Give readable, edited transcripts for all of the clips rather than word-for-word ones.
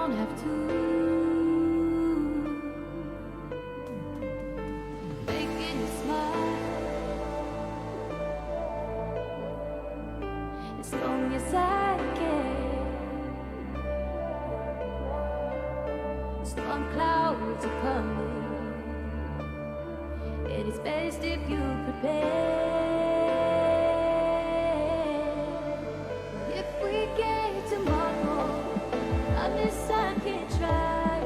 don't have to making you smile as long as I can. Storm clouds are coming, and it's best if you prepare. If we get tomorrow, promise I can try.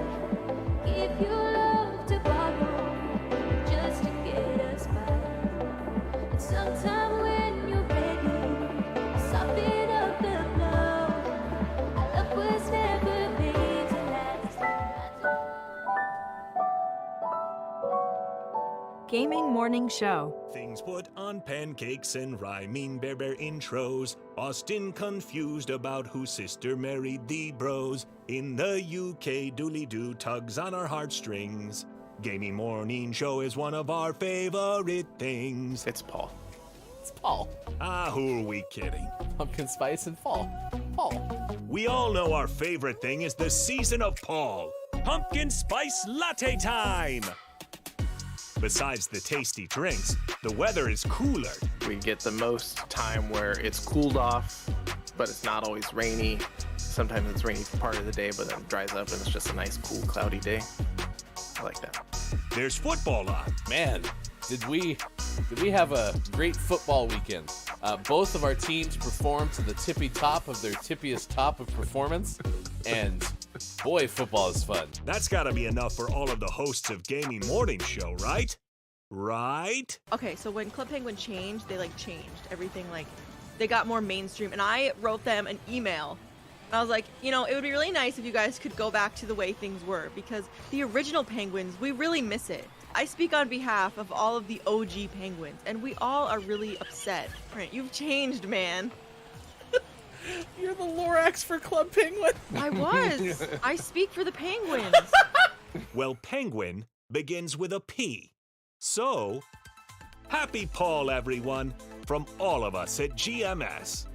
Give you love to borrow, just to get us by. And sometime when you're ready, soften up the blow. Our love was never made to last. Gaming Morning Show. Things put on pancakes and rhyming bear intros. Austin confused about whose sister married the bros. In the UK, dooley-doo tugs on our heartstrings. Gaming Morning Show is one of our favorite things. It's Paul. It's Paul. Ah, who are we kidding? Pumpkin spice and fall. Paul. We all know our favorite thing is the season of Paul. Pumpkin spice latte time! Besides the tasty drinks, the weather is cooler. We get the most time where it's cooled off, but it's not always rainy. Sometimes it's rainy for part of the day, but then it dries up and it's just a nice, cool, cloudy day. I like that. There's football on. Man, did we have a great football weekend. Both of our teams performed to the tippy top of their tippiest top of performance, and boy, football is fun. That's gotta be enough for all of the hosts of Gaming Morning Show, right? Right? Okay, so when Club Penguin changed, they changed everything. They got more mainstream, and I wrote them an email. And I was like, it would be really nice if you guys could go back to the way things were, because the original Penguins, we really miss it. I speak on behalf of all of the OG Penguins, and we all are really upset. Right, you've changed, man. You're the Lorax for Club Penguin. I was. I speak for the Penguins. Well, penguin begins with a P. So, happy Paul, everyone, from all of us at GMS.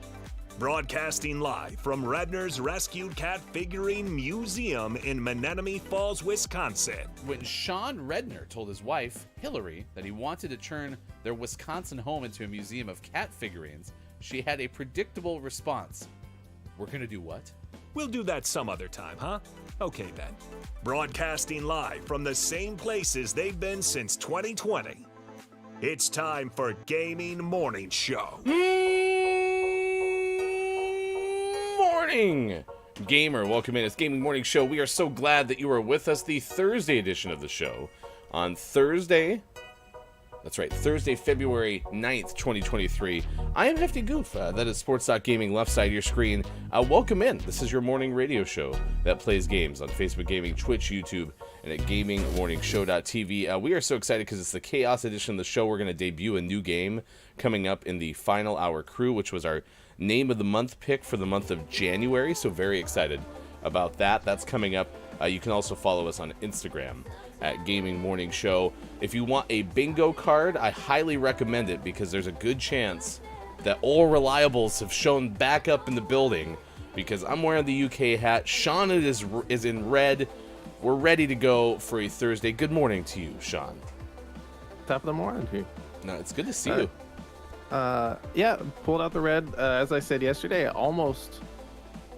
Broadcasting live from Redner's Rescued Cat Figurine Museum in Menominee Falls, Wisconsin. When Sean Redner told his wife, Hillary, that he wanted to turn their Wisconsin home into a museum of cat figurines, she had a predictable response. We're gonna do what? We'll do that some other time, huh? Okay then. Broadcasting live from the same places they've been since 2020. It's time for Gaming Morning Show. Morning, gamer. Welcome in. It's Gaming Morning Show. We are so glad that you are with us. The Thursday edition of the show on Thursday. That's right, Thursday, February 9th, 2023. I am Hefty Goof. That is Sports.Gaming, left side of your screen. Welcome in. This is your morning radio show that plays games on Facebook Gaming, Twitch, YouTube, and at GamingMorningShow.tv. We are so excited because it's the Chaos edition of the show. We're going to debut a new game coming up in the Final Hour Crew, which was our Name of the Month pick for the month of January. So very excited about that. That's coming up. You can also follow us on Instagram at Gaming Morning Show. If you want a bingo card, I highly recommend it because there's a good chance that all reliables have shown back up in the building because I'm wearing the UK hat. Sean is in red. We're ready to go for a Thursday. Good morning to you, Sean. Top of the morning to you. No, it's good to see you. Yeah, pulled out the red. As I said yesterday, I almost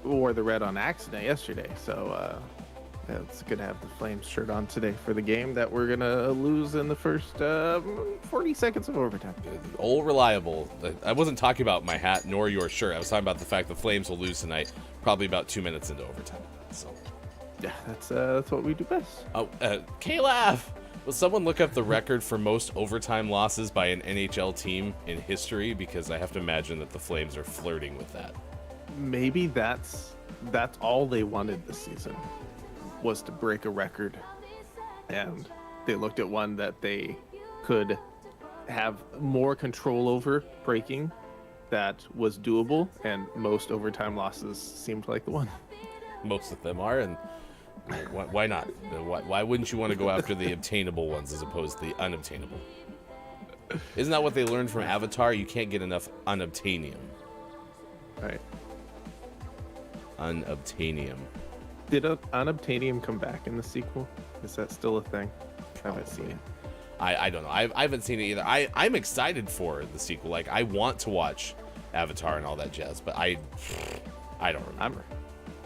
wore the red on accident yesterday. So yeah, it's good to have the Flames shirt on today for the game that we're going to lose in the first 40 seconds of overtime. All reliable. I wasn't talking about my hat nor your shirt. I was talking about the fact the Flames will lose tonight, probably about 2 minutes into overtime. So, yeah, that's what we do best. Oh, K-Lav! Will someone look up the record for most overtime losses by an NHL team in history? Because I have to imagine that the Flames are flirting with that. Maybe that's all they wanted this season, was to break a record. And they looked at one that they could have more control over breaking that was doable, and most overtime losses seemed like the one. Most of them are, and why not? Why wouldn't you want to go after the obtainable ones as opposed to the unobtainable? Isn't that what they learned from Avatar? You can't get enough unobtainium. Right. Unobtainium. Did Unobtainium come back in the sequel? Is that still a thing? I haven't seen it. I don't know. I haven't seen it either. I'm excited for the sequel. Like, I want to watch Avatar and all that jazz, but I don't remember.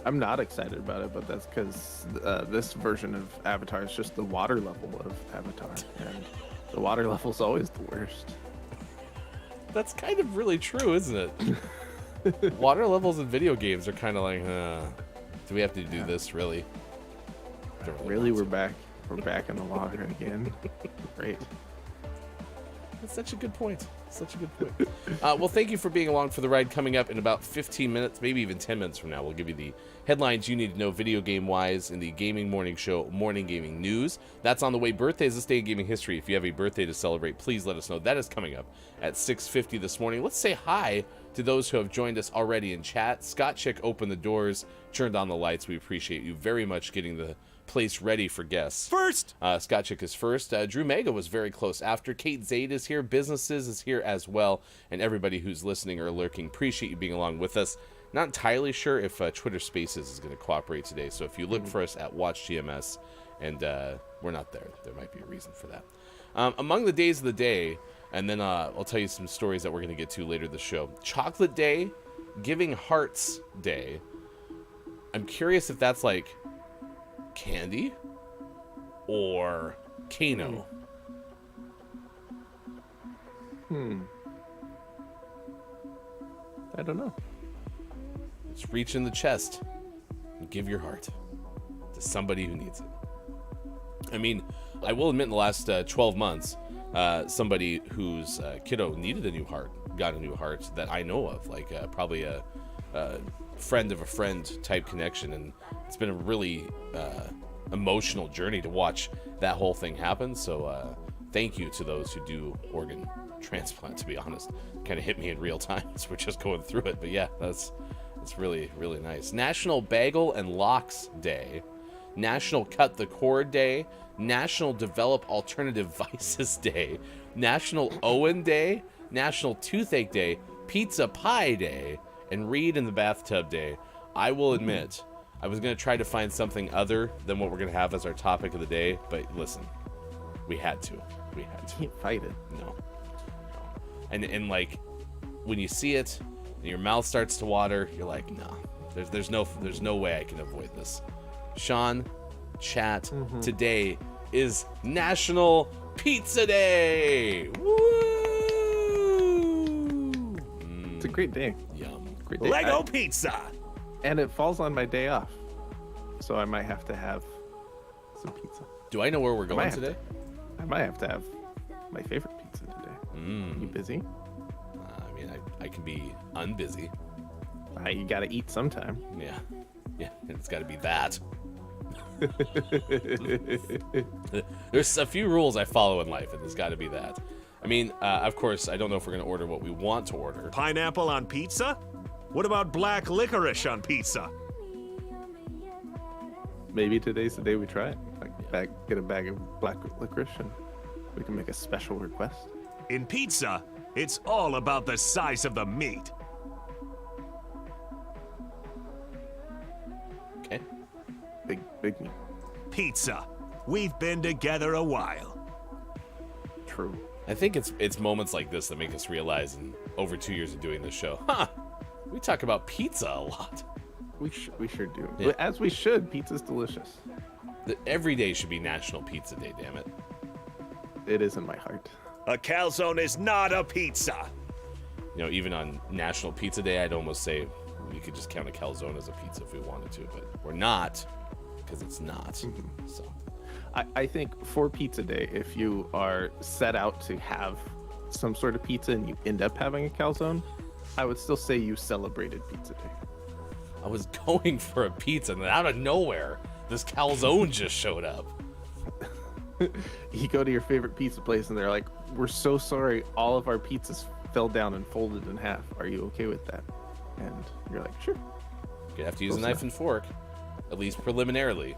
I'm not excited about it, but that's because this version of Avatar is just the water level of Avatar, and the water level's always the worst. That's kind of really true, isn't it? Water levels in video games are kind of like, do we have to do this, really? Really, we're back in the water again. Great. That's such a good point. Well, thank you for being along for the ride. Coming up in about 15 minutes, maybe even 10 minutes from now, we'll give you the headlines you need to know video game-wise in the Gaming Morning Show Morning Gaming News. That's on the way. Birthdays this day in gaming history. If you have a birthday to celebrate, please let us know. That is coming up at 6:50 this morning. Let's say hi to those who have joined us already in chat. Scott Chick opened the doors, turned on the lights. We appreciate you very much getting the place ready for guests. First! Scott Chick is first. Drew Mega was very close after. Kate Zaid is here. Businesses is here as well. And everybody who's listening or lurking, appreciate you being along with us. Not entirely sure if Twitter Spaces is going to cooperate today. So if you look for us at Watch GMS, and we're not there, there might be a reason for that. Among the days of the day, and then I'll tell you some stories that we're going to get to later in the show. Chocolate Day, Giving Hearts Day. I'm curious if that's like candy or Kano. I don't know. Just reach in the chest and give your heart to somebody who needs it. I mean, I will admit in the last 12 months, somebody whose kiddo needed a new heart got a new heart that I know of, like probably a friend of a friend type connection, and it's been a really emotional journey to watch that whole thing happen. So thank you to those who do organ transplant. To be honest, kind of hit me in real time as we're just going through it. But yeah, that's really, really nice. National Bagel and Locks Day, National Cut the Cord Day, National Develop Alternative Vices Day, National Owen Day, National Toothache Day, Pizza Pie Day, and Read in the Bathtub Day. I will admit, I was going to try to find something other than what we're going to have as our topic of the day, but listen, we had to. Can't fight it. No. And like, when you see it, and your mouth starts to water, you're like, no, there's no way I can avoid this. Sean, chat, today is National Pizza Day. Woo! It's a great day. Yum. Great day. Lego pizza! And it falls on my day off, so I might have to have some pizza. Do I know where we're going today? I might have to have my favorite pizza today. You busy? I mean, I can be unbusy. You gotta eat sometime. Yeah, and it's got to be that. There's a few rules I follow in life, and there's got to be that. I mean, of course, I don't know if we're going to order what we want to order. Pineapple on pizza? What about black licorice on pizza? Maybe today's the day we try it. Get a bag of black licorice, and we can make a special request. In pizza, it's all about the size of the meat. Okay. Big meat. Pizza. We've been together a while. True. I think it's moments like this that make us realize, in over 2 years of doing this show, we talk about pizza a lot. We sure do. Yeah. As we should. Pizza's delicious. Every day should be National Pizza Day, damn it. It is in my heart. A calzone is not a pizza. You know, even on National Pizza Day, I'd almost say we could just count a calzone as a pizza if we wanted to, but we're not, because it's not. So I think for Pizza Day, if you are set out to have some sort of pizza and you end up having a calzone, I would still say you celebrated Pizza Day. I was going for a pizza, and then out of nowhere, this calzone just showed up. You go to your favorite pizza place and they're like, we're so sorry, all of our pizzas fell down and folded in half. Are you okay with that? And you're like, sure. You have to use a knife and fork, at least preliminarily.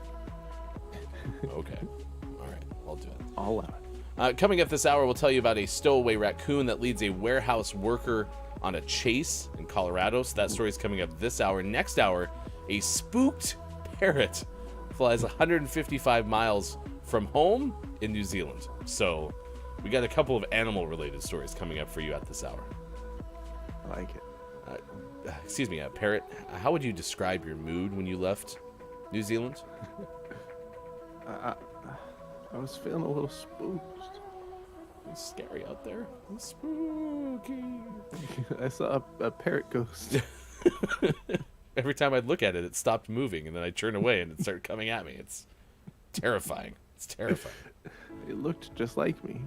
Okay. All right, I'll do it. All out. Coming up this hour, we'll tell you about a stowaway raccoon that leads a warehouse worker on a chase in Colorado. So that story's coming up this hour. Next hour, a spooked parrot flies 155 miles from home in New Zealand. So we got a couple of animal-related stories coming up for you at this hour. I like it. Excuse me, parrot, how would you describe your mood when you left New Zealand? I was feeling a little spooked. It's scary out there. It's spooky. I saw a parrot ghost. Every time I'd look at it, it stopped moving, and then I'd turn away, and it started coming at me. It's terrifying. It's terrifying. It looked just like me.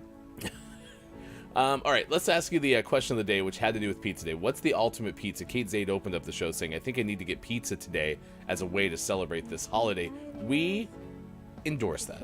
All right, let's ask you the question of the day, which had to do with Pizza Day. What's the ultimate pizza? Kate Zaid opened up the show saying, I think I need to get pizza today as a way to celebrate this holiday. We endorse that.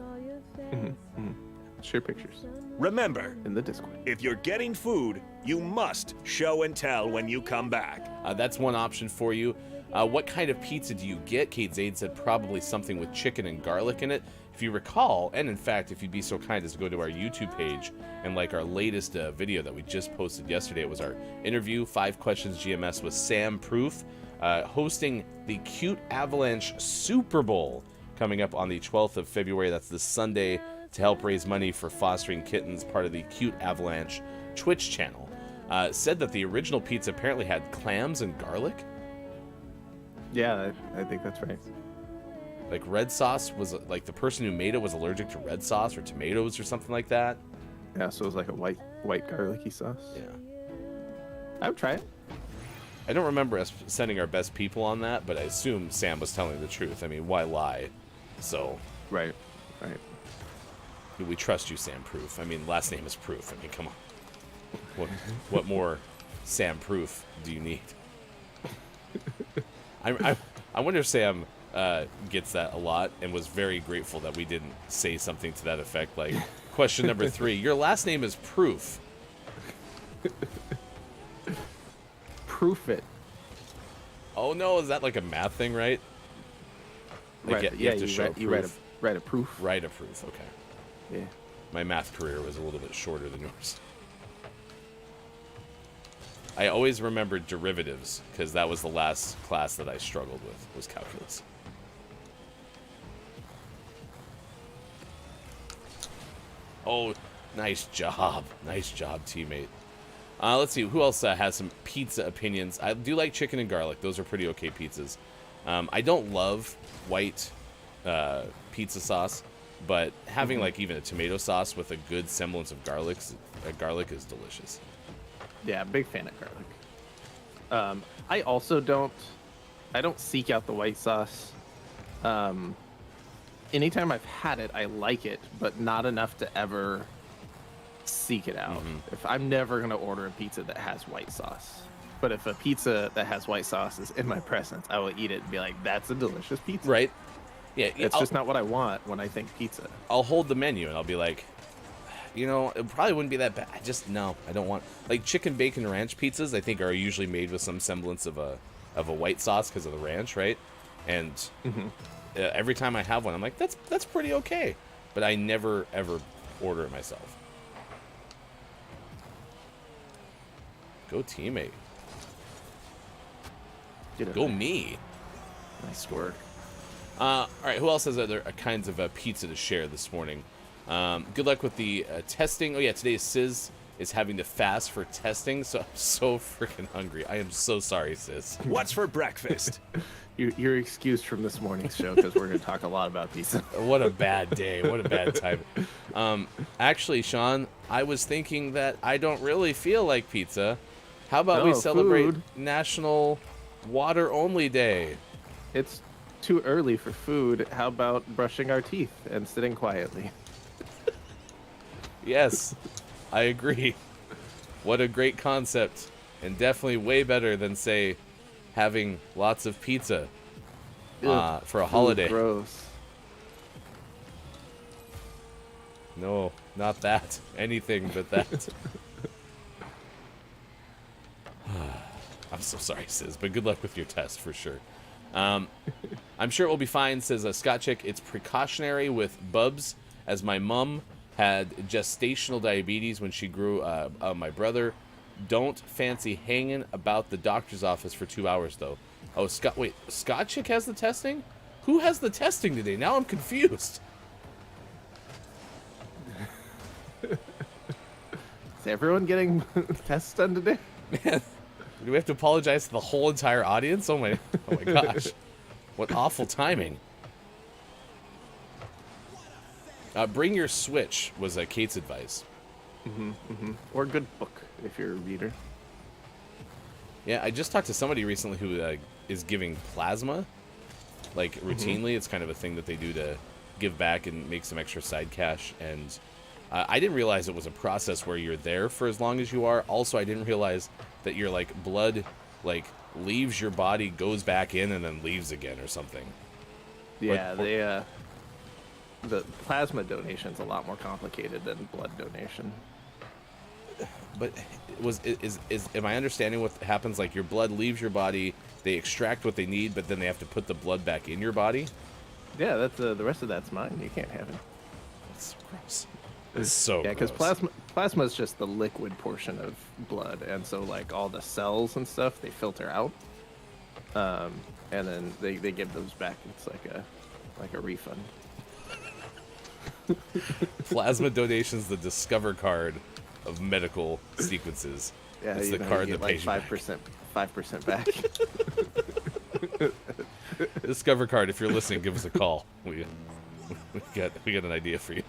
Share pictures Remember, in the Discord. if you're getting food, you must show and tell when you come back. That's one option for you. What kind of pizza do you get? Kate Zaid said probably something with chicken and garlic in it. If you recall, and in fact, if you'd be so kind as to go to our YouTube page and like our latest video that we just posted yesterday, it was our interview, 5 Questions GMS with Sam Proof, hosting the Cute Avalanche Super Bowl coming up on the 12th of February. That's this Sunday to help raise money for fostering kittens, part of the Cute Avalanche Twitch channel. Said that the original pizza apparently had clams and garlic. Yeah, I think that's right. Like red sauce was like the person who made it was allergic to red sauce or tomatoes or something like that. Yeah, so it was like a white garlicky sauce. Yeah. I would try it. I don't remember us sending our best people on that, but I assume Sam was telling the truth. I mean, why lie? So. Right. We trust you, Sam Proof. I mean, last name is Proof. I mean, come on. What more Sam Proof do you need? I wonder if Sam gets that a lot and was very grateful that we didn't say something to that effect. Like, question number 3, your last name is Proof. Proof it. Oh no, is that like a math thing, right? Like Right. you have to show you proof. write a proof. Write a proof, okay. Yeah. My math career was a little bit shorter than yours. I always remembered derivatives because that was the last class that I struggled with, was calculus. Oh, nice job. Nice job, teammate. Let's see, who else has some pizza opinions? I do like chicken and garlic. Those are pretty okay pizzas. I don't love white pizza sauce, but having like even a tomato sauce with a good semblance of garlic is delicious. Yeah, big fan of garlic. I also don't seek out the white sauce. Anytime I've had it, I like it, but not enough to ever seek it out. If I'm never gonna order a pizza that has white sauce, but if a pizza that has white sauce is in my presence, I will eat it and be like, "That's a delicious pizza." Right? Yeah, It's just not what I want when I think pizza. I'll hold the menu and I'll be like, you know, it probably wouldn't be that bad. I don't want like chicken bacon ranch pizzas. I think are usually made with some semblance of a white sauce because of the ranch, right? And every time I have one, I'm like, that's pretty okay, but I never ever order it myself. Go teammate. Go me. Nice work. All right, who else has other kinds of pizza to share this morning? Good luck with the testing. Oh yeah, today Sis is having to fast for testing, so I'm so freaking hungry. I am so sorry, Sis. What's for breakfast? You're excused from this morning's show because we're going to talk a lot about pizza. What a bad day. What a bad time. Actually, Sean, I was thinking that I don't really feel like pizza. How about we celebrate food. National Water Only Day? It's too early for food. How about brushing our teeth and sitting quietly? Yes, I agree. What a great concept. And definitely way better than, say, having lots of pizza for a holiday. Gross. No, not that. Anything but that. I'm so sorry, Sis, but good luck with your test for sure. I'm sure it will be fine, says Scott Chick. It's precautionary with bubs, as my mom had gestational diabetes when she grew my brother. Don't fancy hanging about the doctor's office for 2 hours, though. Oh, Scott Chick has the testing? Who has the testing today? Now I'm confused. Is everyone getting tests done today? Man, do we have to apologize to the whole entire audience? Oh my gosh. What awful timing. Bring your Switch was Kate's advice. Or a good book if you're a reader. Yeah, I just talked to somebody recently who is giving plasma, like routinely. It's kind of a thing that they do to give back and make some extra side cash. And I didn't realize it was a process where you're there for as long as you are. Also, I didn't realize that your blood leaves your body, goes back in, and then leaves again or something. Yeah, the plasma donation's a lot more complicated than blood donation. But am I understanding what happens? Like, your blood leaves your body, they extract what they need, but then they have to put the blood back in your body? Yeah, that's the rest of that's mine. You can't have it. That's gross. It's so yeah, because gross. plasma is just the liquid portion of blood, and so all the cells and stuff they filter out, and then they give those back. It's like a refund. Plasma donation's the Discover card of medical sequences. Yeah, it's the card that pays you 5% back. Discover card. If you're listening, give us a call. We got an idea for you.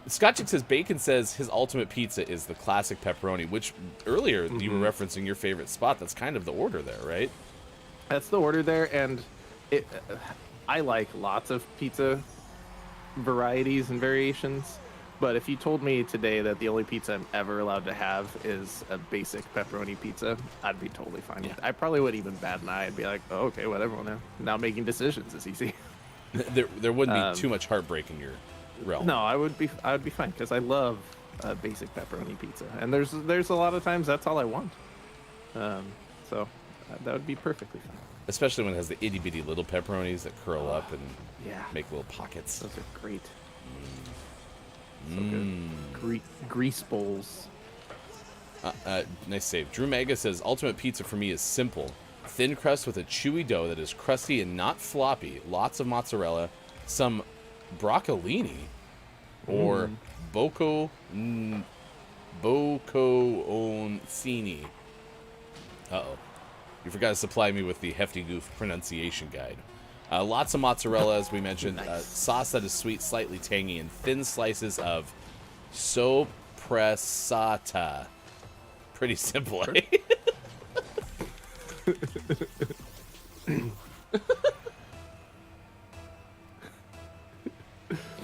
Scott Chick says Bacon says his ultimate pizza is the classic pepperoni, which earlier you were referencing your favorite spot. That's kind of the order there, right? That's the order there, and I like lots of pizza varieties and variations. But if you told me today that the only pizza I'm ever allowed to have is a basic pepperoni pizza, I'd be totally fine with it. I probably wouldn't even bat an eye. I'd be like, oh, okay, whatever. Now making decisions is easy. There wouldn't be too much heartbreak in your realm. No, I would be fine because I love basic pepperoni pizza, and there's a lot of times that's all I want. So that would be perfectly fine. Especially when it has the itty bitty little pepperonis that curl up and Yeah, make little pockets. those are great. So good. Grease bowls. Nice save. Drew Mega says ultimate pizza for me is simple: thin crust with a chewy dough that is crusty and not floppy. Lots of mozzarella, some broccolini, or bocconcini. Uh-oh. You forgot to supply me with the Hefty Goof pronunciation guide. Lots of mozzarella, as we mentioned. Nice. Sauce that is sweet, slightly tangy, and thin slices of soppressata. Pretty simple, eh?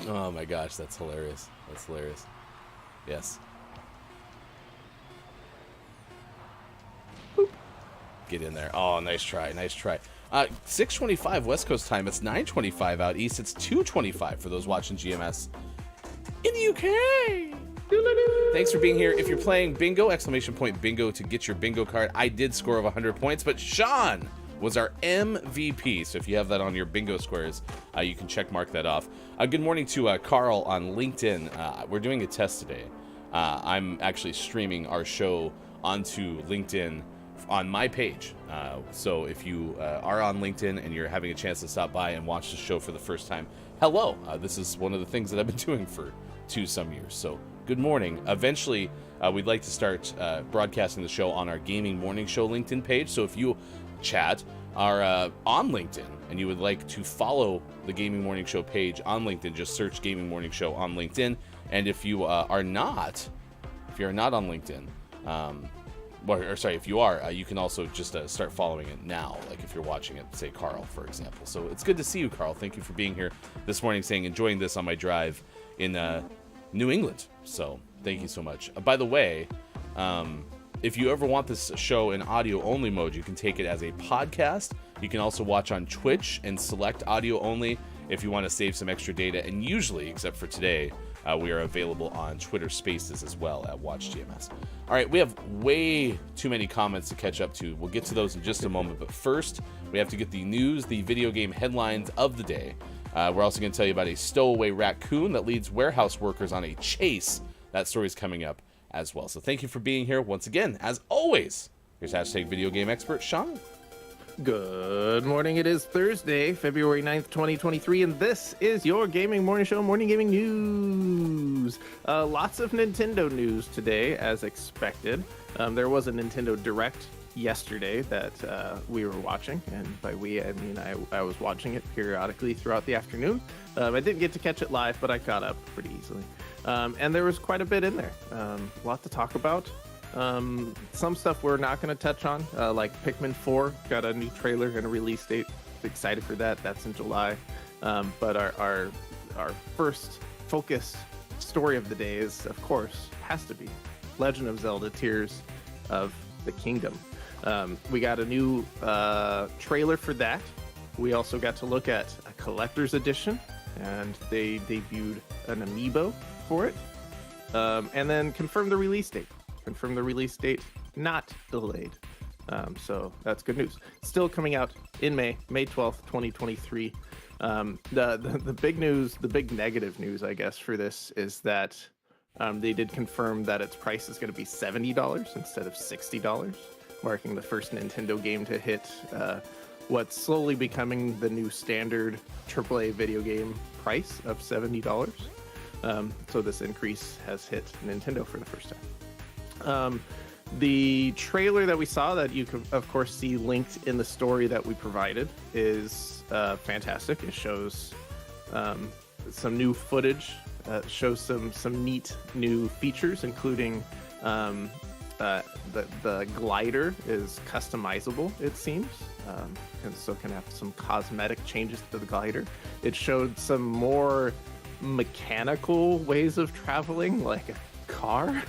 Oh my gosh, that's hilarious. That's hilarious. Yes. Boop. Get in there. Oh, nice try. Nice try. 6:25 West Coast time. It's 9:25 out east. It's 2:25 for those watching GMS in the UK. Thanks for being here. If you're playing bingo, !bingo to get your bingo card. I did score of 100 points, but Sean was our MVP. So if you have that on your bingo squares, you can check mark that off. Good morning to Carl on LinkedIn. We're doing a test today. I'm actually streaming our show onto LinkedIn on my page. So if you are on LinkedIn and you're having a chance to stop by and watch the show for the first time, hello. This is one of the things that I've been doing for some years. So good morning. Eventually, we'd like to start broadcasting the show on our Gaming Morning Show LinkedIn page. So if you, chat, are on LinkedIn and you would like to follow the Gaming Morning Show page on LinkedIn, just search Gaming Morning Show on LinkedIn. And if you are not on LinkedIn, if you are, you can also just start following it now, like if you're watching it, say Carl, for example. So it's good to see you, Carl. Thank you for being here this morning, enjoying this on my drive in New England. So thank you so much. By the way, if you ever want this show in audio only mode, you can take it as a podcast. You can also watch on Twitch and select audio only if you want to save some extra data. And usually, except for today, we are available on Twitter Spaces as well at Watch GMS. All right, we have way too many comments to catch up to. We'll get to those in just a moment. But first, we have to get the news, the video game headlines of the day. We're also going to tell you about a stowaway raccoon that leads warehouse workers on a chase. That story is coming up as well. So thank you for being here once again. As always, here's hashtag video game expert Sean. Good morning. It is Thursday, February 9th, 2023, and this is your Gaming Morning Show, Morning Gaming News. Lots of Nintendo news today, as expected. There was a Nintendo Direct yesterday that we were watching, and by we, I mean I was watching it periodically throughout the afternoon. I didn't get to catch it live, but I caught up pretty easily. And there was quite a bit in there. A lot to talk about. Some stuff we're not going to touch on, like Pikmin 4 got a new trailer and a release date. Excited for that. That's in July. But our first focus story of the day is, of course, has to be Legend of Zelda: Tears of the Kingdom. We got a new trailer for that. We also got to look at a collector's edition, and they debuted an amiibo for it, and then confirmed the release date. Confirmed the release date, not delayed. So that's good news. Still coming out in May 12th, 2023. The big news, the big negative news, I guess, for this is that they did confirm that its price is going to be $70 instead of $60, marking the first Nintendo game to hit what's slowly becoming the new standard AAA video game price of $70. So this increase has hit Nintendo for the first time. The trailer that we saw, that you can of course see linked in the story that we provided, is fantastic. It shows some new footage, shows some neat new features, including the glider is customizable, it seems, and so can have some cosmetic changes to the glider. It showed some more mechanical ways of traveling, like a car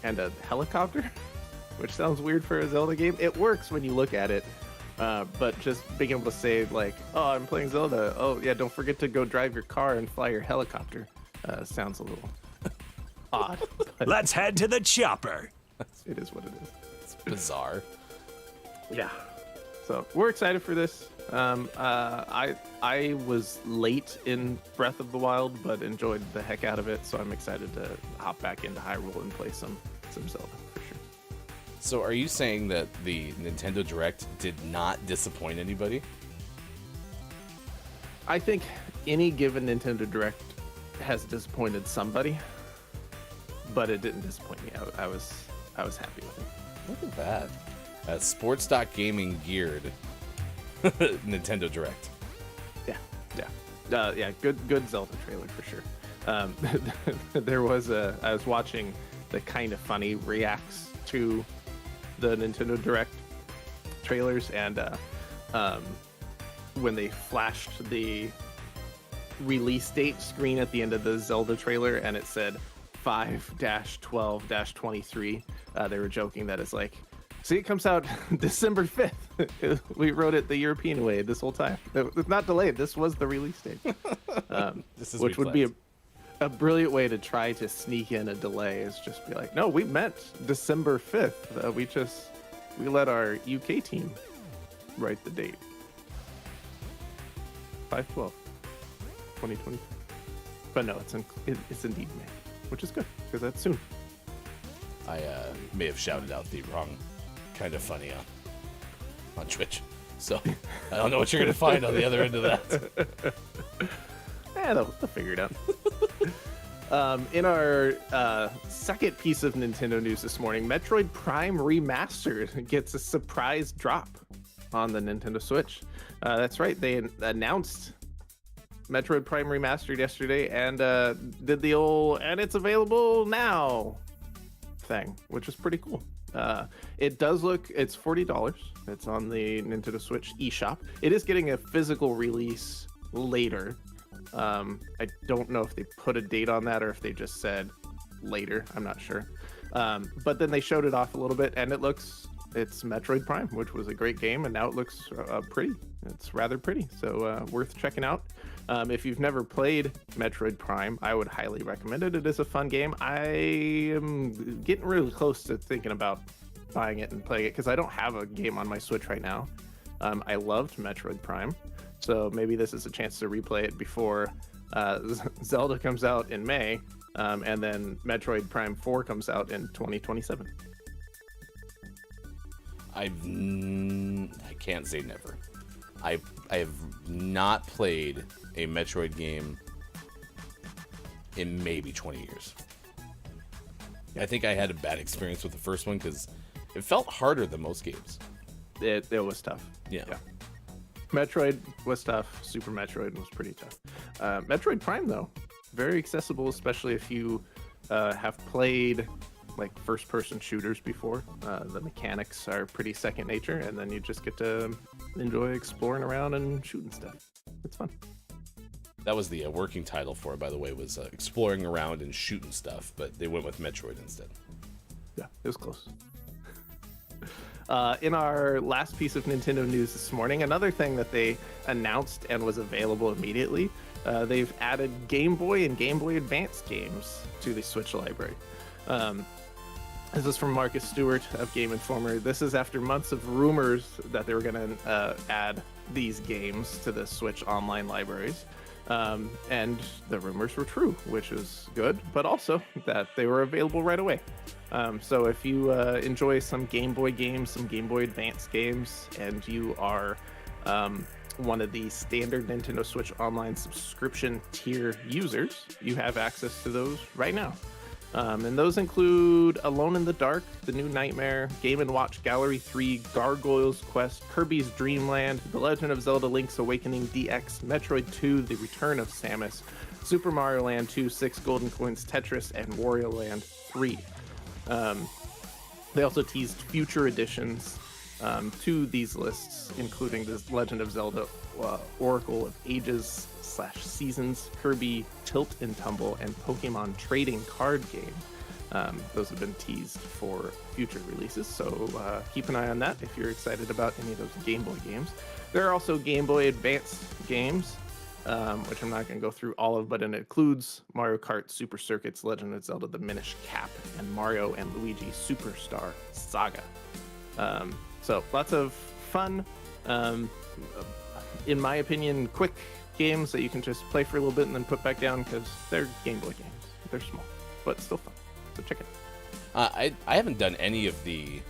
and a helicopter, which sounds weird for a Zelda game. It works when you look at it, but just being able to say, like, oh, I'm playing Zelda, oh yeah, don't forget to go drive your car and fly your helicopter, sounds a little odd. Let's head to the chopper. It is what it is. It's bizarre. Yeah. So we're excited for this. I was late in Breath of the Wild, but enjoyed the heck out of it, so I'm excited to hop back into Hyrule and play some Zelda for sure. So are you saying that the Nintendo Direct did not disappoint anybody? I think any given Nintendo Direct has disappointed somebody, but it didn't disappoint me. I was happy with it. Look at that. Sports.gaming geared Nintendo Direct. Yeah, good Zelda trailer for sure. There was I was watching the Kind of Funny reacts to the Nintendo Direct trailers, and when they flashed the release date screen at the end of the Zelda trailer and it said 5-12-23, they were joking that it's like, see, it comes out December 5th. We wrote it the European way this whole time. It's not delayed. This was the release date. Which would be a brilliant way to try to sneak in a delay, is just be like, no, we meant December 5th. We let our UK team write the date. 5/12/2020. But no, it's indeed May, which is good, because that's soon. I may have shouted out the wrong Kind of Funny on Twitch, so I don't know what you're gonna find on the other end of that. They'll figure it out. In our second piece of Nintendo news this morning, Metroid Prime Remastered gets a surprise drop on the Nintendo Switch. That's right, they announced Metroid Prime Remastered yesterday and did the old "and it's available now" thing, which is pretty cool. It does look, it's $40. It's on the Nintendo Switch eShop. It is getting a physical release later. I don't know if they put a date on that or if they just said later. I'm not sure. But then they showed it off a little bit, and it's Metroid Prime, which was a great game, and now it looks pretty. It's rather pretty, so worth checking out. If you've never played Metroid Prime, I would highly recommend it. It is a fun game. I am getting really close to thinking about buying it and playing it, because I don't have a game on my Switch right now. I loved Metroid Prime, so maybe this is a chance to replay it before Zelda comes out in May, and then Metroid Prime 4 comes out in 2027. I can't say never. I have not played a Metroid game in maybe 20 years. I think I had a bad experience with the first one because it felt harder than most games. It was tough. Yeah. Metroid was tough. Super Metroid was pretty tough. Metroid Prime, though, very accessible, especially if you have played like first-person shooters before. The mechanics are pretty second nature, and then you just get to enjoy exploring around and shooting stuff. It's fun. That was the working title for it, by the way, was exploring around and shooting stuff, but they went with Metroid instead. Yeah, it was close. In our last piece of Nintendo news this morning, another thing that they announced and was available immediately, they've added Game Boy and Game Boy Advance games to the Switch library. This is from Marcus Stewart of Game Informer. This is after months of rumors that they were going to add these games to the Switch online libraries. And the rumors were true, which is good, but also that they were available right away. So if you enjoy some Game Boy games, some Game Boy Advance games, and you are one of the standard Nintendo Switch Online subscription tier users, you have access to those right now. And those include Alone in the Dark, The New Nightmare, Game & Watch Gallery 3, Gargoyle's Quest, Kirby's Dream Land, The Legend of Zelda Link's Awakening DX, Metroid 2, The Return of Samus, Super Mario Land 2, 6 Golden Coins, Tetris, and Wario Land 3. They also teased future additions to these lists, including The Legend of Zelda Oracle of Ages / Seasons, Kirby Tilt and Tumble, and Pokemon Trading Card Game. Those have been teased for future releases, so keep an eye on that if you're excited about any of those Game Boy games. There are also Game Boy Advance games, which I'm not going to go through all of, but it includes Mario Kart Super Circuits, Legend of Zelda The Minish Cap, and Mario and Luigi Superstar Saga. So lots of fun, in my opinion, quick games that you can just play for a little bit and then put back down because they're Game Boy games. They're small, but still fun. So check it out. I haven't done any of the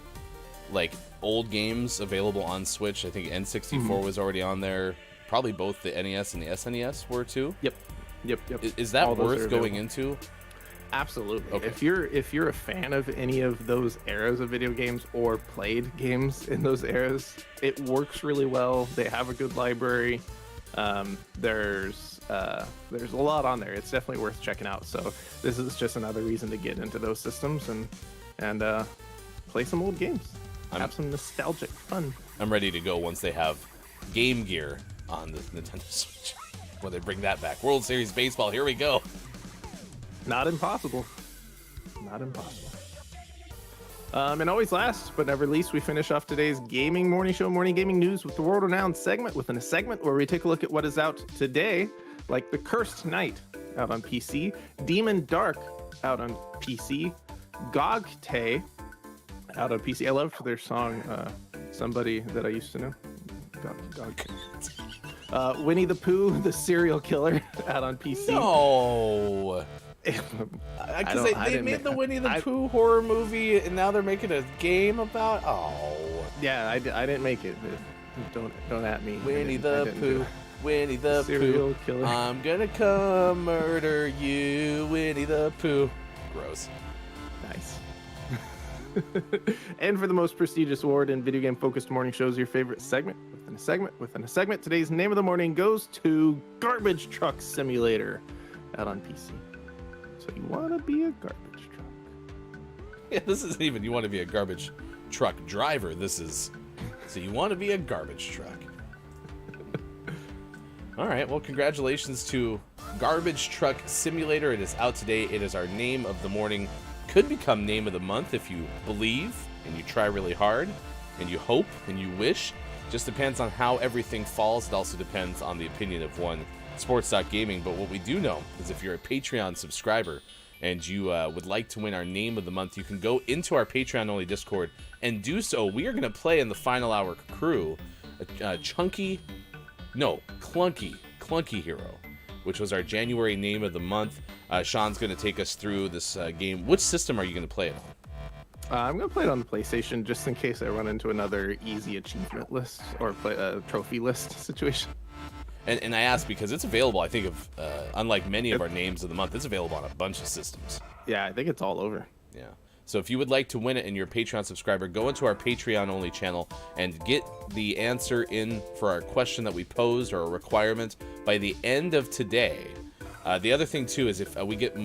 like old games available on Switch. I think N64 was already on there. Probably both the NES and the SNES were too. Yep. Is that All those worth are going available. into? Absolutely. Okay. If you're a fan of any of those eras of video games or played games in those eras, it works really well. They have a good library. There's a lot on there. It's definitely worth checking out. So this is just another reason to get into those systems and play some old games. Have some nostalgic fun. I'm ready to go once they have Game Gear on the Nintendo Switch. When they bring that back. World Series Baseball, here we go. Not impossible. And always last but never least, we finish off today's gaming morning show, Morning Gaming News, with the world-renowned segment within a segment where we take a look at what is out today, like The Cursed Knight out on PC, Demon Dark out on PC, Gog Tay out on PC. I love their song, Somebody That I Used to Know. Gog Tay. Winnie the Pooh, the Serial Killer out on PC. No. Because they made the Winnie the Pooh horror movie, and now they're making a game about. Oh. Yeah, I didn't make it. Don't at me. Winnie the Pooh. Winnie the Serial Pooh. Killer. I'm gonna come murder you, Winnie the Pooh. Gross. Nice. And for the most prestigious award in video game focused morning shows, your favorite segment within a segment, today's name of the morning goes to Garbage Truck Simulator out on PC. So you want to be a garbage truck. Yeah, this isn't even you want to be a garbage truck driver. This is so you want to be a garbage truck. All right, well, congratulations to Garbage Truck Simulator. It is out today. It is our name of the morning. Could become name of the month if you believe and you try really hard and you hope and you wish. Just depends on how everything falls. It also depends on the opinion of one Sports.Gaming. But what we do know is if you're a Patreon subscriber and you would like to win our name of the month, you can go into our Patreon-only Discord and do so. We are going to play in the final hour crew a Clunky Hero, which was our January name of the month. Sean's going to take us through this game. Which system are you going to play it on? I'm gonna play it on the PlayStation just in case I run into another easy achievement list or trophy list situation. And I ask because it's available, I think, unlike many of our names of the month, it's available on a bunch of systems. Yeah, I think it's all over. Yeah. So if you would like to win it and you're a Patreon subscriber, go into our Patreon-only channel and get the answer in for our question that we posed or a requirement by the end of today. The other thing, too, is if we get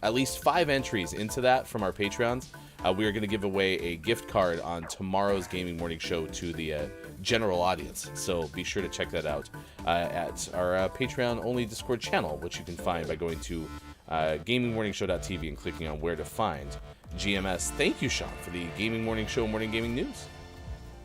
at least 5 entries into that from our Patreons, we are going to give away a gift card on tomorrow's Gaming Morning Show to the general audience. So be sure to check that out at our Patreon-only Discord channel, which you can find by going to gamingmorningshow.tv and clicking on where to find GMS. Thank you, Sean, for the Gaming Morning Show Morning Gaming News.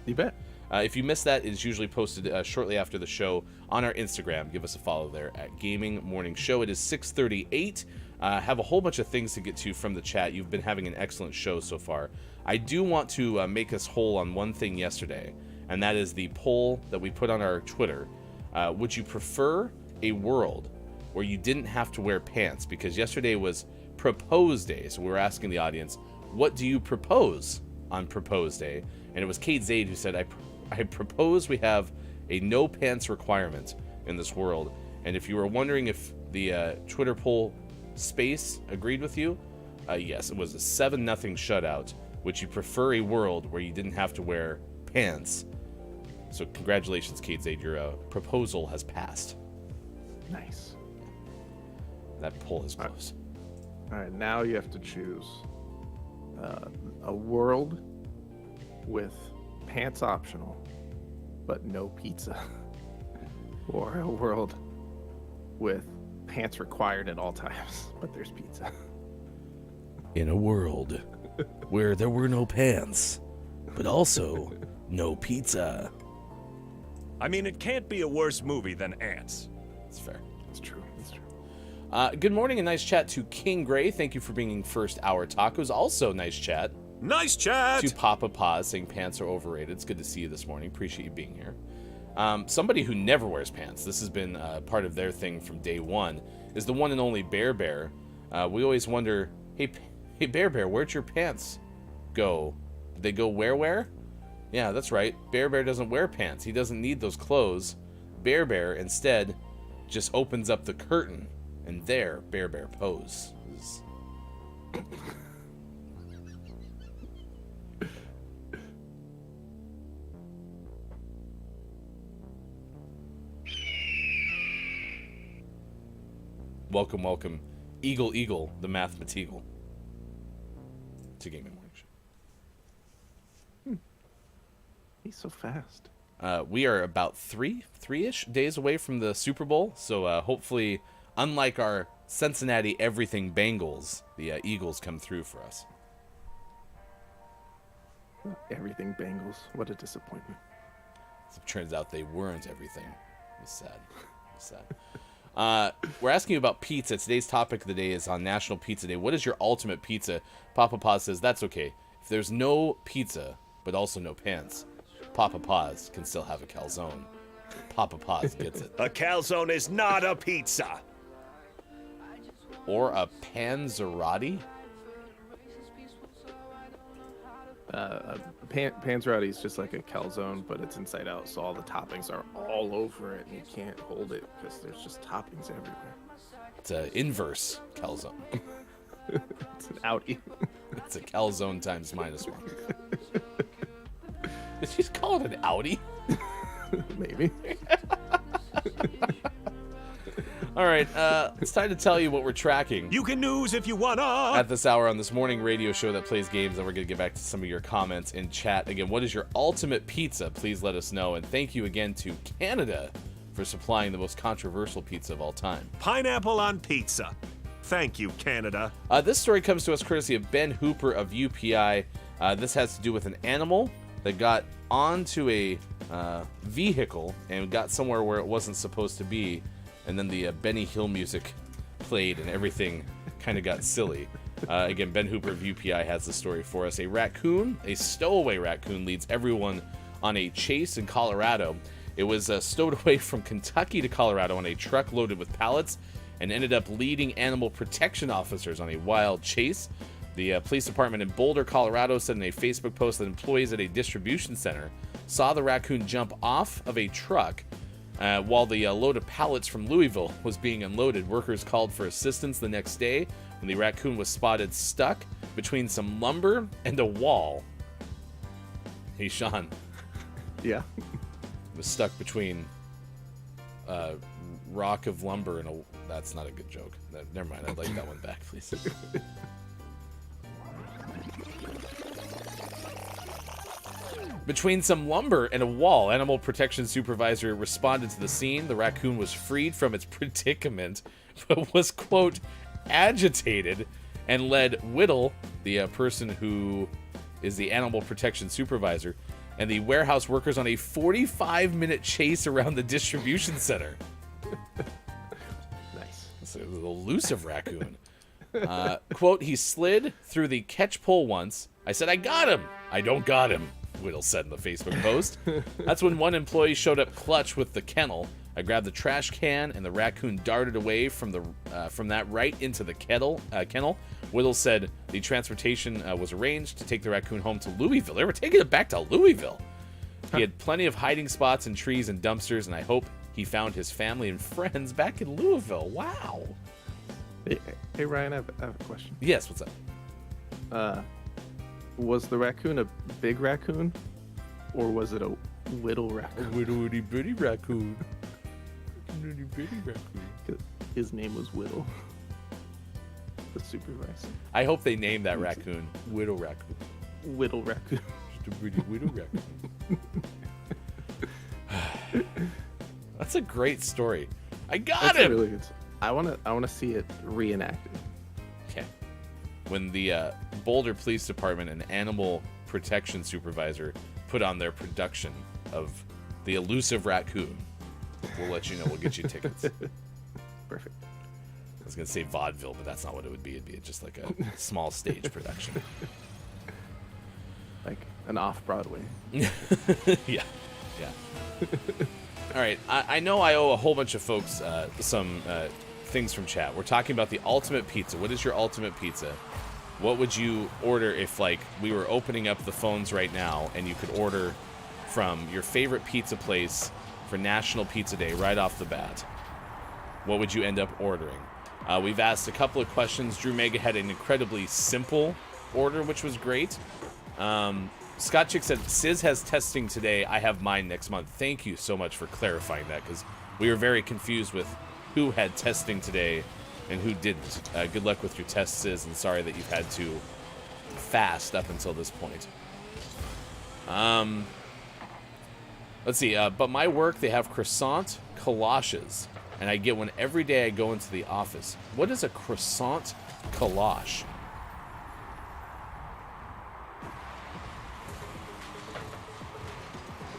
You bet. If you missed that, it's usually posted shortly after the show on our Instagram. Give us a follow there at Gaming Morning Show. It is 6:38. Have a whole bunch of things to get to from the chat. You've been having an excellent show so far. I do want to make us whole on one thing yesterday, and that is the poll that we put on our Twitter. Would you prefer a world where you didn't have to wear pants? Because yesterday was Propose Day, so we were asking the audience, what do you propose on Propose Day? And it was Kate Zaid who said, I propose we have a no pants requirement in this world. And if you were wondering if the Twitter poll space agreed with you, yes, it was a 7-0 shutout. Would you prefer a world where you didn't have to wear pants? So congratulations, Kate Zaid, your proposal has passed. Nice. That poll is close. All right, now you have to choose a world with pants optional, but no pizza, or a world with pants required at all times, but there's pizza. In a world where there were no pants, but also no pizza. I mean, it can't be a worse movie than Ants. That's fair. It's true. It's true. Good morning and nice chat to King Gray. Thank you for bringing first hour tacos. Also nice chat. Nice chat! To Papa Paz saying pants are overrated. It's good to see you this morning. Appreciate you being here. Somebody who never wears pants, this has been part of their thing from day one, is the one and only Bear Bear. We always wonder, hey Bear Bear, where'd your pants go? Did they go where? Yeah, that's right. Bear Bear doesn't wear pants. He doesn't need those clothes. Bear Bear instead just opens up the curtain, and there Bear Bear poses. Welcome, Eagle, the Mathematical, to Gaming Morning Show. He's so fast. We are about three-ish days away from the Super Bowl, so hopefully, unlike our Cincinnati everything Bengals, the Eagles come through for us. Everything Bengals. What a disappointment. As it turns out, they weren't everything. It's sad. We're asking you about pizza. Today's topic of the day is on National Pizza Day. What is your ultimate pizza? Papa Paz says that's okay. If there's no pizza, but also no pants, Papa Paz can still have a calzone. Papa Paz gets it. A calzone is not a pizza! Or a panzerotti? Panzerotti is just like a calzone, but it's inside out, so all the toppings are all over it, and you can't hold it because there's just toppings everywhere. It's an inverse calzone. It's an outie. It's a calzone times -1. Did she just call it an outie? Maybe. All right, it's time to tell you what we're tracking. You can news if you wanna! At this hour on this morning radio show that plays games, and we're going to get back to some of your comments in chat. Again, what is your ultimate pizza? Please let us know. And thank you again to Canada for supplying the most controversial pizza of all time. Pineapple on pizza. Thank you, Canada. This story comes to us courtesy of Ben Hooper of UPI. This has to do with an animal that got onto a vehicle and got somewhere where it wasn't supposed to be. And then the Benny Hill music played and everything kind of got silly. Again, Ben Hooper of UPI has the story for us. A stowaway raccoon, leads everyone on a chase in Colorado. It was stowed away from Kentucky to Colorado on a truck loaded with pallets and ended up leading animal protection officers on a wild chase. The police department in Boulder, Colorado said in a Facebook post that employees at a distribution center saw the raccoon jump off of a truck while the load of pallets from Louisville was being unloaded. Workers called for assistance the next day when the raccoon was spotted stuck between some lumber and a wall. Hey, Sean. Yeah. Was stuck between rock of lumber and a... That's not a good joke. Never mind. I'd like that one back, please. Between some lumber and a wall, animal protection supervisor responded to the scene. The raccoon was freed from its predicament, but was, quote, agitated, and led Whittle, the person who is the animal protection supervisor, and the warehouse workers on a 45-minute chase around the distribution center. Nice. It's an elusive raccoon. Quote, he slid through the catch pole once. I said, I got him. I don't got him, Whittle said in the Facebook post. That's when one employee showed up clutch with the kennel. I grabbed the trash can, and the raccoon darted away from that right into the kennel. Whittle said the transportation was arranged to take the raccoon home to Louisville. They were taking it back to Louisville. He had plenty of hiding spots in trees and dumpsters, and I hope he found his family and friends back in Louisville. Wow. Hey Ryan, I have a question. Yes, what's up? Was the raccoon a big raccoon, or was it a whittle raccoon? A little itty bitty raccoon. Itty bitty raccoon. His name was Whittle. The supervisor. I hope they named that raccoon Whittle Raccoon. Whittle raccoon. Just a pretty Whittle raccoon. That's a great story. I got That's him. A really good. I wanna see it reenacted. Okay. When the Boulder Police Department and Animal Protection Supervisor put on their production of the elusive raccoon, we'll let you know. We'll get you tickets. Perfect. I was gonna say vaudeville, but that's not what it would be. It'd be just like a small stage production. Like an off-Broadway. Yeah. All right. I know I owe a whole bunch of folks some things from chat. We're talking about the ultimate pizza. What is your ultimate pizza? What would you order if, like, we were opening up the phones right now and you could order from your favorite pizza place for National Pizza Day right off the bat? What would you end up ordering? We've asked a couple of questions. Drew Mega had an incredibly simple order, which was great. Scott Chick said, Sis has testing today. I have mine next month. Thank you so much for clarifying that, because we were very confused with who had testing today and who didn't. Good luck with your tests, Sis, and sorry that you've had to fast up until this point. Let's see. But my work, they have croissant collages, and I get one every day I go into the office. What is a croissant collage?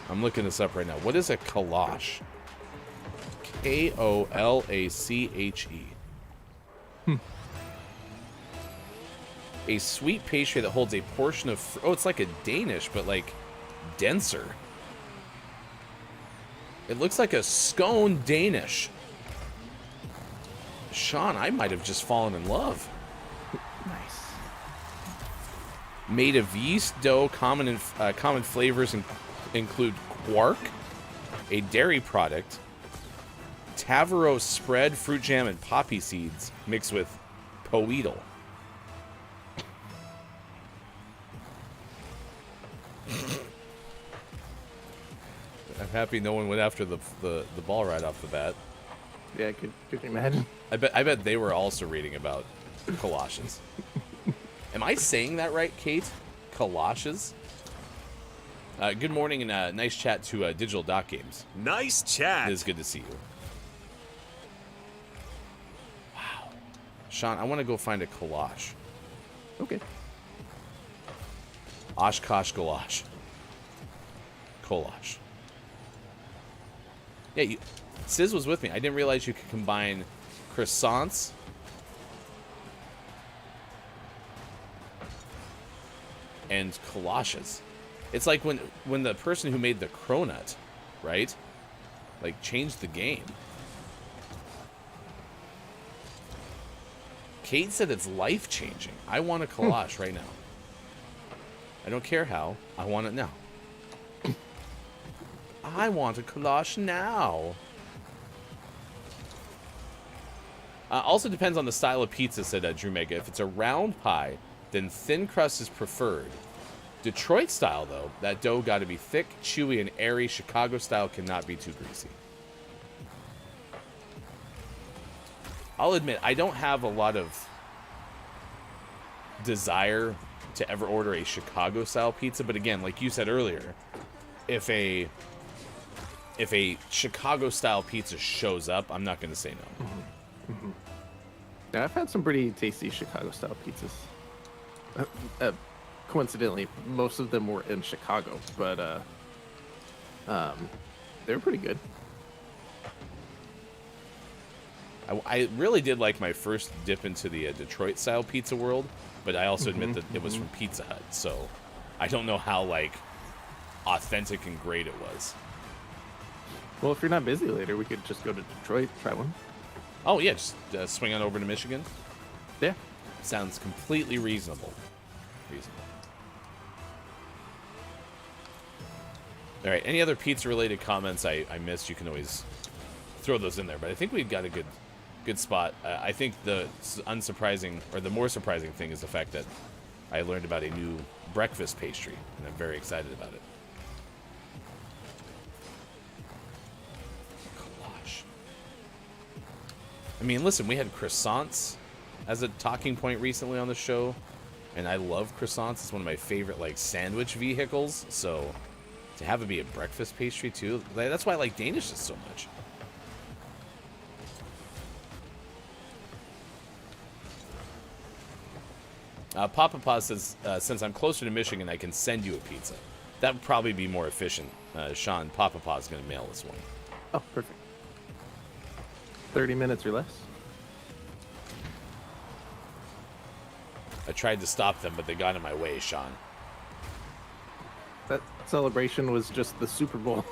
I'm looking this up right now. What is a collage? K-O-L-A-C-H-E. A sweet pastry that holds a portion of... Oh, it's like a Danish, but like denser. It looks like a scone Danish. Sean, I might have just fallen in love. Nice. Made of yeast dough. Common flavors include quark, a dairy product, Tavaro spread, fruit jam, and poppy seeds mixed with poedel. I'm happy no one went after the ball right off the bat. Yeah, could you imagine? I bet they were also reading about collages. Am I saying that right, Kate? Collages? Good morning and nice chat to Digital Doc Games. Nice chat. It is good to see you. Wow. Sean, I want to go find a collage. Okay. Oshkosh Collage. Collage. Yeah, Sis was with me. I didn't realize you could combine croissants and collages. It's like when the person who made the cronut, right? Like changed the game. Kate said it's life-changing. I want a collage right now. I don't care how. I want it now. I want a collage now. Also depends on the style of pizza, said Drew Mega. If it's a round pie, then thin crust is preferred. Detroit style, though, that dough got to be thick, chewy, and airy. Chicago style cannot be too greasy. I'll admit, I don't have a lot of desire to ever order a Chicago style pizza, but again, like you said earlier, if a Chicago style pizza shows up, I'm not going to say no. Mm-hmm. Mm-hmm. Yeah, I've had some pretty tasty Chicago style pizzas. Coincidentally, most of them were in Chicago, but they were pretty good. I really did like my first dip into the Detroit style pizza world, but I also admit that it was from Pizza Hut, so I don't know how like authentic and great it was. Well, if you're not busy later, we could just go to Detroit, try one. Oh yeah, just swing on over to Michigan. Yeah, sounds completely reasonable. All right, any other pizza-related comments I missed? You can always throw those in there, but I think we've got a good spot. I think the unsurprising, or the more surprising thing is the fact that I learned about a new breakfast pastry, and I'm very excited about it. Collage. I mean, listen, we had croissants as a talking point recently on the show, and I love croissants. It's one of my favorite, like, sandwich vehicles, so to have it be a breakfast pastry, too, that's why I like Danish so much. Papa Pa says, since I'm closer to Michigan, I can send you a pizza. That would probably be more efficient. Sean, Papa Pa is going to mail this one. Oh, perfect. 30 minutes or less. I tried to stop them, but they got in my way, Sean. That celebration was just the Super Bowl.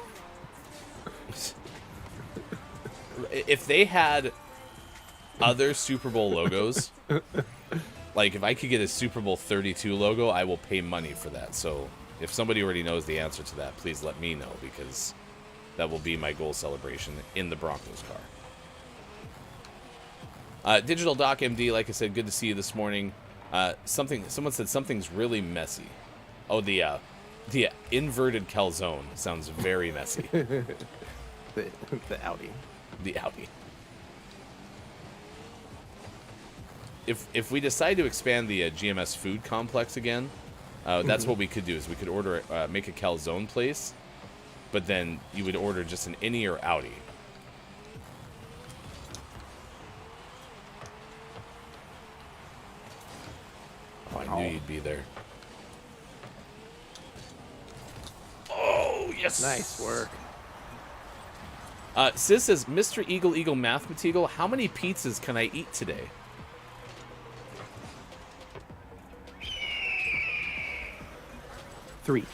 If they had other Super Bowl logos... Like, if I could get a Super Bowl 32 logo, I will pay money for that. So, if somebody already knows the answer to that, please let me know, because that will be my goal celebration in the Broncos car. Digital Doc MD, like I said, good to see you this morning. Someone said something's really messy. Oh, the inverted calzone sounds very messy. the Audi. The Audi. If we decide to expand the GMS food complex again, that's what we could do. Is we could order make a calzone place, but then you would order just an innie or outie. Oh, I knew you'd be there. Oh yes, nice work. Sis says, Mr. Eagle Eagle Mathematical, how many pizzas can I eat today? Three.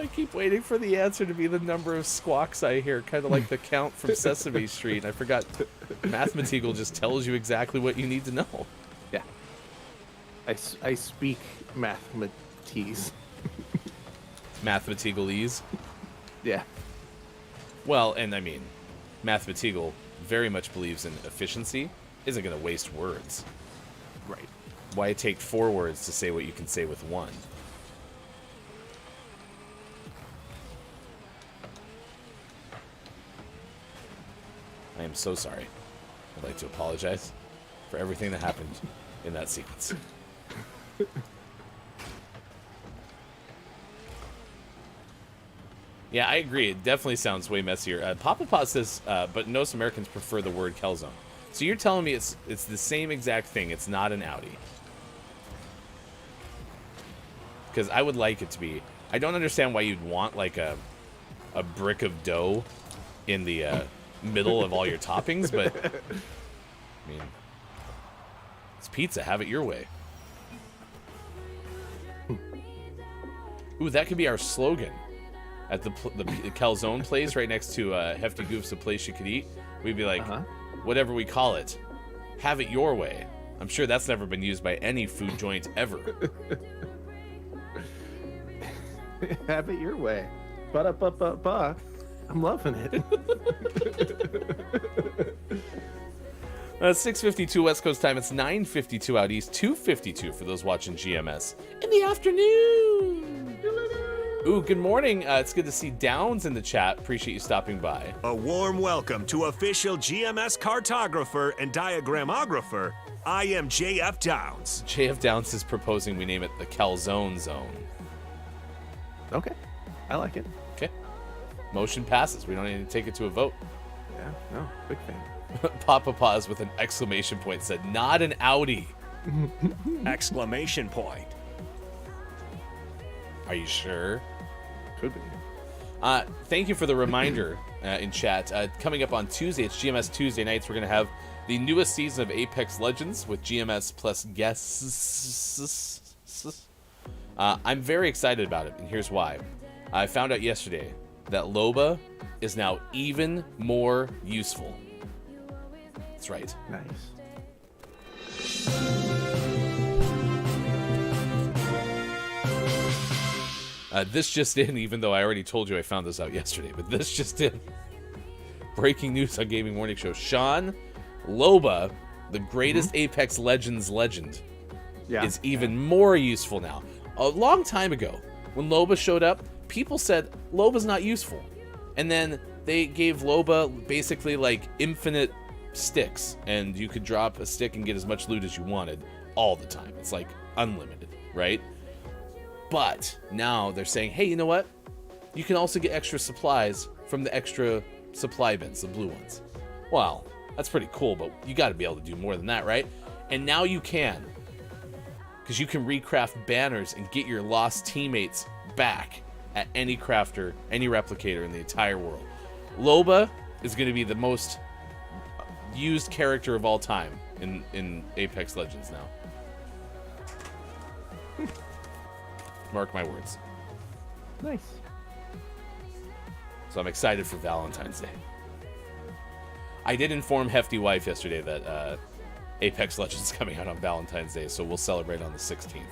I keep waiting for the answer to be the number of squawks I hear, kind of like the count from Sesame Street. I forgot. Mathematical just tells you exactly what you need to know. Yeah. I speak mathematics. Mathematicalese? Yeah. Well, and I mean, Mathematical very much believes in efficiency. Isn't going to waste words. Right. Why take 4 words to say what you can say with 1? I am so sorry. I'd like to apologize for everything that happened in that sequence. Yeah, I agree. It definitely sounds way messier. Papa Pa says, but most Americans prefer the word calzone. So you're telling me it's the same exact thing. It's not an Audi. Because I would like it to be. I don't understand why you'd want like a brick of dough in the middle of all your toppings, but I mean, it's pizza. Have it your way. Ooh, that could be our slogan. at the calzone place right next to Hefty Goof's, a place you could eat, we'd be like, whatever we call it, have it your way. I'm sure that's never been used by any food joint ever. Have it your way. Ba-da-ba-ba-ba. I'm loving it. 6:52 West Coast time. It's 9:52 out east. 2:52 for those watching GMS in the afternoon. Ooh, good morning. It's good to see Downs in the chat. Appreciate you stopping by. A warm welcome to official GMS cartographer and diagramographer. I am JF Downs. JF Downs is proposing we name it the Calzone Zone. Okay, I like it. Okay. Motion passes. We don't need to take it to a vote. Yeah, no, big fan. Papa Pause with an exclamation point said, not an Audi. Exclamation point. Are you sure? Could be. Thank you for the reminder in chat. Coming up on Tuesday, it's GMS Tuesday nights. We're going to have the newest season of Apex Legends with GMS plus guests. I'm very excited about it, and here's why. I found out yesterday that Loba is now even more useful. That's right. Nice. This just in, even though I already told you I found this out yesterday, but this just in. Breaking news on Gaming Morning Show. Sean Loba, the greatest Apex Legends legend, is even more useful now. A long time ago, when Loba showed up, people said Loba's not useful. And then they gave Loba basically like infinite sticks, and you could drop a stick and get as much loot as you wanted all the time. It's like unlimited, right? But now they're saying, hey, you know what? You can also get extra supplies from the extra supply bins, the blue ones. Well, that's pretty cool, but you got to be able to do more than that, right? And now you can, because you can recraft banners and get your lost teammates back at any crafter, any replicator in the entire world. Loba is going to be the most used character of all time in Apex Legends now. Mark my words. Nice. So I'm excited for Valentine's Day. I did inform Hefty Wife yesterday that Apex Legends is coming out on Valentine's Day, so we'll celebrate on the 16th.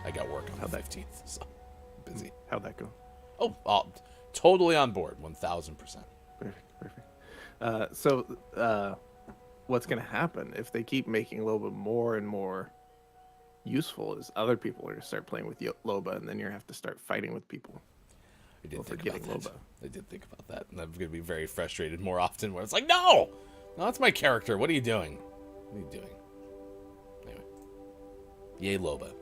I got work on the 15th, so I'm busy. How'd that go? Oh, totally on board, 1,000%. Perfect. So what's going to happen if they keep making Loba more and more useful is other people are going to start playing with Loba, and then you have to start fighting with people. I did think getting about that. Loba. I did think about that, and I'm going to be very frustrated more often where it's like, no, that's my character. What are you doing? What are you doing? Anyway, yay Loba.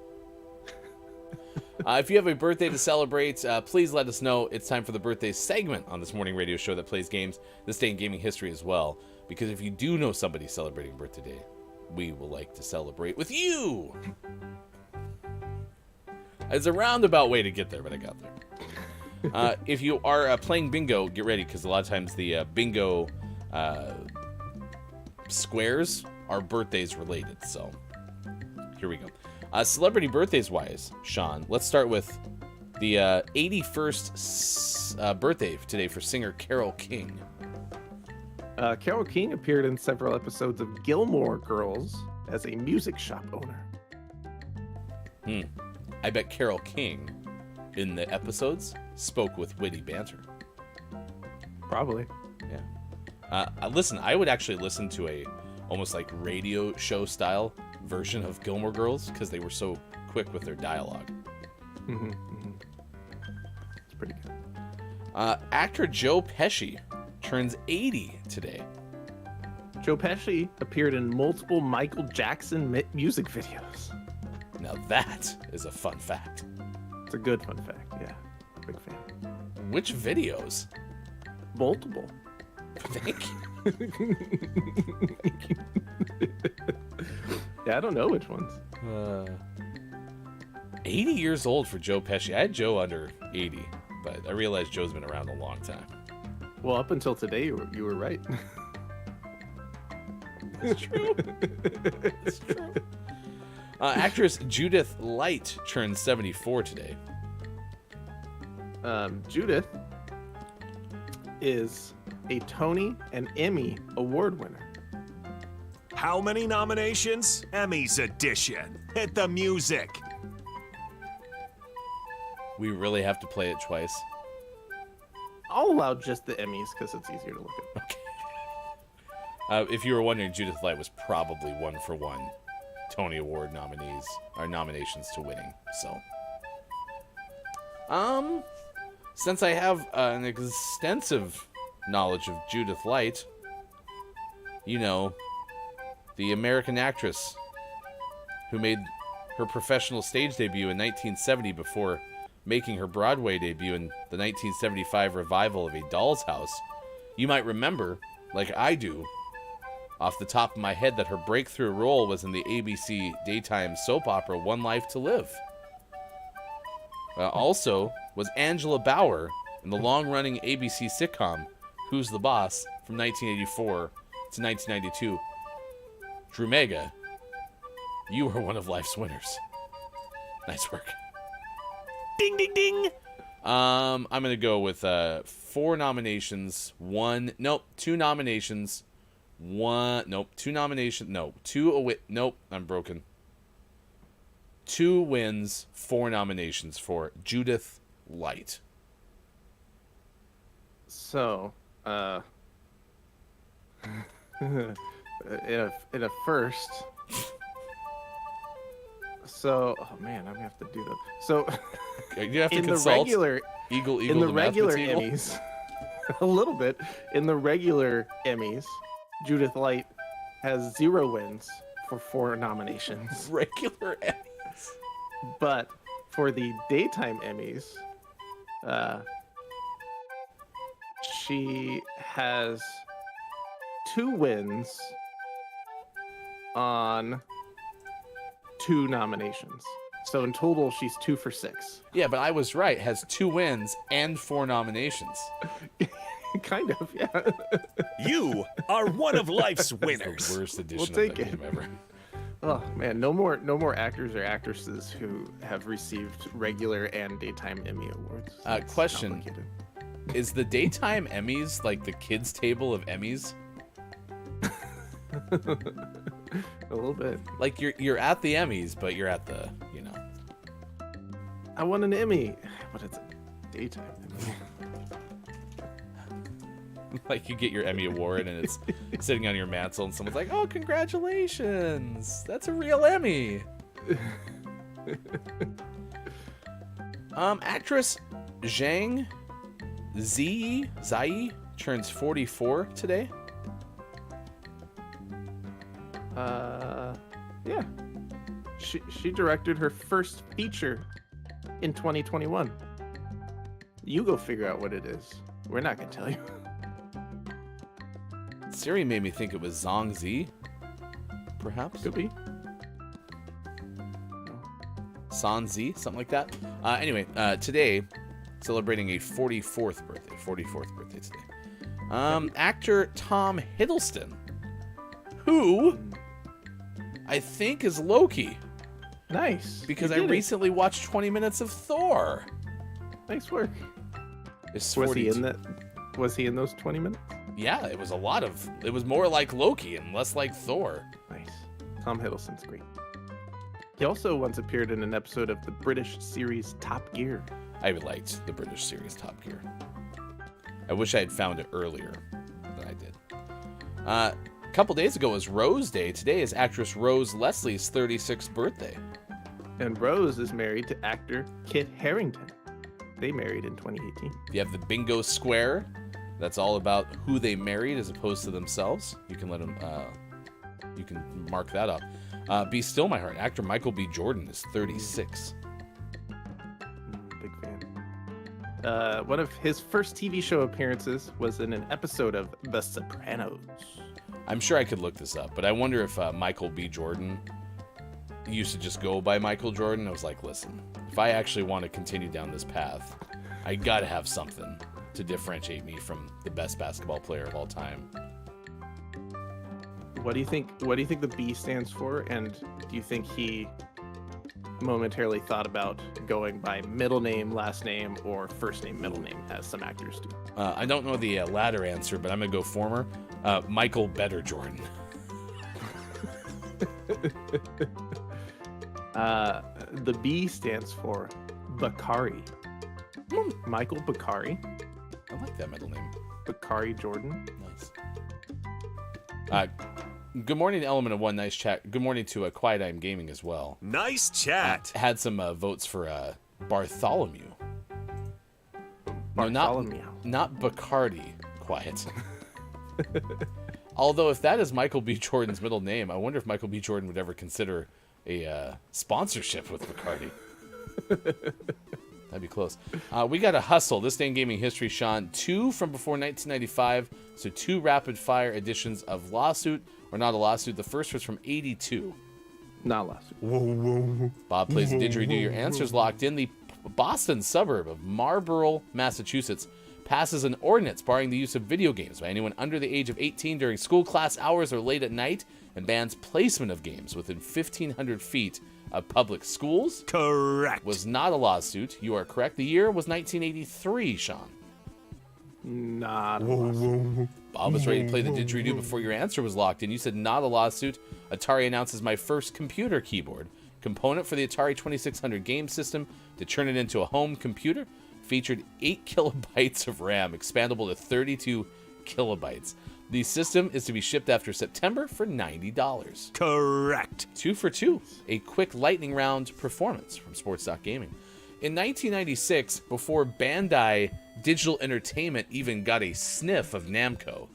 If you have a birthday to celebrate, please let us know. It's time for the birthday segment on this morning radio show that plays games this day in gaming history as well. Because if you do know somebody celebrating birthday day, we will like to celebrate with you. It's a roundabout way to get there, but I got there. If you are playing bingo, get ready, because a lot of times the bingo squares are birthdays related. So here we go. Celebrity birthdays wise, Sean, let's start with the 81st birthday today for singer Carole King. Carole King appeared in several episodes of Gilmore Girls as a music shop owner. I bet Carole King in the episodes spoke with witty banter. Probably. Yeah. Listen, I would actually listen to a almost like radio show style version of Gilmore Girls because they were so quick with their dialogue. It's pretty good. Actor Joe Pesci turns 80 today. Joe Pesci appeared in multiple Michael Jackson music videos. Now that is a fun fact. It's a good fun fact, yeah. Big fan. Which videos? Multiple. Thank you. Yeah, I don't know which ones. 80 years old for Joe Pesci. I had Joe under 80, but I realized Joe's been around a long time. Well, up until today, you were right. It's true. It's true. Actress Judith Light turned 74 today. Judith is a Tony and Emmy award winner. How many nominations? Emmys edition. Hit the music. We really have to play it twice. I'll allow just the Emmys because it's easier to look at. If you were wondering, Judith Light was probably 1-for-1 Tony Award nominees or nominations to winning. So, since I have an extensive knowledge of Judith Light, you know, the American actress who made her professional stage debut in 1970 before making her Broadway debut in the 1975 revival of A Doll's House, you might remember, like I do, off the top of my head, that her breakthrough role was in the ABC daytime soap opera One Life to Live. Also was Angela Bauer in the long-running ABC sitcom Who's the Boss from 1984 to 1992. Drew Mega, you were one of life's winners. Nice work. Ding, ding, ding. I'm gonna go with 4 nominations. 2 nominations. 2 nominations. No, 2 nope, I'm broken. 2 wins, 4 nominations for Judith Light. So, in a first. So, oh man, I'm gonna have to do that. So, You have to in consult the regular Eagle, in the regular mathematable. Emmys, a little bit in the regular Emmys, Judith Light has 0 wins for 4 nominations. Regular Emmys. But for the daytime Emmys, she has 2 wins on 2 nominations. So in total, she's 2 for 6. Yeah, but I was right. Has 2 wins and 4 nominations. Kind of, yeah. You are one of life's That's winners. the worst edition We'll of take that it. game ever. Oh man, no more actors or actresses who have received regular and daytime Emmy awards. It's Question. complicated. Is the daytime Emmys like the kids' table of Emmys? A little bit. Like you're at the Emmys, but you're at the, you know. I won an Emmy, but it's a daytime Emmy. Like you get your Emmy award and it's sitting on your mantle and someone's like, "Oh, congratulations. That's a real Emmy." Actress Zhang Ziyi turns 44 today. Yeah. She directed her first feature in 2021. You go figure out what it is. We're not gonna tell you. Siri made me think it was Zhang Ziyi. Perhaps. Could be. San Zi, something like that. Anyway, today, celebrating a 44th birthday. 44th birthday today. Actor Tom Hiddleston, who I think is Loki, Nice. because You I did it. recently watched 20 minutes of Thor. Nice work. Is Was he 42. in that? Was he in those 20 minutes? Yeah, it was a lot of. It was more like Loki and less like Thor. Nice. Tom Hiddleston's great. He also once appeared in an episode of the British series Top Gear. I liked the British series Top Gear. I wish I had found it earlier than I did. A couple days ago was Rose Day. Today is actress Rose Leslie's 36th birthday. And Rose is married to actor Kit Harington. They married in 2018. You have the bingo square. That's all about who they married as opposed to themselves. You can let them. You can mark that up. Be Still My Heart. Actor Michael B. Jordan is 36. Big fan. One of his first TV show appearances was in an episode of The Sopranos. I'm sure I could look this up, but I wonder if Michael B. Jordan used to just go by Michael Jordan. I was like, listen, if I actually want to continue down this path, I gotta have something to differentiate me from the best basketball player of all time. What do you think the B stands for? And do you think he momentarily thought about going by middle name, last name, or first name, middle name, as some actors do. I don't know the latter answer, but I'm going to go former. Michael Better Jordan. The B stands for Bakari. Michael Bakari. I like that middle name. Bakari Jordan. Nice. Good morning to Element of One. Nice chat. Good morning to Quiet I'm Gaming as well. Nice chat. Had some votes for Bartholomew. Bartholomew. No, not Bacardi. Quiet. Although if that is Michael B. Jordan's middle name, I wonder if Michael B. Jordan would ever consider a sponsorship with Bacardi. That'd be close. We got a hustle. This day in gaming history, Sean. 2 from before 1995. So 2 rapid fire editions of Lawsuit or Not a Lawsuit. The first was from 82. Not a lawsuit. Bob plays the didgeridoo. Your answer's locked in. The Boston suburb of Marlborough, Massachusetts, passes an ordinance barring the use of video games by anyone under the age of 18 during school class hours or late at night, and bans placement of games within 1,500 feet of public schools. Correct. Was not a lawsuit. You are correct. The year was 1983, Sean. Not a lawsuit. Bob was ready to play the didgeridoo before your answer was locked in. You said not a lawsuit. Atari announces my first computer keyboard component for the Atari 2600 game system to turn it into a home computer. Featured 8 kilobytes of RAM, expandable to 32 kilobytes. The system is to be shipped after September for $90. Correct. 2 for 2. A quick lightning round performance from Sports Gaming. In 1996, before Bandai Digital Entertainment even got a sniff of Namco,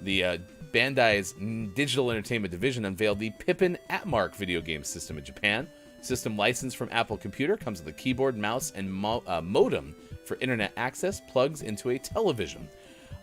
the Bandai's Digital Entertainment division unveiled the Pippin Atmark video game system in Japan. System licensed from Apple Computer, comes with a keyboard, mouse, and modem for internet access, plugs into a television.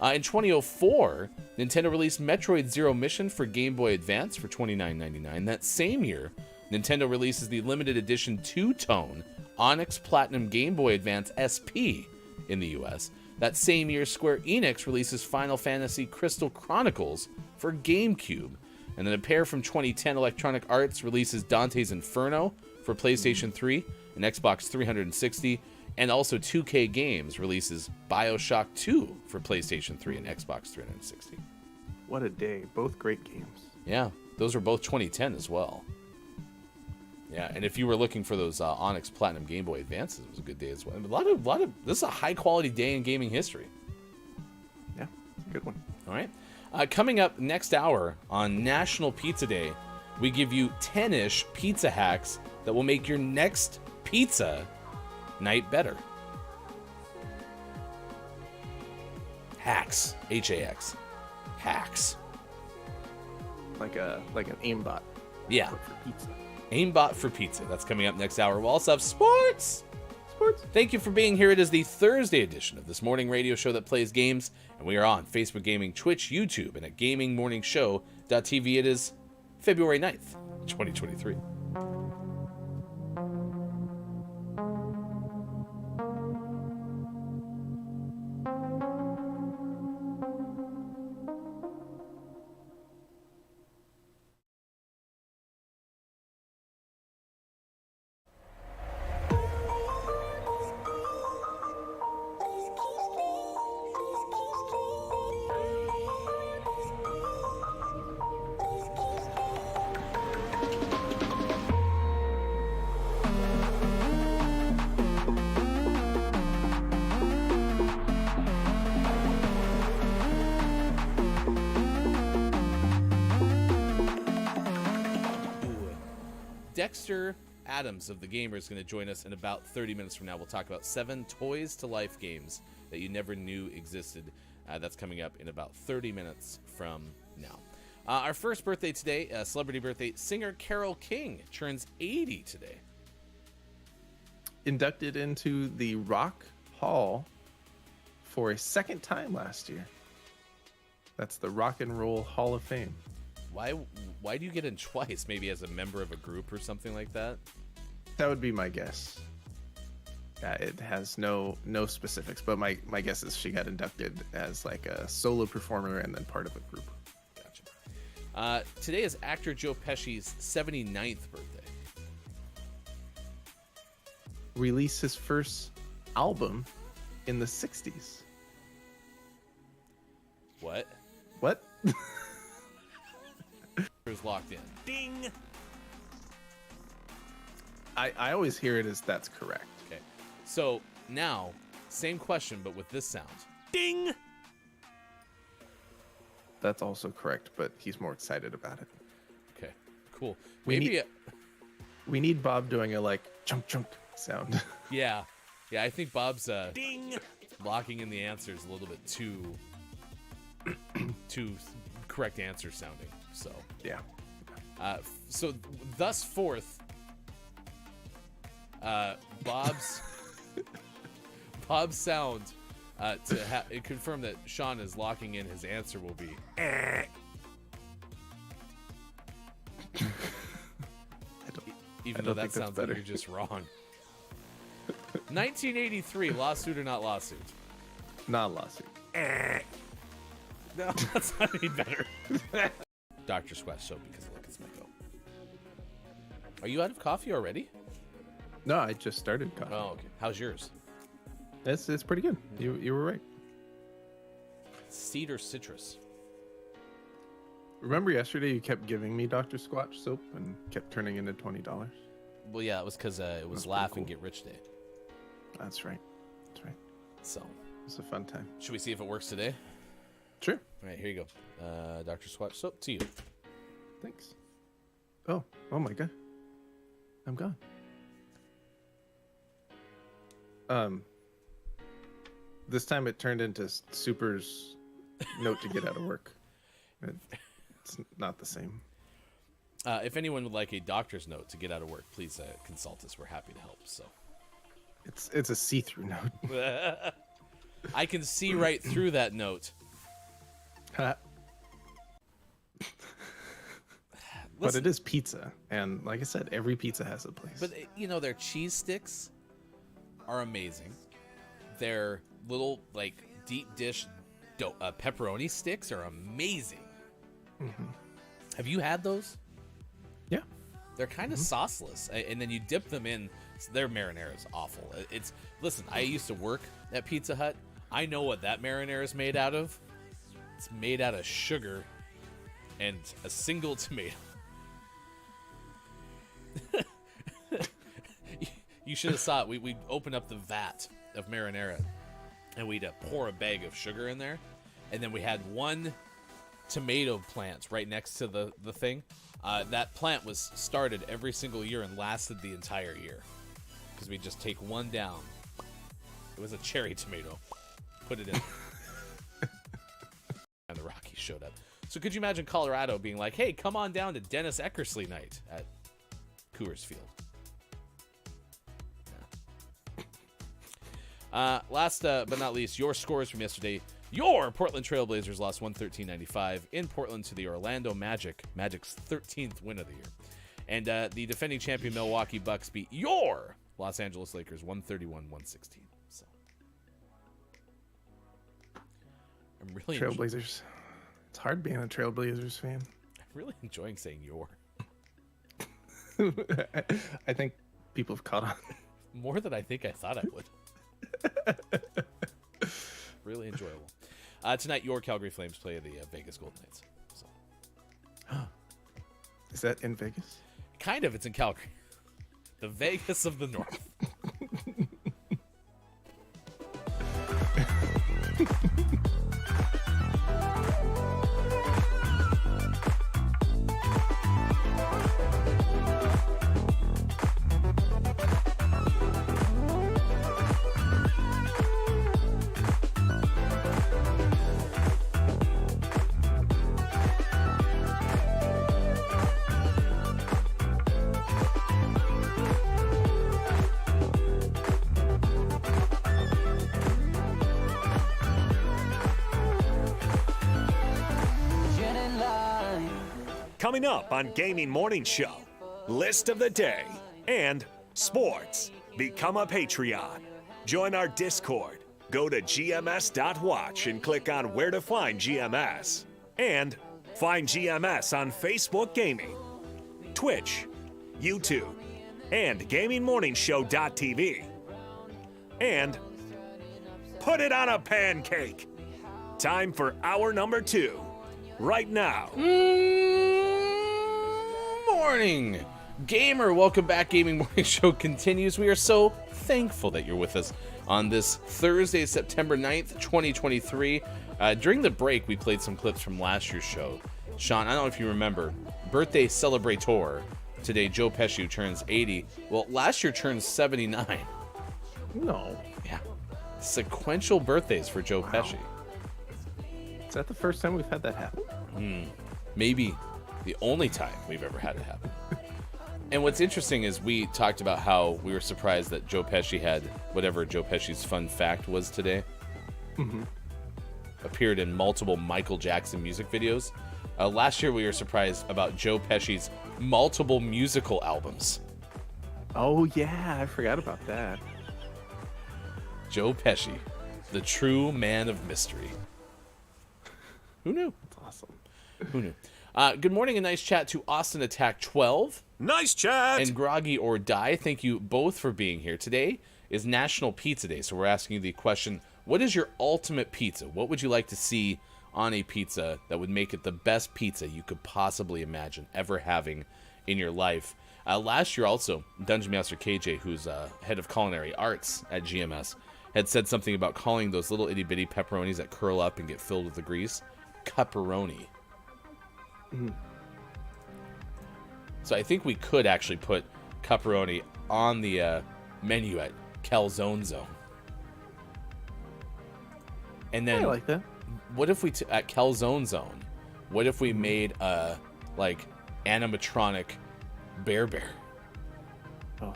In 2004, Nintendo released Metroid Zero Mission for Game Boy Advance for $29.99. That same year, Nintendo releases the limited edition two-tone Onyx Platinum Game Boy Advance SP in the US. That same year, Square Enix releases Final Fantasy Crystal Chronicles for GameCube. And then a pair from 2010, Electronic Arts releases Dante's Inferno for PlayStation 3 and Xbox 360. And also 2K Games releases BioShock 2 for PlayStation 3 and Xbox 360. What a day. Both great games. Yeah, those were both 2010 as well. Yeah, and if you were looking for those Onyx Platinum Game Boy Advances, it was a good day as well. A lot of this is a high-quality day in gaming history. Yeah, good one. All right. Coming up next hour on National Pizza Day, we give you 10-ish pizza hacks that will make your next pizza night better. Hacks. H-A-X. Hacks. Like an aimbot. Yeah. But for pizza. Aimbot for pizza. That's coming up next hour. We'll also have sports. Sports. Thank you for being here. It is the Thursday edition of this morning radio show that plays games, and we are on Facebook Gaming, Twitch, YouTube, and at gamingmorningshow.tv. It is February 9th, 2023. Dexter Adams of The Gamer is going to join us in about 30 minutes from now. We'll talk about 7 Toys to Life games that you never knew existed. That's coming up in about 30 minutes from now. Our first birthday today, celebrity birthday, singer Carole King turns 80 today. Inducted into the Rock Hall for a second time last year. That's the Rock and Roll Hall of Fame. Why do you get in twice? Maybe as a member of a group or something like that? That would be my guess. Yeah, it has no specifics, but my guess is she got inducted as like a solo performer and then part of a group. Gotcha. Today is actor Joe Pesci's 79th birthday. release his first album in the 60s? What? What? Who's locked in? Ding! I always hear it as that's correct. Okay. So now, same question, but with this sound. Ding! That's also correct, but he's more excited about it. Okay. Cool. We Maybe. need- We need Bob doing a like chunk chunk sound. Yeah. Yeah. I think Bob's Ding! locking in the answers a little bit too correct answer sounding. So. Yeah. So thus forth, Bob's sound to confirm that Sean is locking in his answer will be. Even though that sounds like you're just wrong. 1983, lawsuit or not lawsuit? Not a lawsuit. No, that's not any better. Dr. Squash soap because look, it's my go. Are you out of coffee already? No, I just started coffee. Oh, okay. How's yours? It's pretty good. You were right. Cedar citrus. Remember yesterday you kept giving me Dr. Squatch soap and kept turning into $20? Well, yeah, it was because it was That's Laugh pretty and cool. Get Rich Day. That's right. That's right. So, It was a fun time. should we see if it works today? Sure. All right, here you go. Dr. Squatch soap to you. Thanks. Oh my god. I'm gone. This time it turned into Super's note to get out of work. It's not the same. If anyone would like a doctor's note to get out of work, please consult us. We're happy to help. So, It's a see-through note. I can see right through that note. But Listen, it is pizza, and like I said, every pizza has a place. But you know, their cheese sticks are amazing. Their little like deep dish pepperoni sticks are amazing. Mm-hmm. Have you had those? Yeah. They're kind of sauceless, and then you dip them in. Their marinara is awful. Listen. I used to work at Pizza Hut. I know what that marinara is made out of. It's made out of sugar and a single tomato. You should have saw it. We'd open up the vat of marinara, and we'd pour a bag of sugar in there, and then we had one tomato plant right next to the thing. That plant was started every single year and lasted the entire year because we'd just take one down. It was a cherry tomato. Put it in. And the Rockies showed up. So could you imagine Colorado being like, hey, come on down to Dennis Eckersley night at Coors Field? Yeah. Last but not least, your scores from yesterday. Your Portland Trailblazers lost 113-95 in Portland to the Orlando Magic. Magic's 13th win of the year. And the defending champion Milwaukee Bucks beat your Los Angeles Lakers 131-116. So I'm really Trailblazers. It's hard being a Trailblazers fan. I'm really enjoying saying your. I think people have caught on. More than I think I thought I would. Really enjoyable. Tonight, your Calgary Flames play the Vegas Golden Knights. So. Is that in Vegas? Kind of. It's in Calgary. The Vegas of the North. Coming up on Gaming Morning Show, list of the day and sports. Become a Patreon. Join our Discord. Go to gms.watch and click on where to find GMS. And find GMS on Facebook Gaming, Twitch, YouTube, and GamingMorningshow.tv. and put it on a pancake. Time for hour number 2. Right now. Morning, gamer. Welcome back. Gaming Morning Show continues. We are so thankful that you're with us on this Thursday, September 9th, 2023. During the break, we played some clips from last year's show. Sean, I don't know if you remember, birthday celebrator today, Joe Pesci, who turns 80. Well, last year turned 79. No. Yeah. Sequential birthdays for Joe Pesci. Is that the first time we've had that happen? Maybe the only time we've ever had it happen. And what's interesting is we talked about how we were surprised that Joe Pesci had whatever Joe Pesci's fun fact was today. Appeared in multiple Michael Jackson music videos. Last year we were surprised about Joe Pesci's multiple musical albums. Oh, yeah. I forgot about that. Joe Pesci, the true man of mystery. Who knew? That's awesome. Who knew? Good morning and nice chat to Austin Attack 12. Nice chat. And Groggy or Die, thank you both for being here. Today is National Pizza Day, so we're asking you the question, what is your ultimate pizza? What would you like to see on a pizza that would make it the best pizza you could possibly imagine ever having in your life? Last year also, Dungeon Master KJ, who's head of culinary arts at GMS, had said something about calling those little itty-bitty pepperonis that curl up and get filled with the grease, pepperoni. So I think we could actually put pepperoni on the menu at Calzone Zone. And then I like that. what if we at Calzone Zone? What if we made a like animatronic Bear? Oh.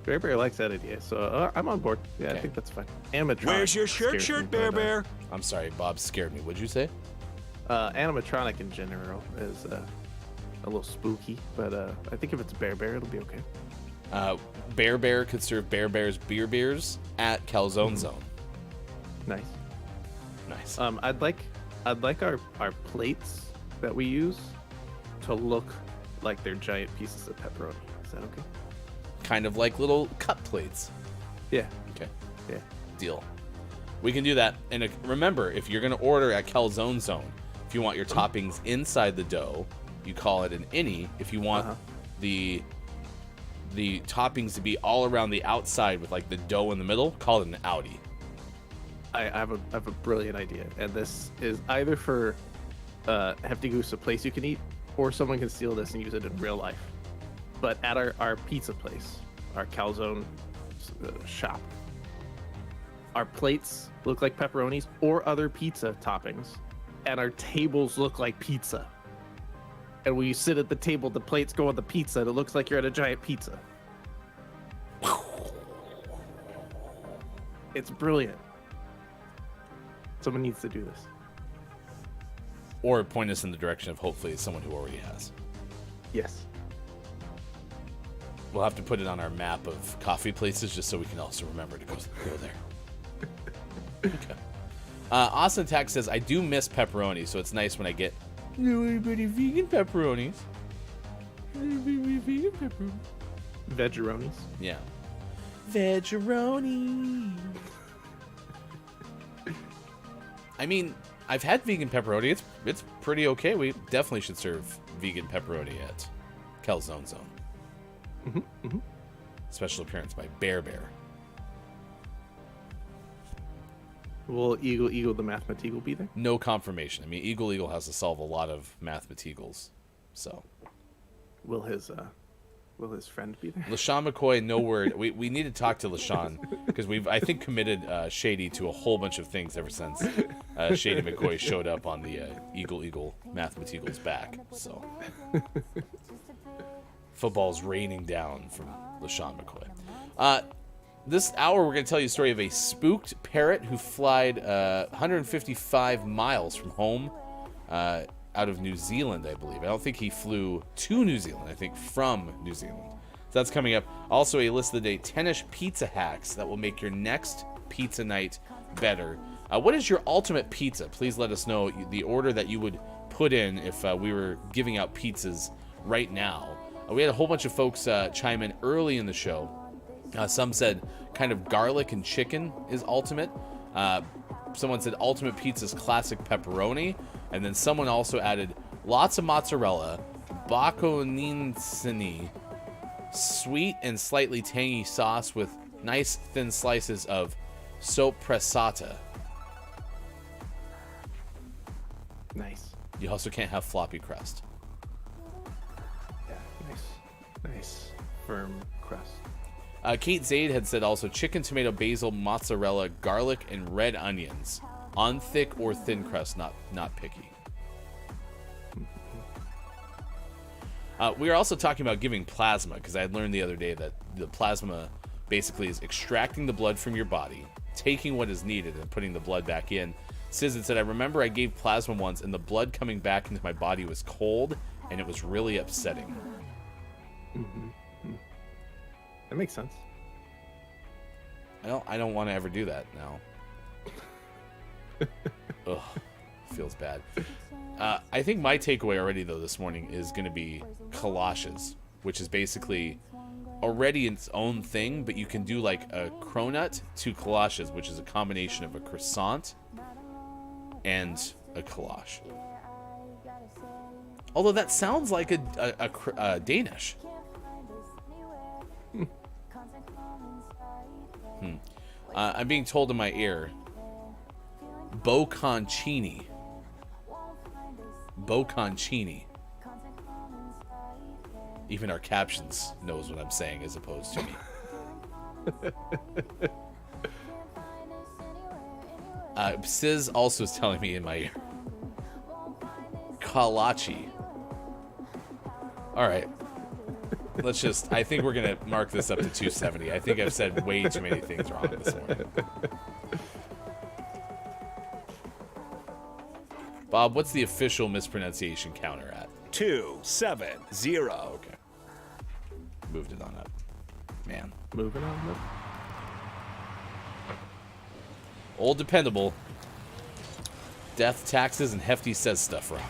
Bear likes that idea, so I'm on board. Yeah, Okay. I think that's fine. Animatronic. Where's your scares shirt, me, Bear but, Bear? I'm sorry, Bob scared me. What'd you say? Animatronic in general is a little spooky, but I think if it's Bear, it'll be okay. Bear could serve Bear's beers at Calzone Zone. Nice. Nice. I'd like our plates that we use to look like they're giant pieces of pepperoni. Is that okay? Kind of like little cup plates. Yeah. Okay. Yeah. Deal. We can do that. And remember, if you're going to order at Calzone Zone, if you want your toppings inside the dough, you call it an innie. If you want the toppings to be all around the outside with like the dough in the middle, call it an outie. I have a brilliant idea, and this is either for Hefty Goose, a place you can eat, or someone can steal this and use it in real life. But at our pizza place, our calzone shop, our plates look like pepperonis or other pizza toppings, and our tables look like pizza. And when you sit at the table, the plates go on the pizza, and it looks like you're at a giant pizza. It's brilliant. Someone needs to do this. Or point us in the direction of hopefully someone who already has. Yes. We'll have to put it on our map of coffee places just so we can also remember to go there. Okay. Austin Tack says, I do miss pepperoni, so it's nice when I get anybody vegan pepperonis. Vegan pepperoni. Veggeronis. Yeah. Veggeroni. I mean, I've had vegan pepperoni. It's pretty okay. We definitely should serve vegan pepperoni at Calzone Zone. Special appearance by Bear. Will Eagle the Mathemateagle be there? No confirmation. I mean, Eagle has to solve a lot of mathematicals. So, Will his friend be there? LaShawn McCoy, no word. We need to talk to LaShawn because we've, I think, committed Shady to a whole bunch of things ever since Shady McCoy showed up on the Eagle Mathematical's back. So, football's raining down from LaShawn McCoy. This hour, we're going to tell you a story of a spooked parrot who flied 155 miles from home out of New Zealand, I believe. I don't think he flew to New Zealand. I think from New Zealand. So that's coming up. Also, a list of the day 10-ish pizza hacks that will make your next pizza night better. What is your ultimate pizza? Please let us know the order that you would put in if we were giving out pizzas right now. We had a whole bunch of folks chime in early in the show Some said kind of garlic and chicken is ultimate. Someone said ultimate pizza is classic pepperoni. And then someone also added lots of mozzarella, bocconcini, sweet and slightly tangy sauce with nice thin slices of soppressata. Nice. You also can't have floppy crust. Yeah, nice firm crust. Kate Zaid had said also chicken, tomato, basil, mozzarella, garlic, and red onions on thick or thin crust, not picky. We are also talking about giving plasma, because I had learned the other day that the plasma basically is extracting the blood from your body, taking what is needed, and putting the blood back in. Sis said, I remember I gave plasma once, and the blood coming back into my body was cold, and it was really upsetting. That makes sense. Well, I don't want to ever do that now. Ugh, feels bad. I think my takeaway already, though, this morning is going to be kolaches, which is basically already its own thing, but you can do like a cronut to kolaches, which is a combination of a croissant and a collage. Although that sounds like a Danish. I'm being told in my ear, bocconcini. Bocconcini. Even our captions knows what I'm saying as opposed to me. Sis also is telling me in my ear, kalachi. All right. I think we're going to mark this up to 270. I think I've said way too many things wrong this morning. Bob, what's the official mispronunciation counter at? 270. Okay. Moved it on up. Man. Moving on. Old dependable. Death, taxes, and Hefty says stuff wrong.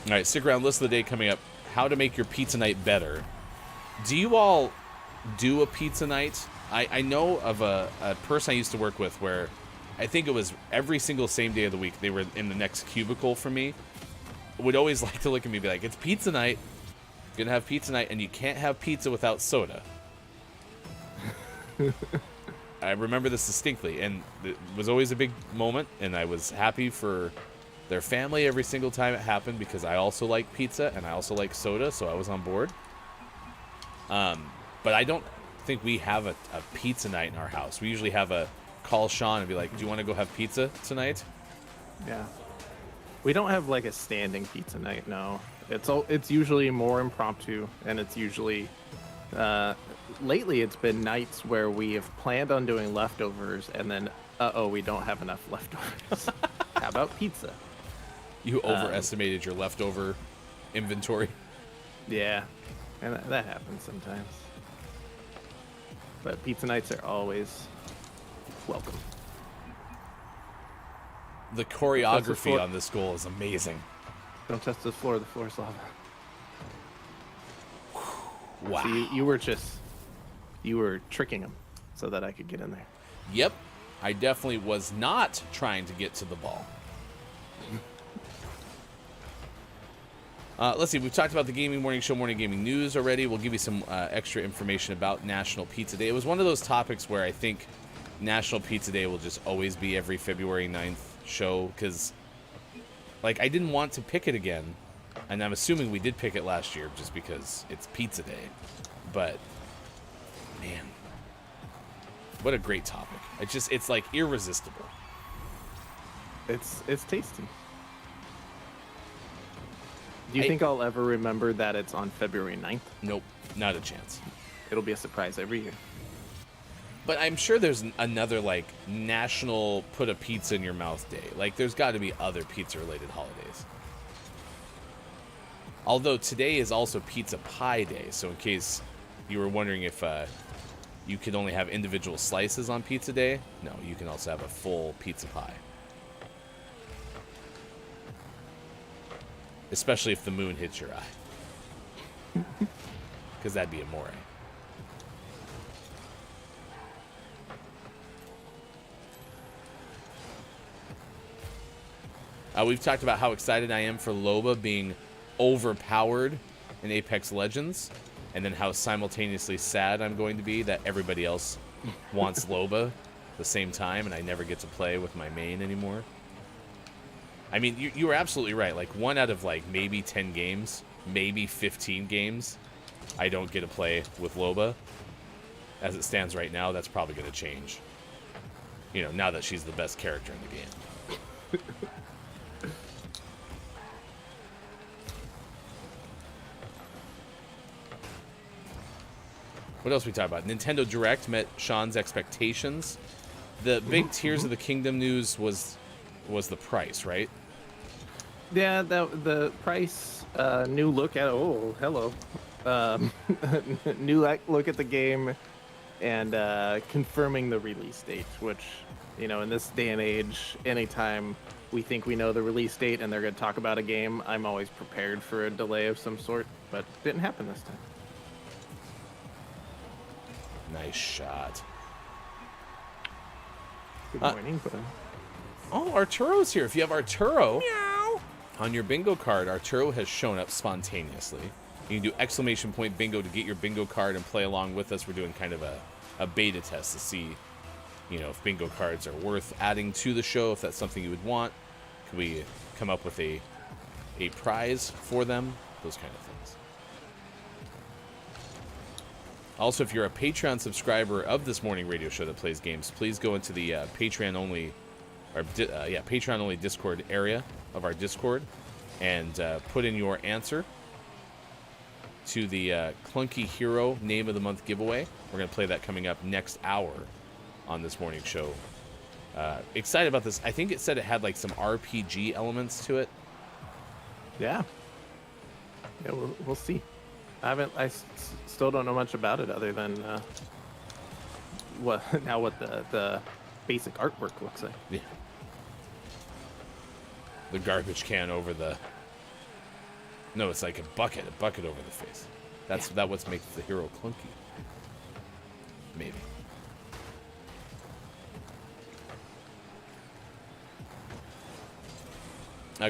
All right, stick around. List of the day coming up. How to make your pizza night better. Do you all do a pizza night? I know of a person I used to work with where I think it was every single same day of the week they were in the next cubicle from me. Would always like to look at me and be like, it's pizza night. Gonna have pizza night, and you can't have pizza without soda. I remember this distinctly, and it was always a big moment, and I was happy for their family every single time it happened because I also like pizza and I also like soda, so I was on board. But I don't think we have a pizza night in our house. We usually have a call Sean and be like, do you want to go have pizza tonight? Yeah. We don't have like a standing pizza night, no. It's usually more impromptu, and it's usually lately it's been nights where we have planned on doing leftovers and then we don't have enough leftovers. How about pizza? You overestimated your leftover inventory. Yeah, and that happens sometimes. But pizza nights are always welcome. The choreography on this goal is amazing. Don't touch the floor is lava. Wow. So you were tricking him so that I could get in there. Yep. I definitely was not trying to get to the ball. Let's see. We've talked about the Gaming Morning Show Morning Gaming News already. We'll give you some extra information about National Pizza Day. It was one of those topics where I think National Pizza Day will just always be every February 9th show because, like, I didn't want to pick it again, and I'm assuming we did pick it last year just because it's Pizza Day. But, man, what a great topic. It's like irresistible. It's tasty. Do you think I'll ever remember that it's on February 9th? Nope, not a chance. It'll be a surprise every year. But I'm sure there's another, like, national put a pizza in your mouth day. Like, there's got to be other pizza-related holidays. Although today is also Pizza Pie Day, so in case you were wondering if you could only have individual slices on Pizza Day, no, you can also have a full pizza pie. especially if the moon hits your eye. Because that'd be amore. We've talked about how excited I am for Loba being overpowered in Apex Legends, and then how simultaneously sad I'm going to be that everybody else wants Loba at the same time, and I never get to play with my main anymore. I mean, you were absolutely right. Like, 1 out of, like, maybe 10 games, maybe 15 games, I don't get to play with Loba. As it stands right now, that's probably going to change. You know, now that she's the best character in the game. What else we talk about? Nintendo Direct met Sean's expectations. The big Tears of the Kingdom news was the price, right? Yeah, the price, new look at hello, new look at the game, and confirming the release date. Which, you know, in this day and age, anytime we think we know the release date and they're going to talk about a game, I'm always prepared for a delay of some sort. But it didn't happen this time. Nice shot. Good morning, Glenn. Oh, Arturo's here. If you have Arturo on your bingo card, Arturo has shown up spontaneously. You can do ! bingo to get your bingo card and play along with us. We're doing kind of a beta test to see, you know, if bingo cards are worth adding to the show, if that's something you would want. Could we come up with a prize for them? Those kind of things. Also, if you're a Patreon subscriber of this morning radio show that plays games, please go into the Patreon only Discord area of our Discord and put in your answer to the Clunky Hero Name of the Month giveaway. We're going to play that coming up next hour on this morning show. Excited about this. I think it said it had like some RPG elements to it. Yeah. Yeah, we'll see. I still don't know much about it other than what the basic artwork looks like. Yeah. The garbage can over the... No, it's like a bucket over the face. That what makes the hero clunky. Maybe.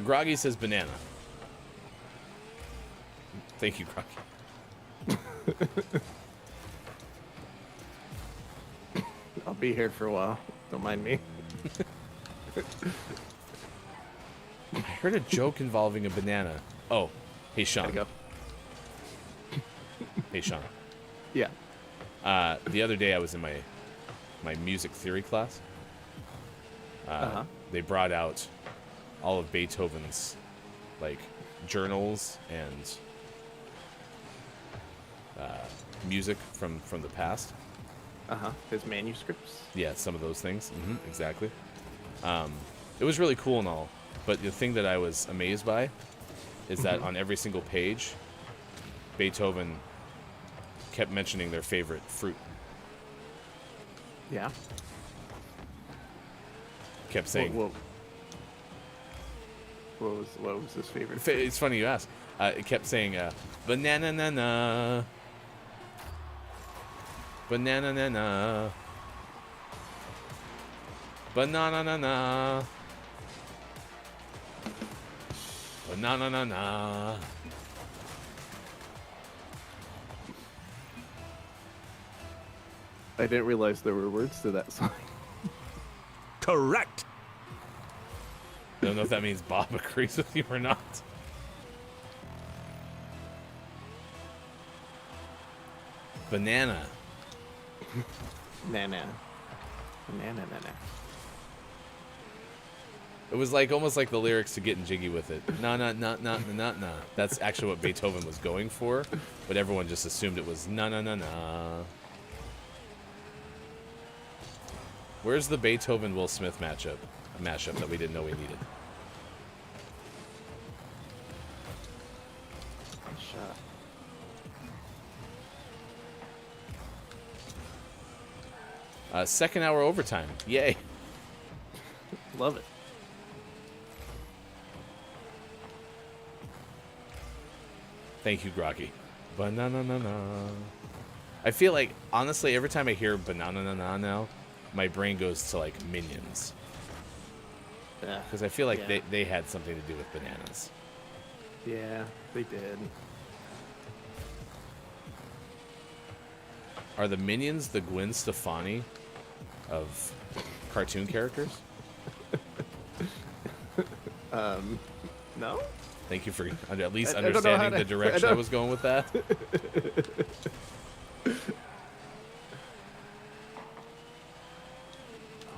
Groggy says banana. Thank you, Groggy. I'll be here for a while. Don't mind me. I heard a joke involving a banana. Oh, hey, Sean. Go. Hey, Sean. Yeah. The other day I was in my music theory class. They brought out all of Beethoven's, like, journals and music from the past. His manuscripts. Yeah, some of those things. Exactly. It was really cool and all, but the thing that I was amazed by is that on every single page, Beethoven kept mentioning their favorite fruit. Yeah. Kept saying. What was his favorite? It's funny you ask. It kept saying banana na na. Banana na na. Banana na na. Banana na na. I didn't realize there were words to that song. Correct. I don't know if that means Bob agrees with you or not. Banana. Banana. It was like almost like the lyrics to Getting Jiggy with It. Na na na na na na. That's actually what Beethoven was going for, but everyone just assumed it was na na na na. Where's the Beethoven Will Smith mashup that we didn't know we needed? Second hour overtime. Yay. Love it. Thank you, Groggy. Banana-na-na. I feel like, honestly, every time I hear banana-na-na now, my brain goes to, like, Minions. Because I feel like they had something to do with bananas. Yeah, they did. Are the Minions the Gwen Stefani of cartoon characters? No? Thank you for at least understanding the direction I was going with that.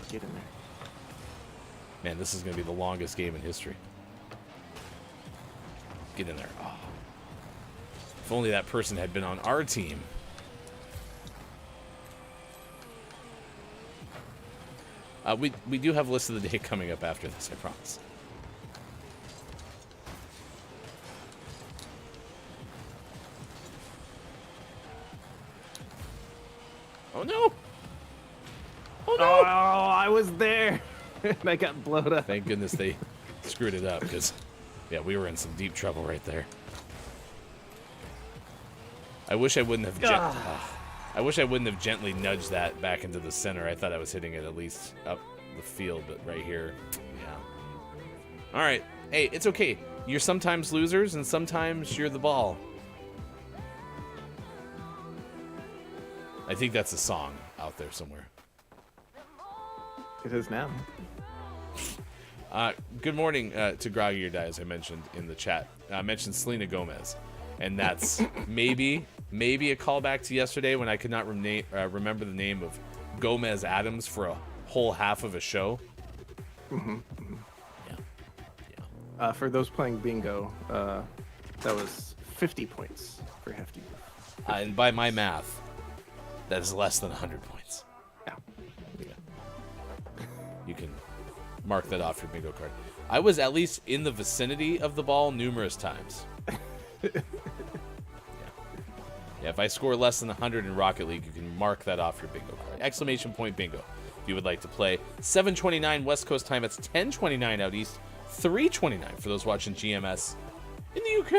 Get in there. Man, this is going to be the longest game in history. Get in there. Oh. If only that person had been on our team. We do have a list of the day coming up after this, I promise. Oh no! Oh no! Oh, I was there! And I got blown up. Thank goodness they screwed it up, because, yeah, we were in some deep trouble right there. I wish I wouldn't have gently nudged that back into the center. I thought I was hitting it at least up the field, but right here, yeah. All right. Hey, it's okay. You're sometimes losers, and sometimes you're the ball. I think that's a song out there somewhere. It is now. Good morning to Groggy Your Die, as I mentioned in the chat. I mentioned Selena Gomez, and that's maybe a callback to yesterday when I could not remember the name of Gomez Adams for a whole half of a show. Mm-hmm. Yeah. For those playing bingo, that was 50 points for Hefty. And by my math, that is less than 100 points. Yeah. You can mark that off your bingo card. I was at least in the vicinity of the ball numerous times. Yeah, if I score less than 100 in Rocket League, you can mark that off your bingo card. Exclamation point bingo. If you would like to play. 7:29 West Coast time. It's 10:29 out east. 3:29 for those watching GMS in the UK.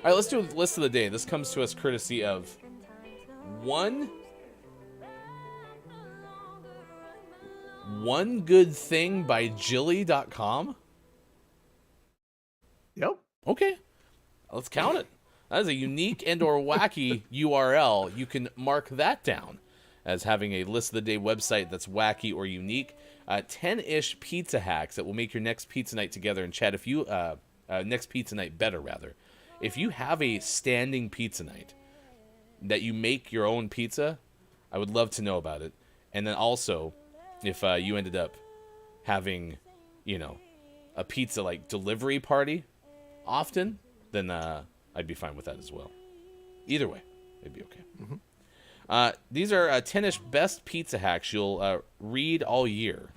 All right, let's do a list of the day. This comes to us courtesy of One Good Thing by Jilly.com. Yep. Okay, let's count it. That is a unique and or wacky URL. You can mark that down as having a list of the day website that's wacky or unique. 10-ish pizza hacks that will make your next pizza night together and chat. If you next pizza night better rather. If you have a standing pizza night that you make your own pizza, I would love to know about it. And then also, if you ended up having, a pizza like delivery party often, then I'd be fine with that as well. Either way, it'd be okay. Mm-hmm. These are 10-ish best pizza hacks you'll read all year.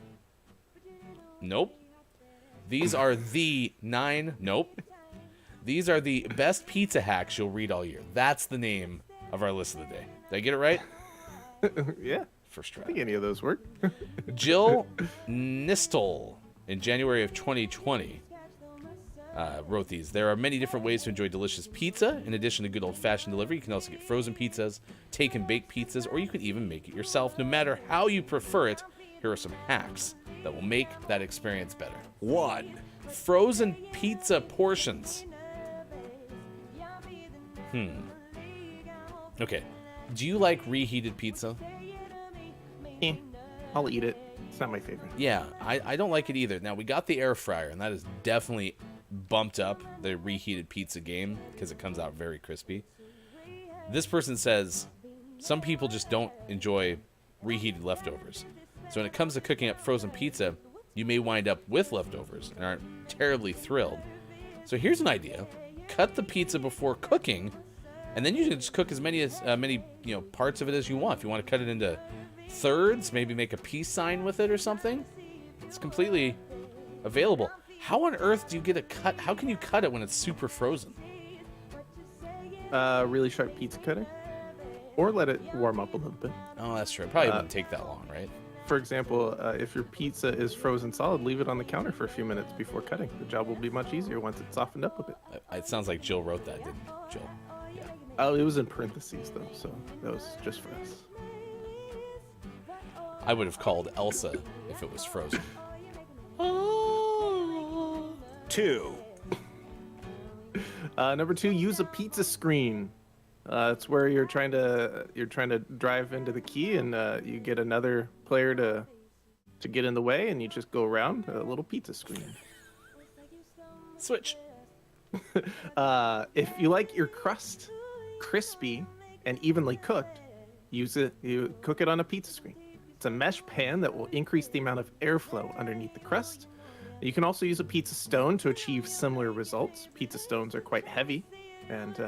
Nope. These are the 9. Nope. These are the best pizza hacks you'll read all year. That's the name of our list of the day. Did I get it right? Yeah. First try. I think any of those work. Jill Nistel in January of 2020 wrote these. There are many different ways to enjoy delicious pizza. In addition to good old-fashioned delivery, you can also get frozen pizzas, take and bake pizzas, or you can even make it yourself. No matter how you prefer it, here are some hacks that will make that experience better. 1. Frozen pizza portions. Okay. Do you like reheated pizza? I'll eat it. It's not my favorite. Yeah, I don't like it either. Now, we got the air fryer, and that has definitely bumped up the reheated pizza game because it comes out very crispy. This person says some people just don't enjoy reheated leftovers. So when it comes to cooking up frozen pizza, you may wind up with leftovers and aren't terribly thrilled. So here's an idea. Cut the pizza before cooking, and then you can just cook as many parts of it as you want. If you want to cut it into thirds, maybe make a peace sign with it or something, it's completely available. How on earth do you get a cut? How can you cut it when it's super frozen? Really sharp pizza cutter, or let it warm up a little bit. Oh, that's true. It probably wouldn't take that long, right? for example, if your pizza is frozen solid, leave it on the counter for a few minutes before cutting. The job will be much easier once it's softened up a bit. It sounds like Jill wrote that, didn't Jill? Yeah. Oh, it was in parentheses though, so that was just for us. I would have called Elsa if it was frozen. 2, Number 2, use a pizza screen. It's where you're trying to drive into the key, and you get another player to get in the way, and you just go around a little pizza screen. Switch. If you like your crust crispy and evenly cooked, you cook it on a pizza screen. It's a mesh pan that will increase the amount of airflow underneath the crust. You can also use a pizza stone to achieve similar results. Pizza stones are quite heavy, and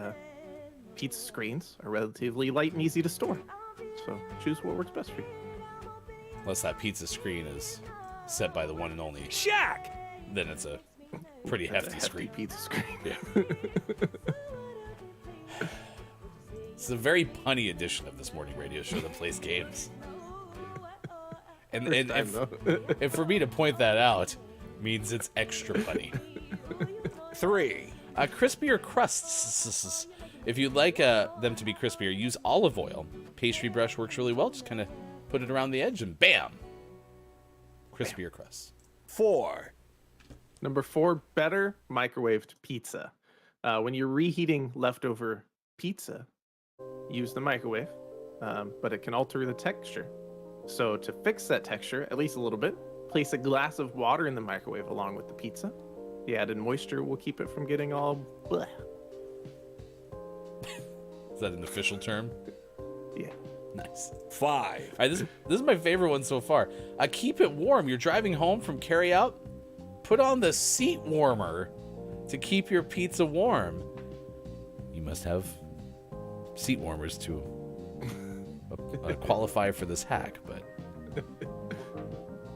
pizza screens are relatively light and easy to store. So choose what works best for you. Unless that pizza screen is set by the one and only Shaq. then it's a pretty That's hefty a screen. pizza screen. Yeah. It's a very punny edition of this morning radio show that plays games. And if for me to point that out means it's extra punny. 3, Crispier crusts. If you'd like them to be crispier, use olive oil. Pastry brush works really well. Just kind of put it around the edge and bam! Crispier crusts. 4, Number 4, better microwaved pizza. When you're reheating leftover pizza, use the microwave, but it can alter the texture. So to fix that texture, at least a little bit, place a glass of water in the microwave along with the pizza. The added moisture will keep it from getting all bleh. Is that an official term? Yeah. Nice. 5, All right, this is my favorite one so far. Keep it warm. You're driving home from carryout. Put on the seat warmer to keep your pizza warm. You must have seat warmers to qualify for this hack, but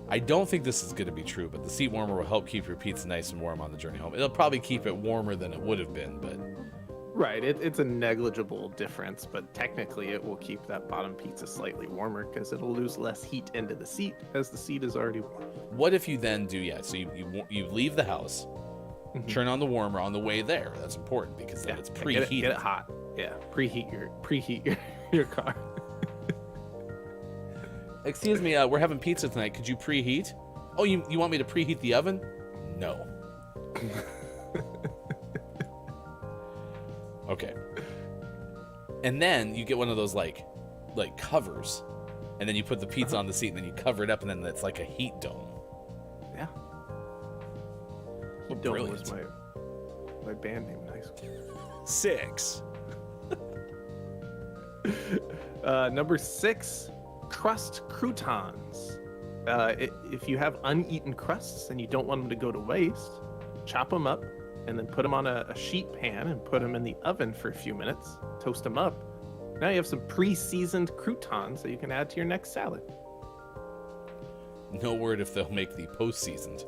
I don't think this is going to be true. But the seat warmer will help keep your pizza nice and warm on the journey home. It'll probably keep it warmer than it would have been, but Right, it's a negligible difference, but technically it will keep that bottom pizza slightly warmer because it'll lose less heat into the seat as the seat is already warm. what if you then do, so you leave the house, turn on the warmer on the way there. That's important because then it's preheated. Get it hot. Yeah, preheat your car. Excuse me, we're having pizza tonight. Could you preheat? Oh, you want me to preheat the oven? No. Okay. And then you get one of those like covers, and then you put the pizza on the seat, and then you cover it up, and then it's like a heat dome. Yeah. What Dome brilliant. was my band name in high school. 6, Number 6, crust croutons. If you have uneaten crusts and you don't want them to go to waste, chop them up and then put them on a sheet pan and put them in the oven for a few minutes. Toast them up. Now you have some pre-seasoned croutons that you can add to your next salad. No word if they'll make the post-seasoned,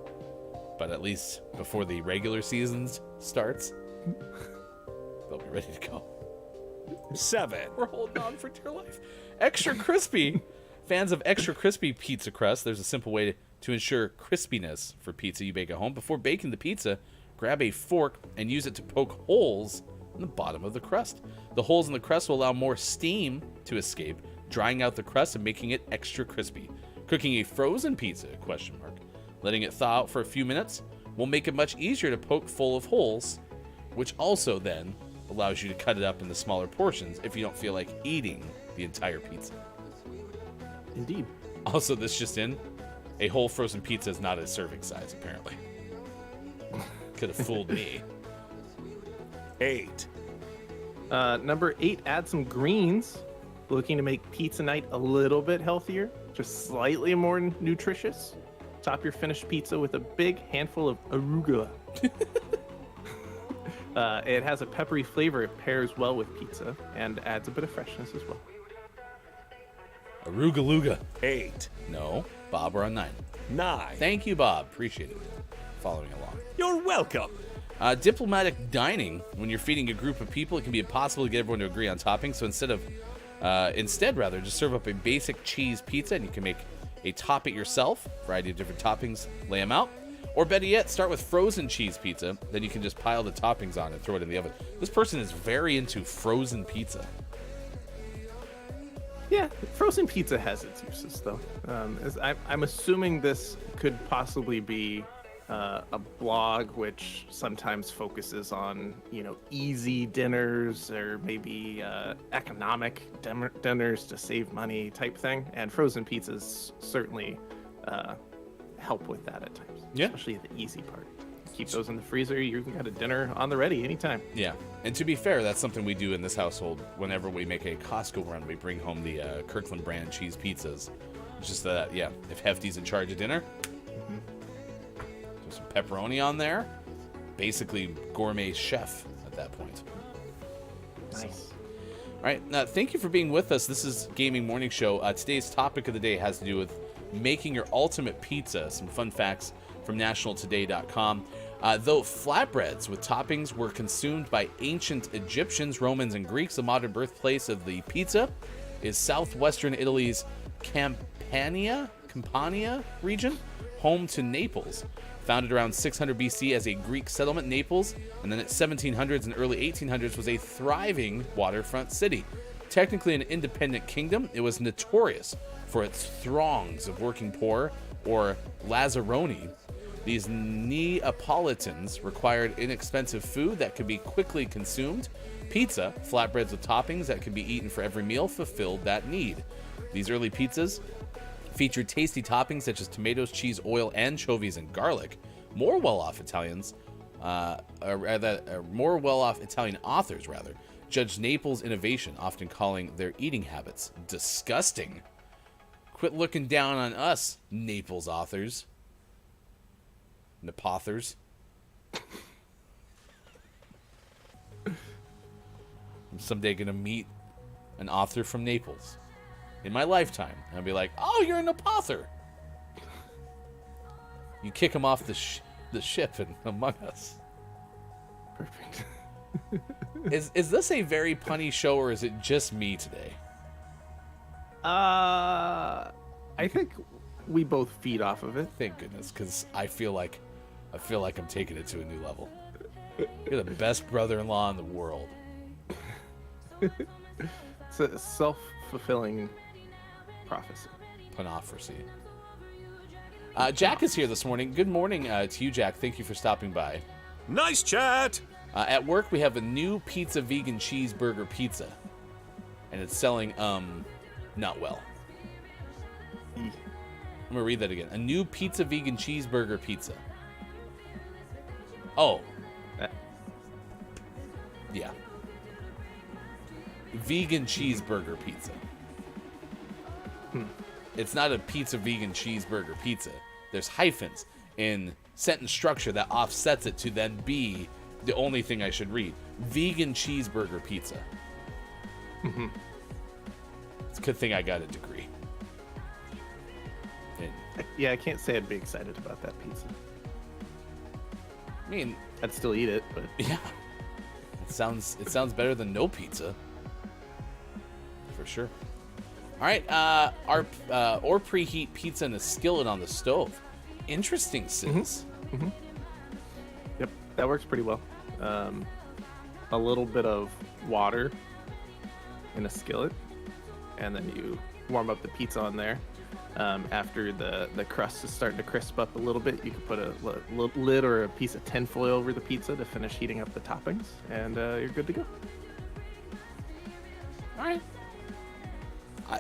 but at least before the regular seasons starts, they'll be ready to go. 7, We're holding on for dear life. Extra crispy. Fans of extra crispy pizza crust, there's a simple way to ensure crispiness for pizza you bake at home. Before baking the pizza, grab a fork and use it to poke holes in the bottom of the crust. The holes in the crust will allow more steam to escape, drying out the crust and making it extra crispy. Cooking a frozen pizza, ? Letting it thaw out for a few minutes will make it much easier to poke full of holes, which also then allows you to cut it up into smaller portions if you don't feel like eating the entire pizza. Indeed. Also, this just in, a whole frozen pizza is not a serving size, apparently. Could have fooled me. 8, Number 8, add some greens. Looking to make pizza night a little bit healthier, just slightly more nutritious. Top your finished pizza with a big handful of arugula. It has a peppery flavor. It pairs well with pizza and adds a bit of freshness as well. Arugaluga. 8, No, Bob, we're on 9. 9. Thank you, Bob. Appreciate it. Following along. You're welcome. Diplomatic dining. When you're feeding a group of people, it can be impossible to get everyone to agree on toppings. So instead, just serve up a basic cheese pizza, and you can make top it yourself, variety of different toppings, lay them out. Or better yet, start with frozen cheese pizza. Then you can just pile the toppings on and throw it in the oven. This person is very into frozen pizza. Yeah, frozen pizza has its uses, though. I'm assuming this could possibly be a blog which sometimes focuses on, easy dinners or maybe economic dinners to save money type thing. And frozen pizzas certainly help with that at times. Yeah. Especially the easy part. Keep those in the freezer. You can get a dinner on the ready anytime. Yeah. And to be fair, that's something we do in this household. Whenever we make a Costco run, we bring home the Kirkland brand cheese pizzas. It's just that, if Hefty's in charge of dinner, throw some pepperoni on there. Basically, gourmet chef at that point. Nice. All right. Now, thank you for being with us. This is Gaming Morning Show. Today's topic of the day has to do with making your ultimate pizza. Some fun facts from nationaltoday.com. Though flatbreads with toppings were consumed by ancient Egyptians, Romans, and Greeks, the modern birthplace of the pizza is southwestern Italy's Campania region, home to Naples. Founded around 600 BC as a Greek settlement, Naples, and then at 1700s and early 1800s was a thriving waterfront city. Technically an independent kingdom, it was notorious for its throngs of working poor, or lazzaroni. These Neapolitans required inexpensive food that could be quickly consumed. Pizza, flatbreads with toppings that could be eaten for every meal, fulfilled that need. These early pizzas featured tasty toppings such as tomatoes, cheese, oil, anchovies, and garlic. More well-off Italian authors judged Naples' innovation, often calling their eating habits disgusting. Quit looking down on us, Naples authors. Napothers. I'm someday gonna meet an author from Naples in my lifetime, and I'll be like, "Oh, you're a Napother." You kick him off the ship and Among Us. Perfect. Is this a very punny show, or is it just me today? I think we both feed off of it. Thank goodness, because I feel like I'm taking it to a new level. You're the best brother-in-law in the world. It's a self-fulfilling prophecy. Panophersy. Jack is here this morning. Good morning to you, Jack. Thank you for stopping by. Nice chat! At work, we have a new pizza vegan cheeseburger pizza, and it's selling not well. I'm gonna read that again. A new pizza vegan cheeseburger pizza. Oh. Yeah. Vegan cheeseburger pizza. It's not a pizza vegan cheeseburger pizza. There's hyphens in sentence structure that offsets it to then be the only thing I should read. Vegan cheeseburger pizza. Mm-hmm. It's a good thing I got a degree. Yeah, I can't say I'd be excited about that pizza. I mean, I'd still eat it, but yeah. It sounds better than no pizza. For sure. All right, or preheat pizza in a skillet on the stove. Interesting, sis. Mm-hmm. Yep, that works pretty well. A little bit of water in a skillet, and then you warm up the pizza on there. After the crust is starting to crisp up a little bit, you can put a lid or a piece of tin foil over the pizza to finish heating up the toppings, and you're good to go. All right.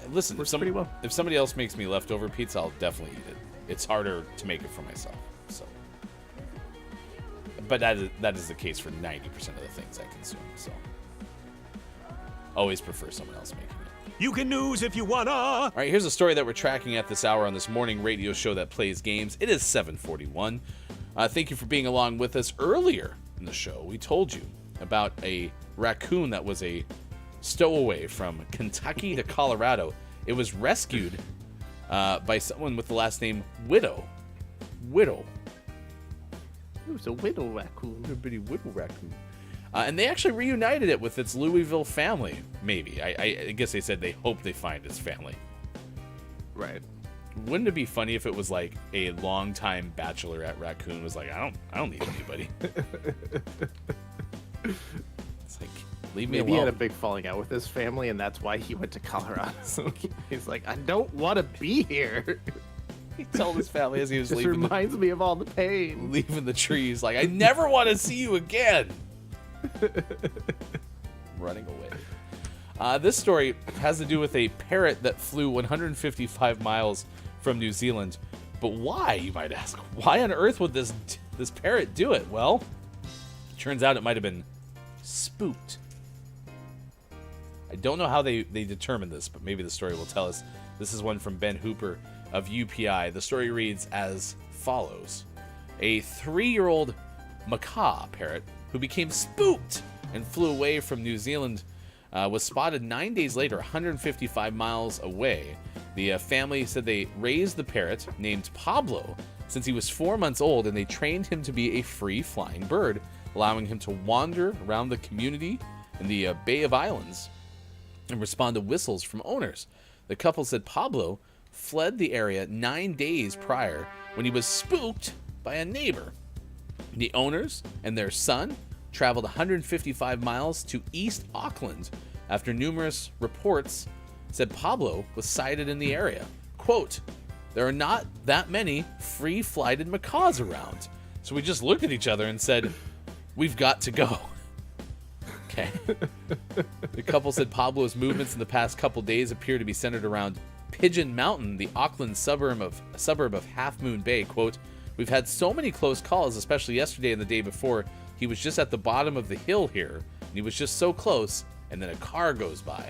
Listen, Works pretty well. If somebody else makes me leftover pizza, I'll definitely eat it. It's harder to make it for myself. So, but that is the case for 90% of the things I consume. So, always prefer someone else making it. You can news if you wanna! All right, here's a story that we're tracking at this hour on this morning radio show that plays games. It is 7:41. Thank you for being along with us. Earlier in the show, we told you about a raccoon that was a stowaway from Kentucky to Colorado. It was rescued by someone with the last name Widow. It was a widow raccoon. A bitty widow raccoon. And they actually reunited it with its Louisville family, maybe. I guess they said they hope they find its family. Right. Wouldn't it be funny if it was like a longtime bachelorette raccoon was like, I don't need anybody. It's like, leave me Maybe he alone. had a big falling out with his family, and that's why he went to Colorado. So he's like, I don't want to be here. He told his family as he was This leaving reminds me of all the pain. leaving the trees, like, I never want to see you again. Running away. This story has to do with a parrot that flew 155 miles from New Zealand. But why, you might ask? Why on earth would this parrot do it? Well, turns out it might have been spooked. I don't know how they determined this, but maybe the story will tell us. This is one from Ben Hooper of UPI. The story reads as follows. A 3-year-old macaw parrot who became spooked and flew away from New Zealand was spotted 9 days later, 155 miles away. The family said they raised the parrot, named Pablo, since he was 4 months old, and they trained him to be a free-flying bird, allowing him to wander around the community in the Bay of Islands and respond to whistles from owners. The couple said Pablo fled the area 9 days prior when he was spooked by a neighbor. The owners and their son traveled 155 miles to East Auckland after numerous reports said Pablo was sighted in the area. Quote, there are not that many free-flighted macaws around. So we just looked at each other and said, we've got to go. Okay. The couple said Pablo's movements in the past couple days appear to be centered around Pigeon Mountain, the Auckland suburb of Half Moon Bay. Quote, we've had so many close calls, especially yesterday and the day before. He was just at the bottom of the hill here, and he was just so close, and then a car goes by.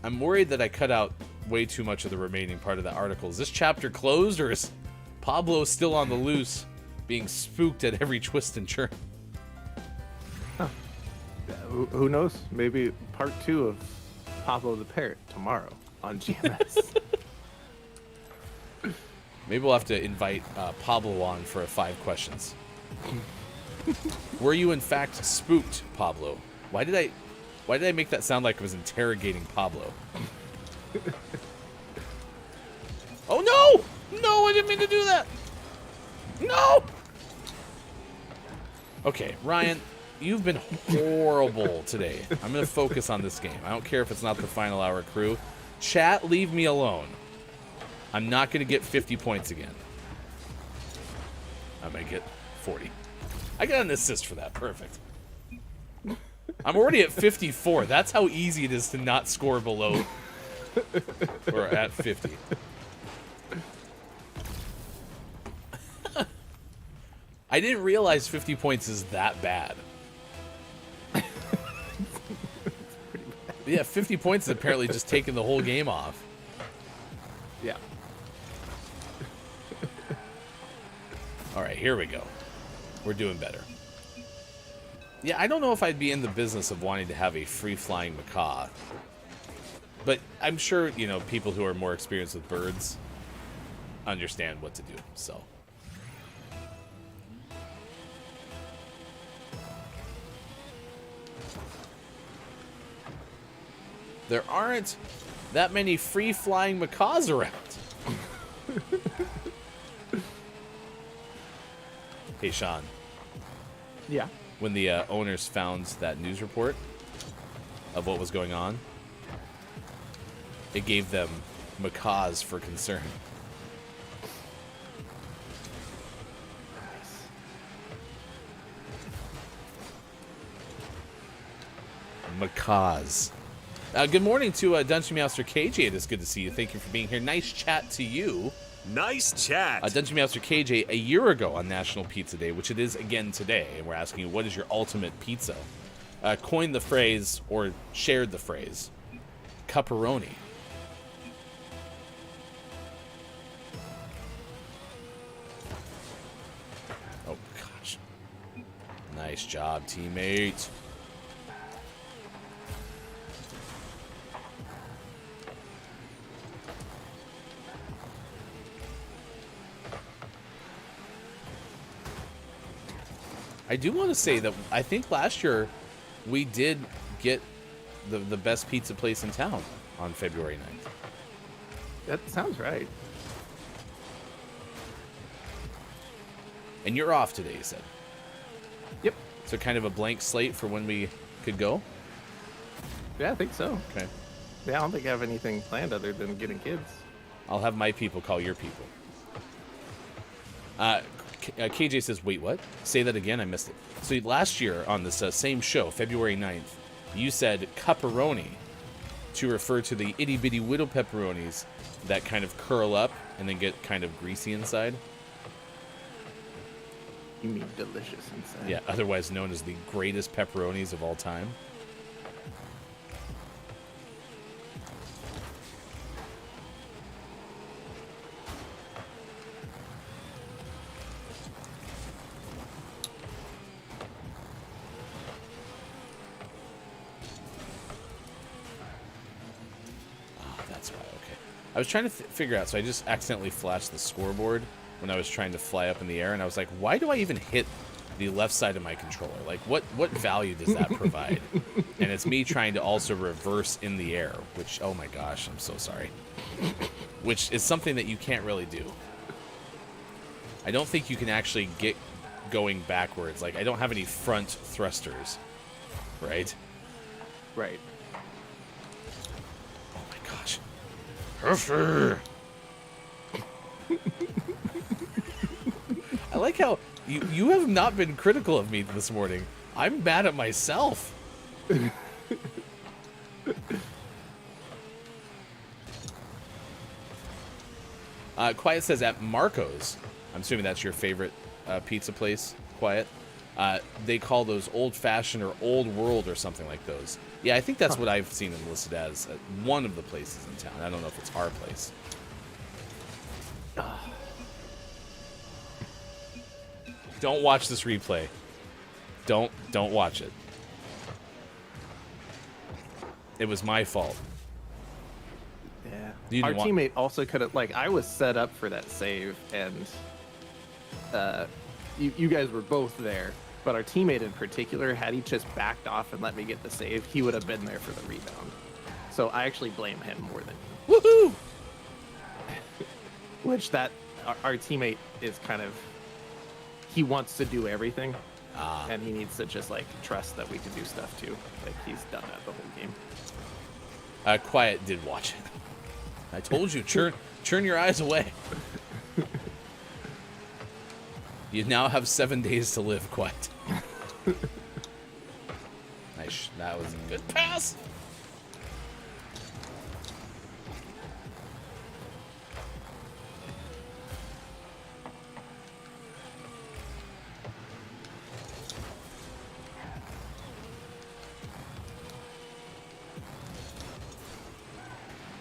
I'm worried that I cut out way too much of the remaining part of the article. Is this chapter closed, or is Pablo still on the loose, being spooked at every twist and turn? Who knows? Maybe part 2 of Pablo the Parrot tomorrow on GMS. Maybe we'll have to invite Pablo on for 5 questions. Were you in fact spooked, Pablo? Why did I make that sound like I was interrogating Pablo? Oh no! No, I didn't mean to do that! No! Okay, Ryan, you've been horrible today. I'm going to focus on this game. I don't care if it's not the final hour crew. Chat, leave me alone. I'm not going to get 50 points again. I might get 40. I got an assist for that. Perfect. I'm already at 54. That's how easy it is to not score below or at 50. I didn't realize 50 points is that bad. Yeah, 50 points is apparently just taking the whole game off. Yeah. All right, here we go. We're doing better. Yeah, I don't know if I'd be in the business of wanting to have a free-flying macaw. But I'm sure, you know, people who are more experienced with birds understand what to do, so. There aren't that many free-flying macaws around. Hey, Sean. Yeah. When the owners found that news report of what was going on, it gave them macaws for concern. Macaws. Good morning to Dungeon Master KJ. It is good to see you. Thank you for being here. Nice chat to you. Nice chat. Dungeon Master KJ, a year ago on National Pizza Day, which it is again today, and we're asking you, what is your ultimate pizza? Coined the phrase, or shared the phrase, pepperoni. Oh, gosh. Nice job, teammate. I do want to say that I think last year we did get the best pizza place in town on February 9th. That sounds right. And you're off today, you said. Yep. So kind of a blank slate for when we could go? Yeah, I think so. Okay. Yeah, I don't think I have anything planned other than getting kids. I'll have my people call your people. KJ says, wait, what? Say that again? I missed it. So last year on this same show, February 9th, you said pepperoni to refer to the itty-bitty widow pepperonis that kind of curl up and then get kind of greasy inside. You mean delicious inside. Yeah, otherwise known as the greatest pepperonis of all time. That's why, okay. I was trying to figure out, so I just accidentally flashed the scoreboard when I was trying to fly up in the air, and I was like, why do I even hit the left side of my controller? Like, what value does that provide? And it's me trying to also reverse in the air, which, oh my gosh, I'm so sorry. Which is something that you can't really do. I don't think you can actually get going backwards. Like, I don't have any front thrusters, right? Right. Oh my gosh. I like how you have not been critical of me this morning. I'm mad at myself. Quiet says at Marco's, I'm assuming that's your favorite pizza place, Quiet. They call those old-fashioned or old world or something like those. Yeah, I think that's what I've seen them listed as one of the places in town. I don't know if it's our place. Don't watch this replay. Don't watch it. It was my fault. Yeah. Our teammate also could have, like, I was set up for that save, and you guys were both there, but our teammate in particular, had he just backed off and let me get the save, he would have been there for the rebound. So I actually blame him more than you. Woohoo! Which our teammate is kind of, he wants to do everything, and he needs to just, like, trust that we can do stuff too. Like, he's done that the whole game. Quiet did watch it. I told you, turn your eyes away. You now have 7 days to live, Quiet. Nice. That was a good pass.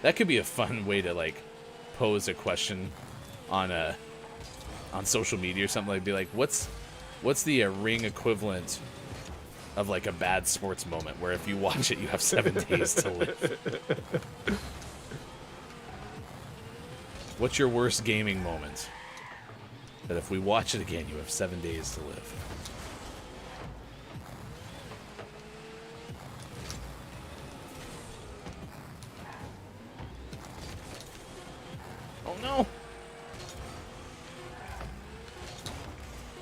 That could be a fun way to, like, pose a question on social media or something. Like, be like, what's the ring equivalent of, like, a bad sports moment where if you watch it, you have 7 days to live? What's your worst gaming moment that if we watch it again, you have 7 days to live? Oh no!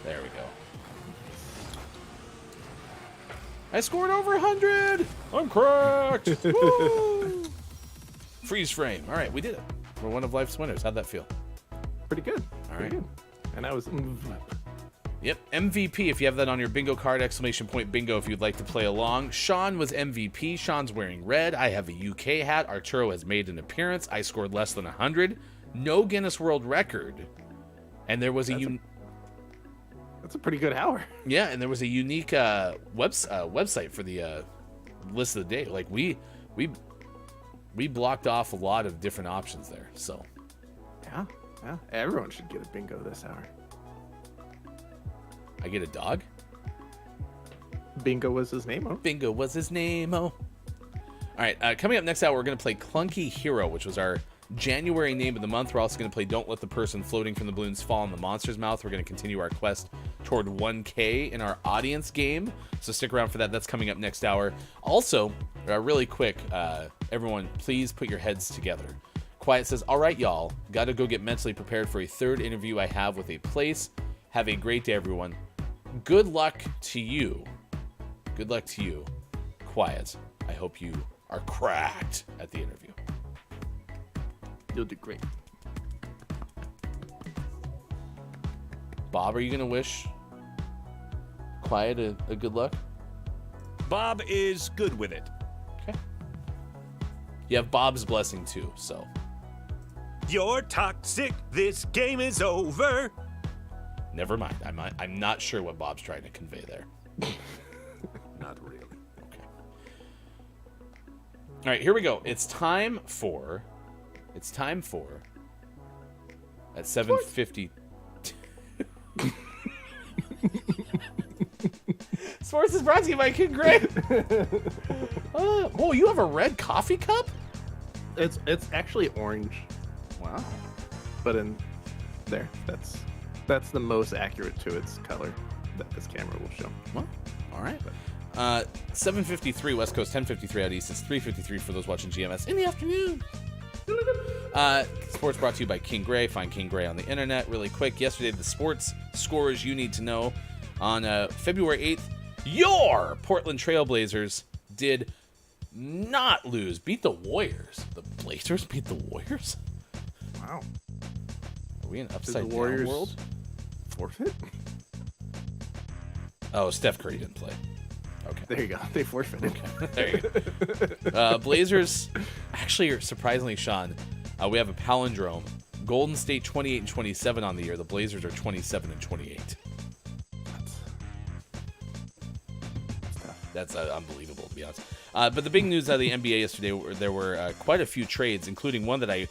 There we go. I scored over 100! I'm cracked! Woo! Freeze frame. All right, we did it. We're one of life's winners. How'd that feel? Pretty good. All right. Pretty good. And I was... Yep, MVP, if you have that on your bingo card, exclamation point bingo if you'd like to play along. Sean was MVP. Sean's wearing red. I have a UK hat. Arturo has made an appearance. I scored less than 100. No Guinness World Record. And there was That's a pretty good hour. Yeah, and there was a unique website for the list of the day. Like, we blocked off a lot of different options there, so. Yeah. Everyone should get a bingo this hour. I get a dog? Bingo was his name, oh. Bingo was his name, oh. All right, coming up next hour, we're going to play Clunky Hero, which was our January name of the month. We're also going to play Don't Let the Person Floating from the Balloons Fall in the Monster's Mouth. We're going to continue our quest toward 1K in our audience game, so stick around for that. That's coming up next hour. Also, really quick, Everyone, please put your heads together. Quiet says, all right, y'all. Got to go get mentally prepared for a third interview I have with a place. Have a great day, everyone. Good luck to you. Good luck to you. Quiet. I hope you are cracked at the interview. You'll do great. Bob, are you going to wish Quiet a good luck? Bob is good with it. Okay. You have Bob's blessing too, so. You're toxic. This game is over. Never mind. I'm not sure what Bob's trying to convey there. Not really. Okay. All right, here we go. It's time for at 7:50. Sports is brought to you by King Gray. Oh, you have a red coffee cup? It's actually orange, Wow. but in there, that's the most accurate to its color that this camera will show. Well, all right. 7:53 West Coast, 10:53 out East. It's 3:53 for those watching GMS in the afternoon. Sports brought to you by King Gray. Find King Gray on the internet. Really quick, yesterday the sports scores you need to know. On February 8th, your Portland Trailblazers did not lose. Beat the Warriors. The Blazers beat the Warriors? Wow. Are we in Did upside the down Warriors world? forfeit? Oh, Steph Curry didn't play. Okay. There you go. They forfeited. There you go. Blazers, actually, surprisingly, Sean, we have a palindrome. Golden State 28 and 27 on the year. The Blazers are 27 and 28. That's unbelievable, to be honest. But the big news out of the NBA yesterday, there were quite a few trades, including one that I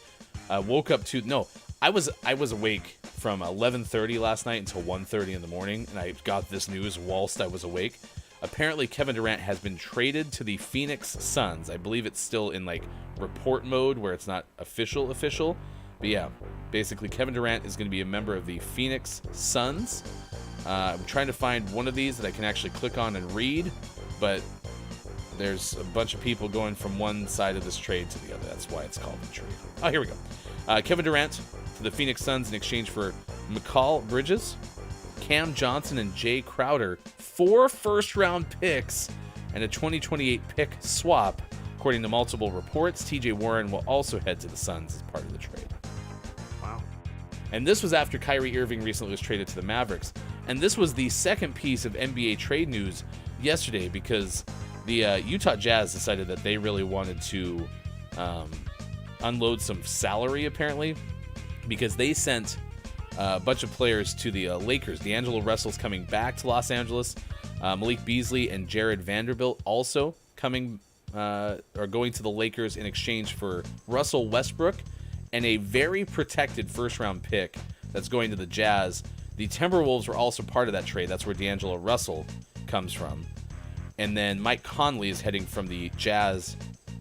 woke up to. No, I was awake from 11:30 last night until 1:30 in the morning, and I got this news whilst I was awake. Apparently, Kevin Durant has been traded to the Phoenix Suns. I believe it's still in like report mode where it's not official. But yeah, basically Kevin Durant is going to be a member of the Phoenix Suns. I'm trying to find one of these that I can actually click on and read, but there's a bunch of people going from one side of this trade to the other. That's why it's called a trade. Oh, here we go. Kevin Durant to the Phoenix Suns in exchange for Mikal Bridges, Cam Johnson, and Jay Crowder. 4 first-round picks and a 2028 pick swap. According to multiple reports, TJ Warren will also head to the Suns as part of the trade. Wow. And this was after Kyrie Irving recently was traded to the Mavericks. And this was the second piece of NBA trade news yesterday because the Utah Jazz decided that they really wanted to unload some salary, apparently, because they sent a bunch of players to the Lakers. D'Angelo Russell's coming back to Los Angeles. Malik Beasley and Jared Vanderbilt also coming or going to the Lakers in exchange for Russell Westbrook and a very protected first-round pick that's going to the Jazz. The Timberwolves were also part of that trade. That's where D'Angelo Russell comes from. And then Mike Conley is heading from the Jazz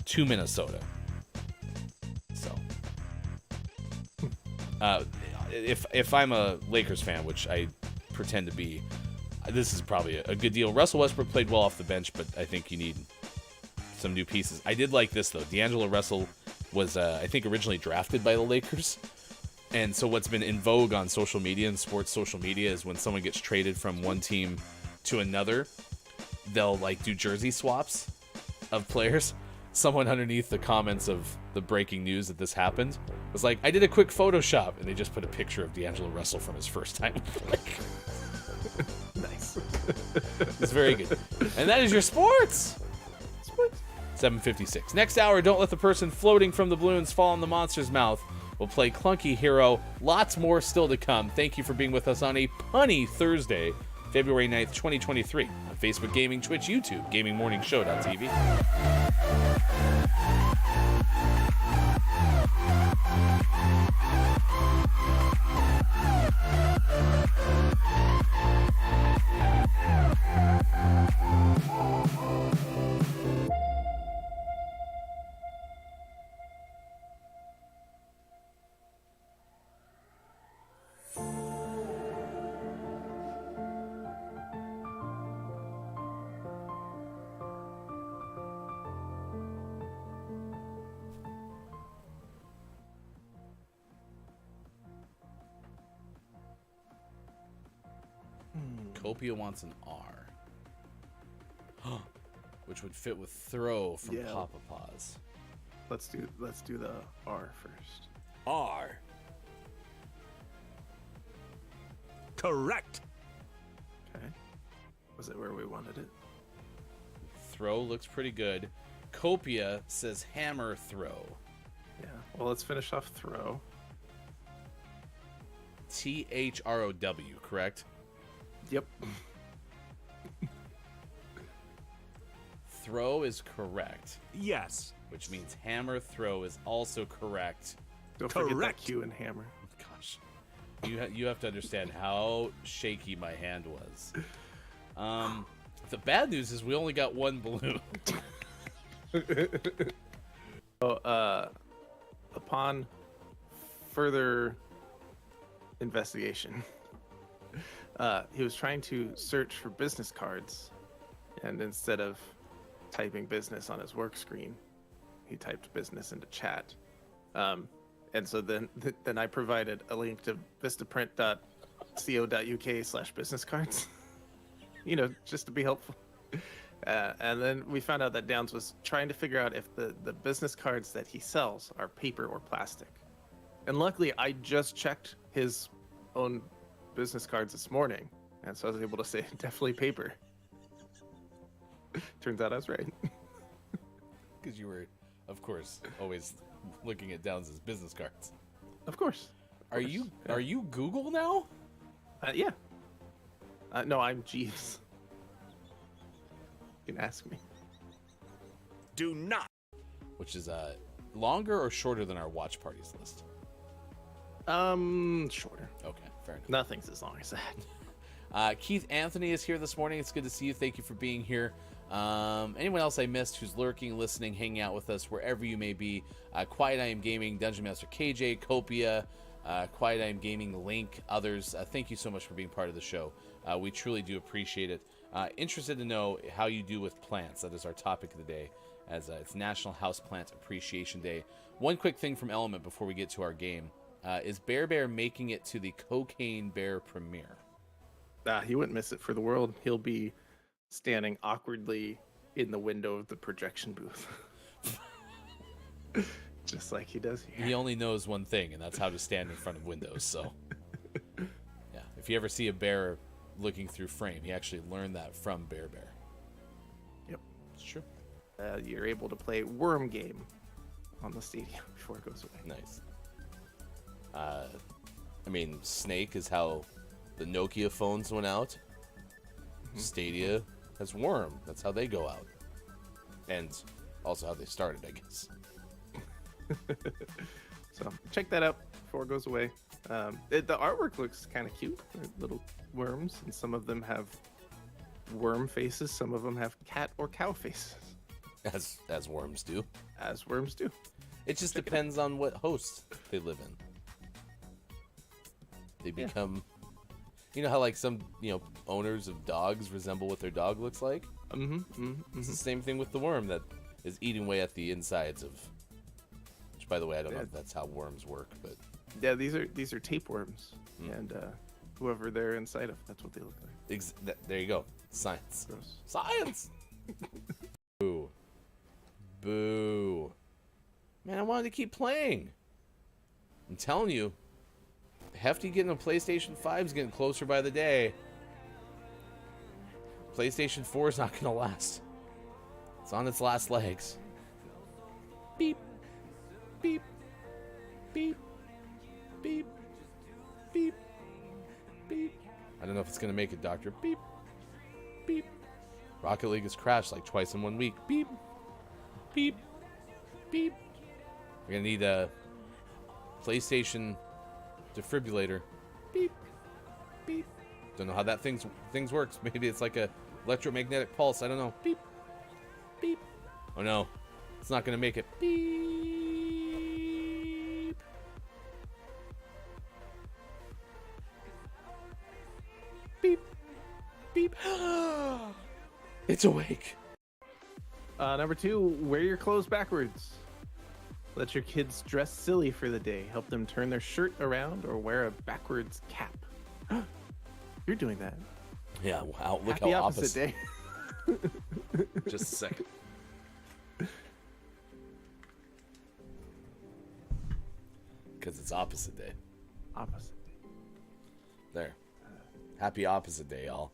to Minnesota. So, if I'm a Lakers fan, which I pretend to be, this is probably a good deal. Russell Westbrook played well off the bench, but I think you need some new pieces. I did like this, though. D'Angelo Russell was, I think, originally drafted by the Lakers. And so what's been in vogue on social media and sports social media is when someone gets traded from one team to another, they'll like do jersey swaps of players. Someone underneath the comments of the breaking news that this happened was like, I did a quick Photoshop, and they just put a picture of D'Angelo Russell from his first time. Nice. It's very good. And that is your sports. 7:56. Next hour, don't let the person floating from the balloons fall in the monster's mouth. We'll play Clunky Hero. Lots more still to come. Thank you for being with us on a punny Thursday, February 9th, 2023. On Facebook Gaming, Twitch, YouTube, GamingMorningShow.tv. Copia wants an R. Which would fit with throw from Yeah. Papa Paws. Let's do the R first. R. Correct. Okay. Was it where we wanted it? Throw looks pretty good. Copia says hammer throw. Yeah. Well, let's finish off throw. THROW, correct? Yep. Throw is correct, Yes. which means hammer throw is also correct. Don't forget that Correct. Q and hammer. Gosh, you have to understand how shaky my hand was. The bad news is we only got one balloon. So, upon further investigation, he was trying to search for business cards, and instead of typing business on his work screen, he typed business into chat. And so then I provided a link to vistaprint.co.uk/business cards, just to be helpful. And then we found out that Downs was trying to figure out if the business cards that he sells are paper or plastic. And luckily, I just checked his own business cards this morning, and so I was able to say definitely paper. Turns out I was right. Because you were, of course, always looking at Downs' business cards. Of course. Are you Google now? Yeah. No, I'm Jeeves. You can ask me. Do not. Which is longer or shorter than our watch parties list? Shorter. Okay, fair enough. Nothing's as long as that. Keith Anthony is here this morning. It's good to see you. Thank you for being here. Anyone else I missed who's lurking, listening, hanging out with us, wherever you may be. Quiet I Am Gaming, Dungeon Master KJ, Copia, Quiet I Am Gaming, Link, others. Thank you so much for being part of the show. We truly do appreciate it. Interested to know how you do with plants. That is our topic of the day, as it's National Houseplant Appreciation Day. One quick thing from Element before we get to our game. Is Bear Bear making it to the Cocaine Bear premiere? He wouldn't miss it for the world. He'll be standing awkwardly in the window of the projection booth. Just like he does here. He only knows one thing, and that's how to stand in front of windows. So, yeah, if you ever see a bear looking through frame, he actually learned that from Bear Bear. Yep. It's true. You're able to play Worm Game on the stadium before it goes away. Nice. Snake is how the Nokia phones went out. Stadia has Worm. That's how they go out. And also how they started, I guess. So check that out before it goes away. The artwork looks kind of cute. They're little worms, and some of them have worm faces. Some of them have cat or cow faces. As worms do. As worms do. It just depends on what host they live in. They become... You know how like some owners of dogs resemble what their dog looks like? It's the same thing with the worm that is eating away at the insides of... Which, by the way, I don't know if that's how worms work, but... Yeah, these are tapeworms, and whoever they're inside of, that's what they look like. There you go. Science. Gross. Science! Boo. Boo. Man, I wanted to keep playing. I'm telling you, Hefty getting a PlayStation 5 is getting closer by the day. PlayStation 4 is not going to last. It's on its last legs. Beep. Beep. Beep. Beep. Beep. Beep. I don't know if it's going to make it, Doctor. Beep. Beep. Rocket League has crashed like twice in 1 week. Beep. Beep. Beep. We're going to need a PlayStation defibrillator. Beep. Beep. Don't know how that things works. Maybe it's like a electromagnetic pulse. I don't know. Beep. Beep. Oh no. It's not going to make it. Beep. Beep. Beep. It's awake. Number 2, wear your clothes backwards. Let your kids dress silly for the day. Help them turn their shirt around or wear a backwards cap. You're doing that. Yeah, wow. Look Happy how opposite day. Just a second. Because it's opposite day. Opposite. There. Happy opposite day, y'all.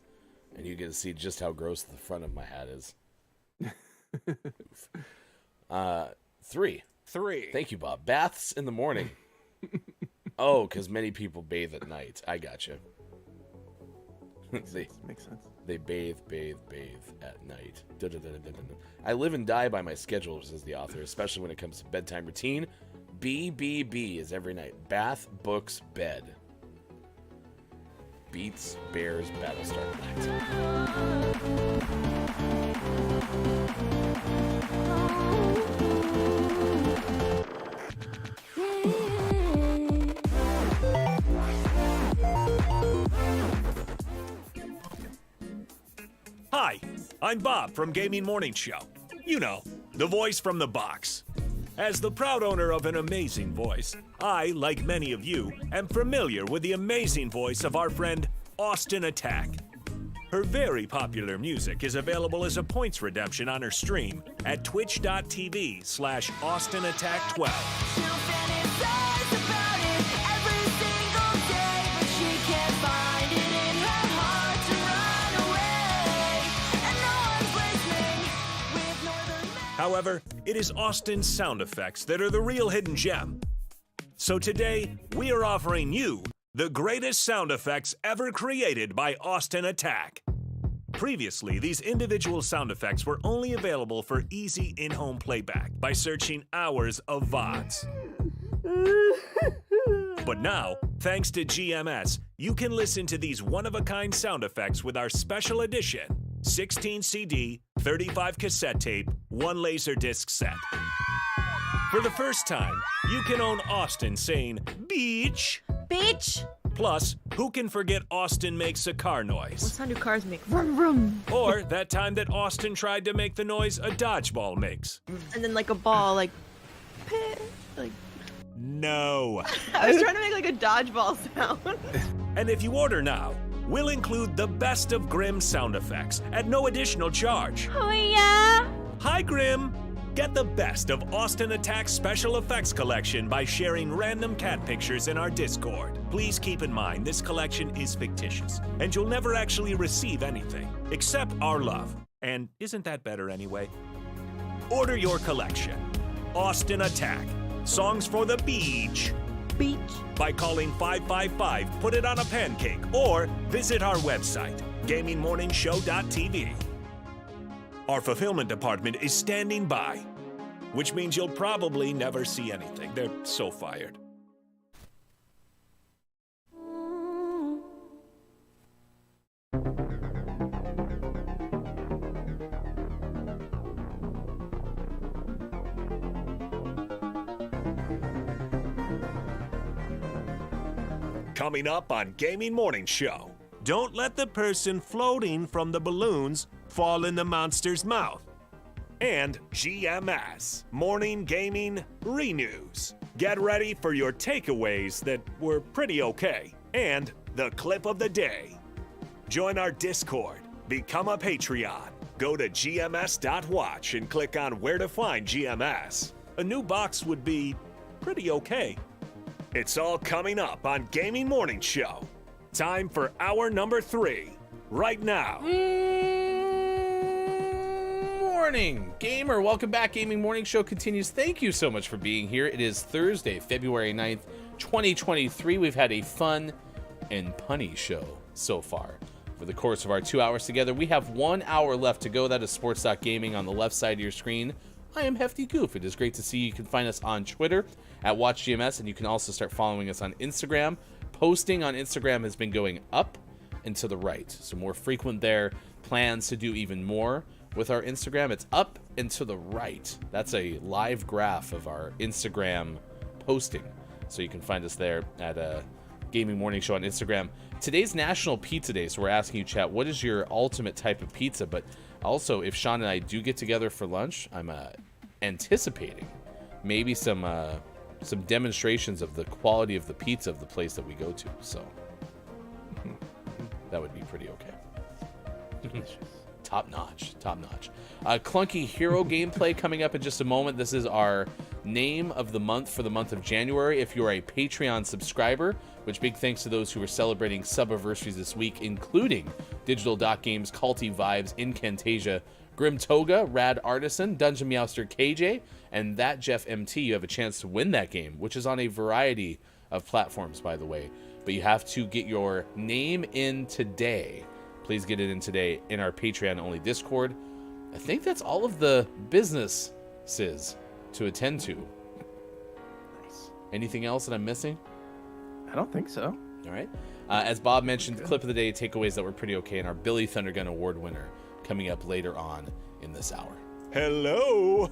And you get to see just how gross the front of my hat is. 3. Thank you, Bob. Baths in the morning. Oh, because many people bathe at night. I got you. Makes sense. They bathe at night. I live and die by my schedule, says the author, especially when it comes to bedtime routine. BBB is every night. Bath, books, bed. Beats, Bears, Battlestar Hi, I'm Bob from Gaming Morning Show. You know, the voice from the box. As the proud owner of an amazing voice, I, like many of you, am familiar with the amazing voice of our friend Austin Attack. Her very popular music is available as a points redemption on her stream at twitch.tv/AustinAttack12. However, it is Austin's sound effects that are the real hidden gem. So today, we are offering you the greatest sound effects ever created by Austin Attack. Previously, these individual sound effects were only available for easy in-home playback by searching hours of VODs. But now, thanks to GMS, you can listen to these one-of-a-kind sound effects with our special edition 16 CD, 35 cassette tape, 1 Laserdisc set. For the first time, you can own Austin saying, "Beach." Beach. Plus, who can forget Austin makes a car What noise? sound do cars make? Vroom, vroom. Or that time that Austin tried to make the noise a dodgeball makes. And then like a ball, like, like. No. I was trying to make like a dodgeball sound. And if you order now, we'll include the best of Grimm sound effects at no additional charge. Oh yeah? Hi, Grimm! Get the best of Austin Attack's special effects collection by sharing random cat pictures in our Discord. Please keep in mind this collection is fictitious, and you'll never actually receive anything, except our love. And isn't that better anyway? Order your collection. Austin Attack. Songs for the beach. Beach. By calling 555, put it on a pancake, or visit our website, gamingmorningshow.tv. Our fulfillment department is standing by, which means you'll probably never see anything. They're so fired. Coming up on Gaming Morning Show, don't let the person floating from the balloons fall in the monster's mouth. And GMS, Morning Gaming Renews. Get ready for your takeaways that were pretty okay. And the clip of the day. Join our Discord. Become a Patreon. Go to gms.watch and click on where to find GMS. A new box would be pretty okay. It's all coming up on Gaming Morning Show. Time for hour number 3, right now. Morning, gamer. Welcome back. Gaming Morning Show continues. Thank you so much for being here. It is Thursday, February 9th, 2023. We've had a fun and punny show so far. For the course of our 2 hours together, we have 1 hour left to go. That is Sports Gaming on the left side of your screen. I am Hefty Goof. It is great to see you. You can find us on Twitter at WatchGMS, and you can also start following us on Instagram. Posting on Instagram has been going up and to the right, so more frequent there. Plans to do even more with our Instagram. It's up and to the right. That's a live graph of our Instagram posting, so you can find us there at Gaming Morning Show on Instagram. Today's National Pizza Day, so we're asking you, chat, what is your ultimate type of pizza? But also, if Sean and I do get together for lunch, I'm anticipating maybe some demonstrations of the quality of the pizza of the place that we go to. So that would be pretty okay. Top notch. Clunky Hero gameplay coming up in just a moment. This is our name of the month for the month of January. If you are a Patreon subscriber, which big thanks to those who are celebrating subiversaries this week, including Digital Doc Games, Culty Vibes, Incantasia, Grim Toga, Rad Artisan, Dungeon Meowster KJ, and that Jeff MT. You have a chance to win that game, which is on a variety of platforms, by the way. But you have to get your name in today. Please get it in today in our Patreon-only Discord. I think that's all of the businesses to attend to. Nice. Anything else that I'm missing? I don't think so. All right. As Bob mentioned, clip of the day, takeaways that were pretty okay, and our Billy Thundergun Award winner coming up later on in this hour. Hello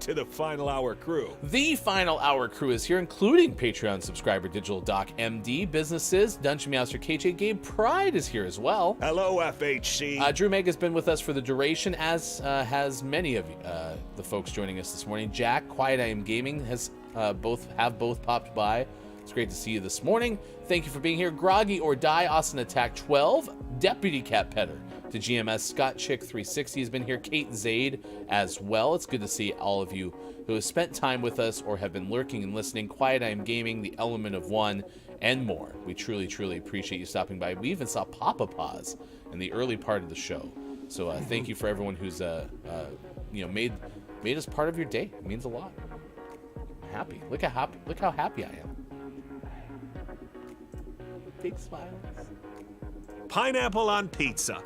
to the Final Hour crew. The Final Hour crew is here, including Patreon subscriber Digital Doc MD, businesses, Dungeon Meowster KJ, Gabe Pride is here as well. Hello, FHC. Drew Meg has been with us for the duration, as has many of the folks joining us this morning. Jack, Quiet I Am Gaming has both popped by. It's great to see you this morning. Thank you for being here. Groggy or Die, Austin Attack 12, Deputy Cat Petter to GMS, Scott Chick 360 has been here, Kate Zaid as well. It's good to see all of you who have spent time with us or have been lurking and listening. Quiet I Am Gaming, The Element of One, and more. We truly, truly appreciate you stopping by. We even saw Papa Paws in the early part of the show. So thank you for everyone who's made us part of your day. It means a lot. I'm happy. Look how happy I am. Big smiles. Pineapple on pizza.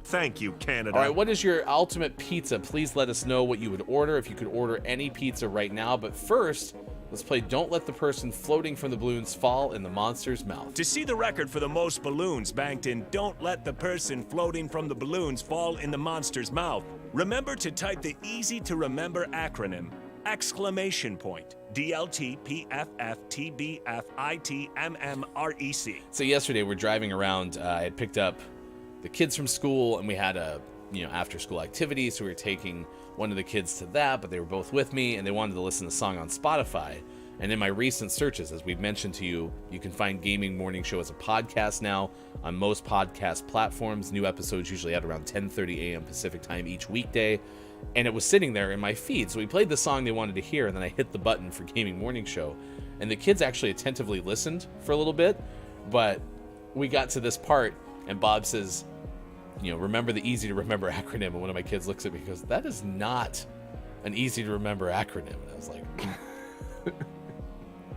Thank you, Canada. All right, what is your ultimate pizza? Please let us know what you would order if you could order any pizza right now. But first, let's play Don't Let the Person Floating from the Balloons Fall in the Monster's Mouth. To see the record for the most balloons banked in Don't Let the Person Floating from the Balloons Fall in the Monster's Mouth, remember to type the easy-to-remember acronym, ! DLTPFFTBFITMMREC. So yesterday we're driving around. I had picked up the kids from school, and we had a after-school activity, so we were taking one of the kids to that, but they were both with me, and they wanted to listen to the song on Spotify. And in my recent searches, as we've mentioned to you, you can find Gaming Morning Show as a podcast now on most podcast platforms. New episodes usually at around 10:30 a.m. Pacific time each weekday. And it was sitting there in my feed. So we played the song they wanted to hear, and then I hit the button for Gaming Morning Show. And the kids actually attentively listened for a little bit, but we got to this part, and Bob says, remember the easy to remember acronym. And one of my kids looks at me and goes, that is not an easy to remember acronym. And I was like,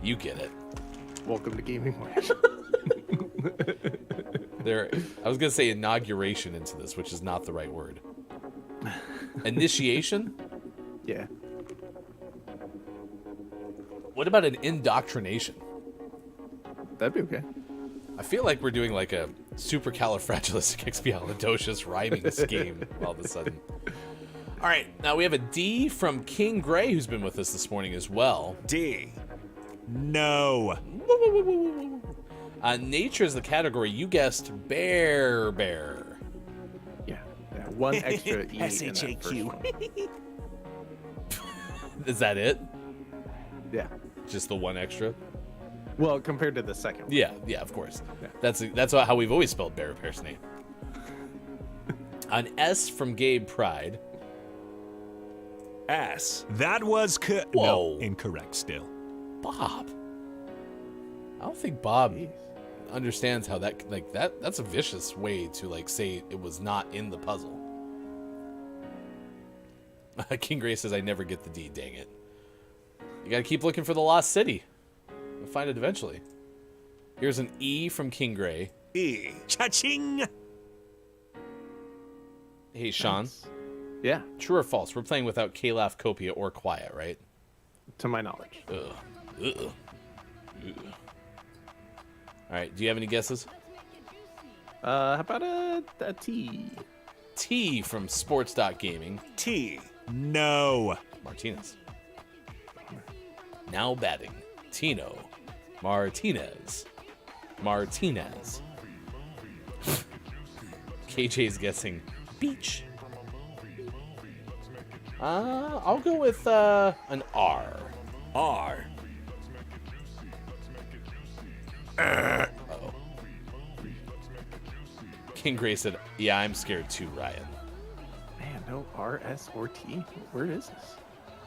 you get it. Welcome to Gaming Morning. I was going to say inauguration into this, which is not the right word. Initiation? Yeah. What about an indoctrination? That'd be okay. I feel like we're doing like a supercalifragilisticexpialidocious rhyming scheme all of a sudden. All right, now we have a D from King Gray who's been with us this morning as well. D. No. Nature is the category. You guessed bear. Yeah. One extra E. SHAQ. Is that it? Yeah. Just the one extra? Well, compared to the second one. Yeah, of course. Yeah. That's how we've always spelled Bear Bear's name. An S from Gabe Pride. S. That was Whoa. No, incorrect still. Bob. I don't think Bob understands how that's a vicious way to say it was not in the puzzle. King Gray says I never get the D, dang it. You gotta keep looking for the lost city. You'll find it eventually. Here's an E from King Gray. E. Cha-ching! Hey, Sean. Nice. Yeah, True or false? We're playing without Calaf, Copia, or Quiet, right? to my knowledge. Ugh. All right, do you have any guesses? How about a T? T from Sports.Gaming. T. No. Martinez. Now batting. Tino. Martinez. KJ's guessing beach. I'll go with an R. R. Uh-oh. King Gray said, "Yeah, I'm scared too, Ryan. Man, no R, S, or T. Where is this?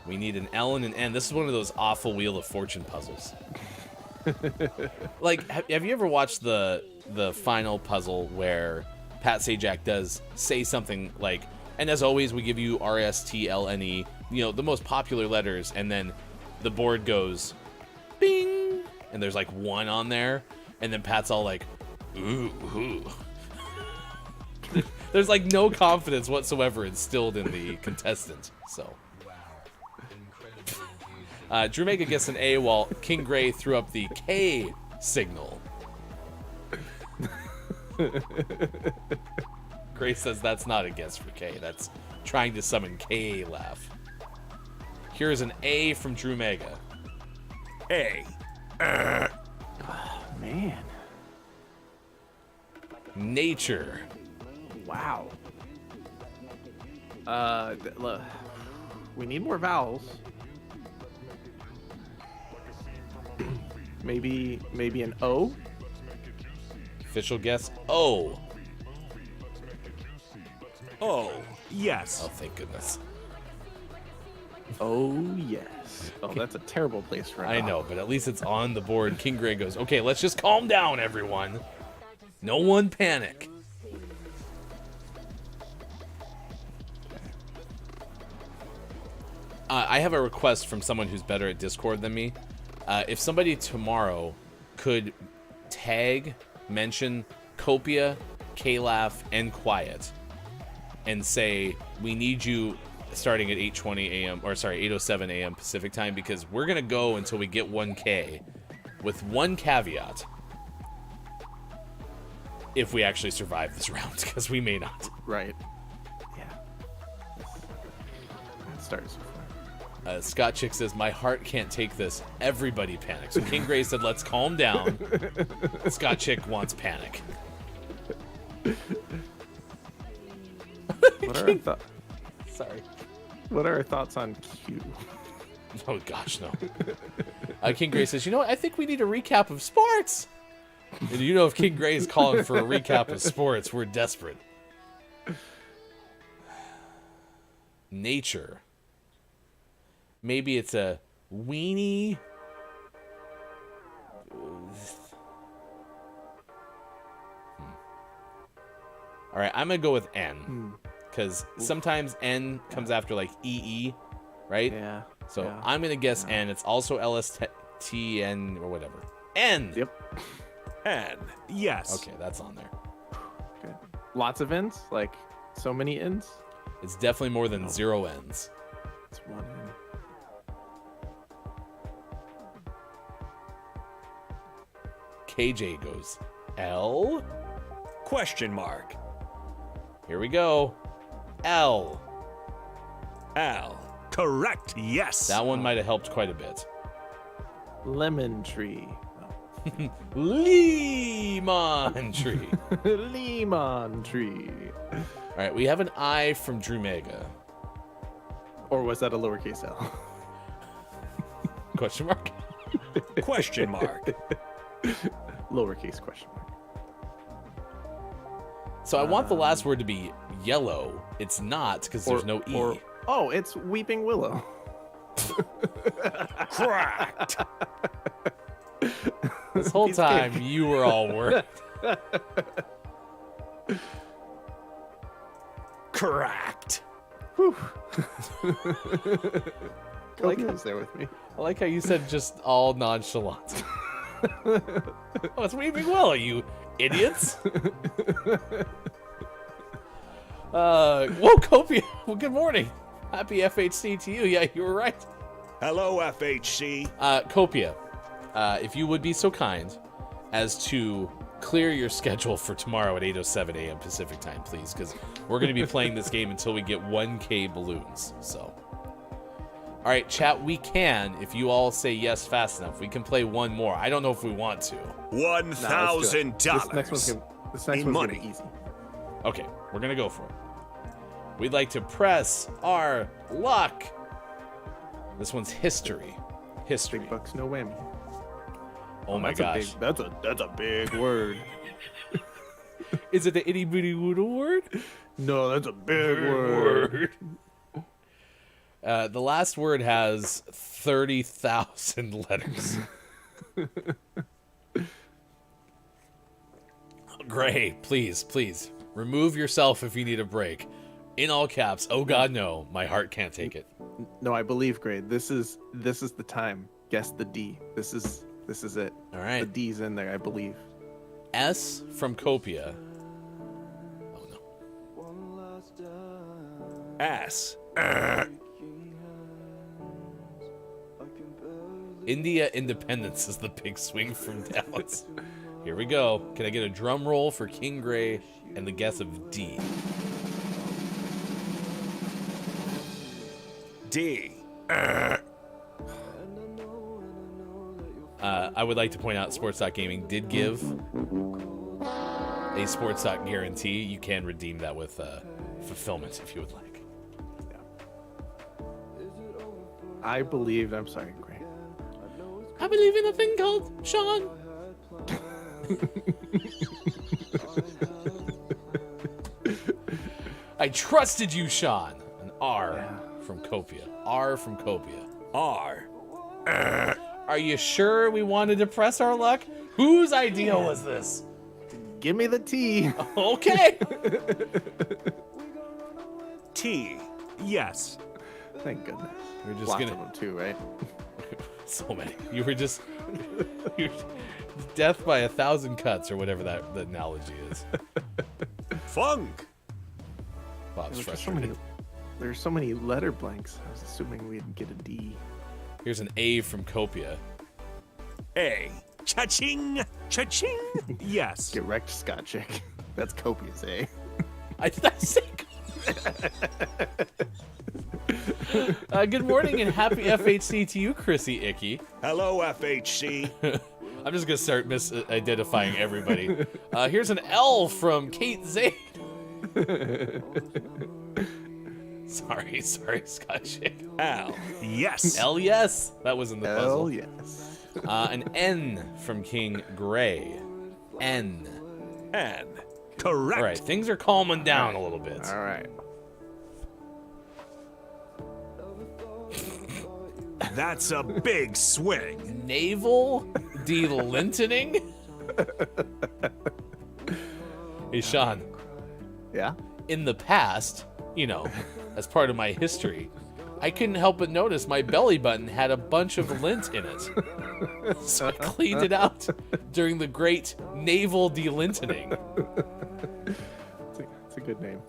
We need an L and an N. This is one of those awful Wheel of Fortune puzzles." Like, have you ever watched the final puzzle where Pat Sajak does say something like, "And as always, we give you R, S, T, L, N, E," you know, the most popular letters, and then the board goes, bing, and there's like 1 on there, and then Pat's all like, ooh. There's like no confidence whatsoever instilled in the contestant, so. Drew Mega gets an A while King Gray threw up the K signal. Gray says that's not a guess for K. That's trying to summon K laugh. Here's an A from Drew Mega. A. Oh, man. Nature. Wow. We need more vowels. Maybe an O. Official guess O. Oh, yes. Oh, thank goodness. Oh yes. Oh, that's a terrible place for an I O. know, but at least it's on the board. King Gray goes, okay, let's just calm down, everyone. No one panic. I have a request from someone who's better at Discord than me. If somebody tomorrow could mention Copia, K-Laugh, and Quiet, and say, we need you starting at 8:20 a.m., or sorry, 8:07 a.m. Pacific time, because we're going to go until we get 1K, with one caveat. If we actually survive this round, because we may not. Right. Yeah. It starts. Scott Chick says, my heart can't take this. Everybody panics. So King Gray said, let's calm down. Scott Chick wants panic. What are our thoughts? Sorry. What are our thoughts on Q? Oh, gosh, no. King Gray says, you know what? I think we need a recap of sports. And you know, if King Gray is calling for a recap of sports, we're desperate. Nature. Maybe it's a weenie. All right, I'm going to go with N. Because sometimes N comes after like EE, right? Yeah. So yeah. I'm going to guess N. It's also LSTN or whatever. N. Yep. N. Yes. Okay, that's on there. Good. Lots of N's? Like, so many N's? It's definitely more than 0 N's. It's one N. KJ goes L. Question mark. Here we go. L. L. Correct. Yes. That one might have helped quite a bit. Lemon tree. Lemon tree. Lemon tree. All right, we have an I from Drew Mega. Or was that a lowercase L? Question mark? Question mark. Lowercase question mark. So I want the last word to be yellow. It's not, because there's no E. Oh, it's Weeping Willow. Correct. This whole Piece of time, cake. you were all worried. Correct. Kobe was there with me. I like how you said just all nonchalant. Oh, it's Weeping Willow, you idiots. Whoa, Copia. Well, good morning. Happy FHC to you. Yeah, you were right. Hello, FHC. Copia, if you would be so kind as to clear your schedule for tomorrow at 8:07 a.m. Pacific time, please, because we're going to be playing this game until we get 1K balloons. So, all right, chat, we can, if you all say yes fast enough, we can play one more. I don't know if we want to. $1,000. This next one's gonna be easy. Okay, we're going to go for it. We'd like to press our luck. This one's history. History. Big bucks, no whammy. Oh my gosh. That's a big word. Is it the itty bitty woodle word? No, that's a big word. The last word has 30,000 letters. Gray, please, please. Remove yourself if you need a break. In all caps, oh God, no. My heart can't take it. No, I believe, Gray. This is the time. Guess the D. This is it. All right. The D's in there, I believe. S from Copia. Oh no. S. India Independence is the big swing from Dallas. Here we go. Can I get a drum roll for King Gray and the guess of D? D. I would like to point out Sports.Gaming did give a Sports guarantee. You can redeem that with fulfillment if you would like. I believe. I'm sorry, Gray. I believe in a thing called Sean. I trusted you, Sean. An R from Copia. R from Copia. R. Are you sure we wanted to press our luck? Whose idea was this? Give me the T. Okay. T. Yes. Thank goodness. We're just Lots gonna of them too, right? so many. You were just you're death by 1,000 cuts or whatever that the analogy is. Funk. Bob's There's frustrated. so many letter blanks. I was assuming we'd get a D. Here's an A from Copia. A. Cha-ching. Cha-ching. Yes. Get wrecked, Scott Chick. That's copious, eh? Did I say? Good morning and happy FHC to you, Chrissy Icky. Hello, FHC. I'm just gonna start misidentifying everybody. Here's an L from Kate Zaid. Sorry, Scott Chick. L. Yes. L, yes. That was in the puzzle. Hell yes. An N from King Gray. N. N. Correct. All right, things are calming down a little bit. All right. That's a big swing. Naval delintening? Hey, Sean. Yeah? In the past, as part of my history, I couldn't help but notice my belly button had a bunch of lint in it. So I cleaned it out during the great naval delintening. It's a good name.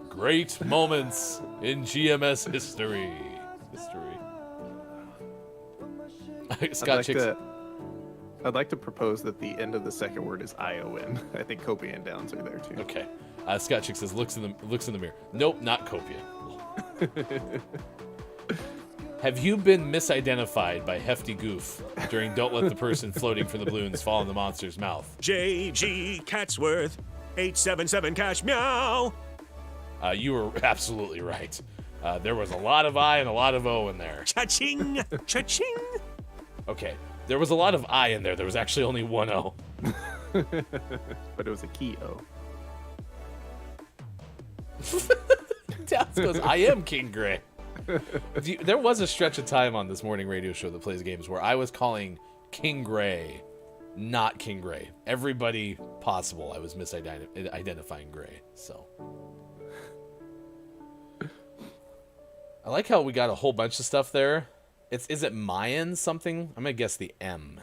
Great moments in GMS history. Scott Chicks. I'd like to propose that the end of the second word is Iowan. I think Copia and Downs are there too. Okay. Scott Chick says looks in the mirror. Nope, not Copia. Have you been misidentified by Hefty Goof during Don't Let the Person Floating for the Balloons Fall in the Monster's Mouth? J.G. Catsworth. 877 cash meow. You were absolutely right. There was a lot of I and a lot of O in there. Cha-ching. Cha-ching. Okay. There was a lot of I in there. There was actually only one O. But it was a key O. Dallas goes, I am King Gray. There was a stretch of time on this morning radio show that plays games where I was calling King Gray not King Gray. Everybody possible, I was misidentifying Gray. So I like how we got a whole bunch of stuff there. Is it Mayan something? I'm gonna guess the M.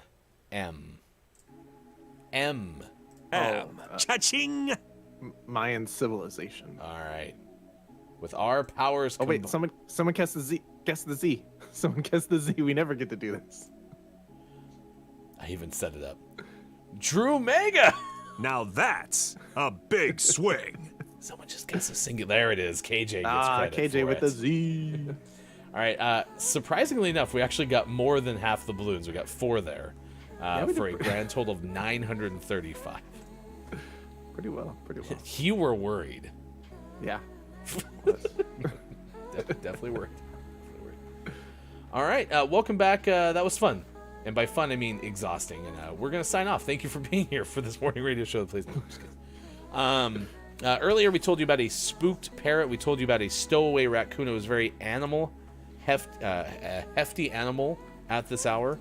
Cha-ching. Mayan civilization. All right. With our powers. Oh wait, someone guess the Z. Guess the Z. Someone guess the Z. We never get to do this. I even set it up. Drew Mega. Now that's a big swing. Someone just guess a single. There it is. KJ gets credit KJ for with it. the Z. All right. Surprisingly enough, we actually got more than half the balloons. We got 4 there for a grand total of 935. Pretty well. You were worried. Yeah. Definitely worried. All right. Welcome back. That was fun. And by fun, I mean exhausting. And we're going to sign off. Thank you for being here for this morning radio show that plays music. Earlier, we told you about a spooked parrot. We told you about a stowaway raccoon. It was very hefty animal at this hour.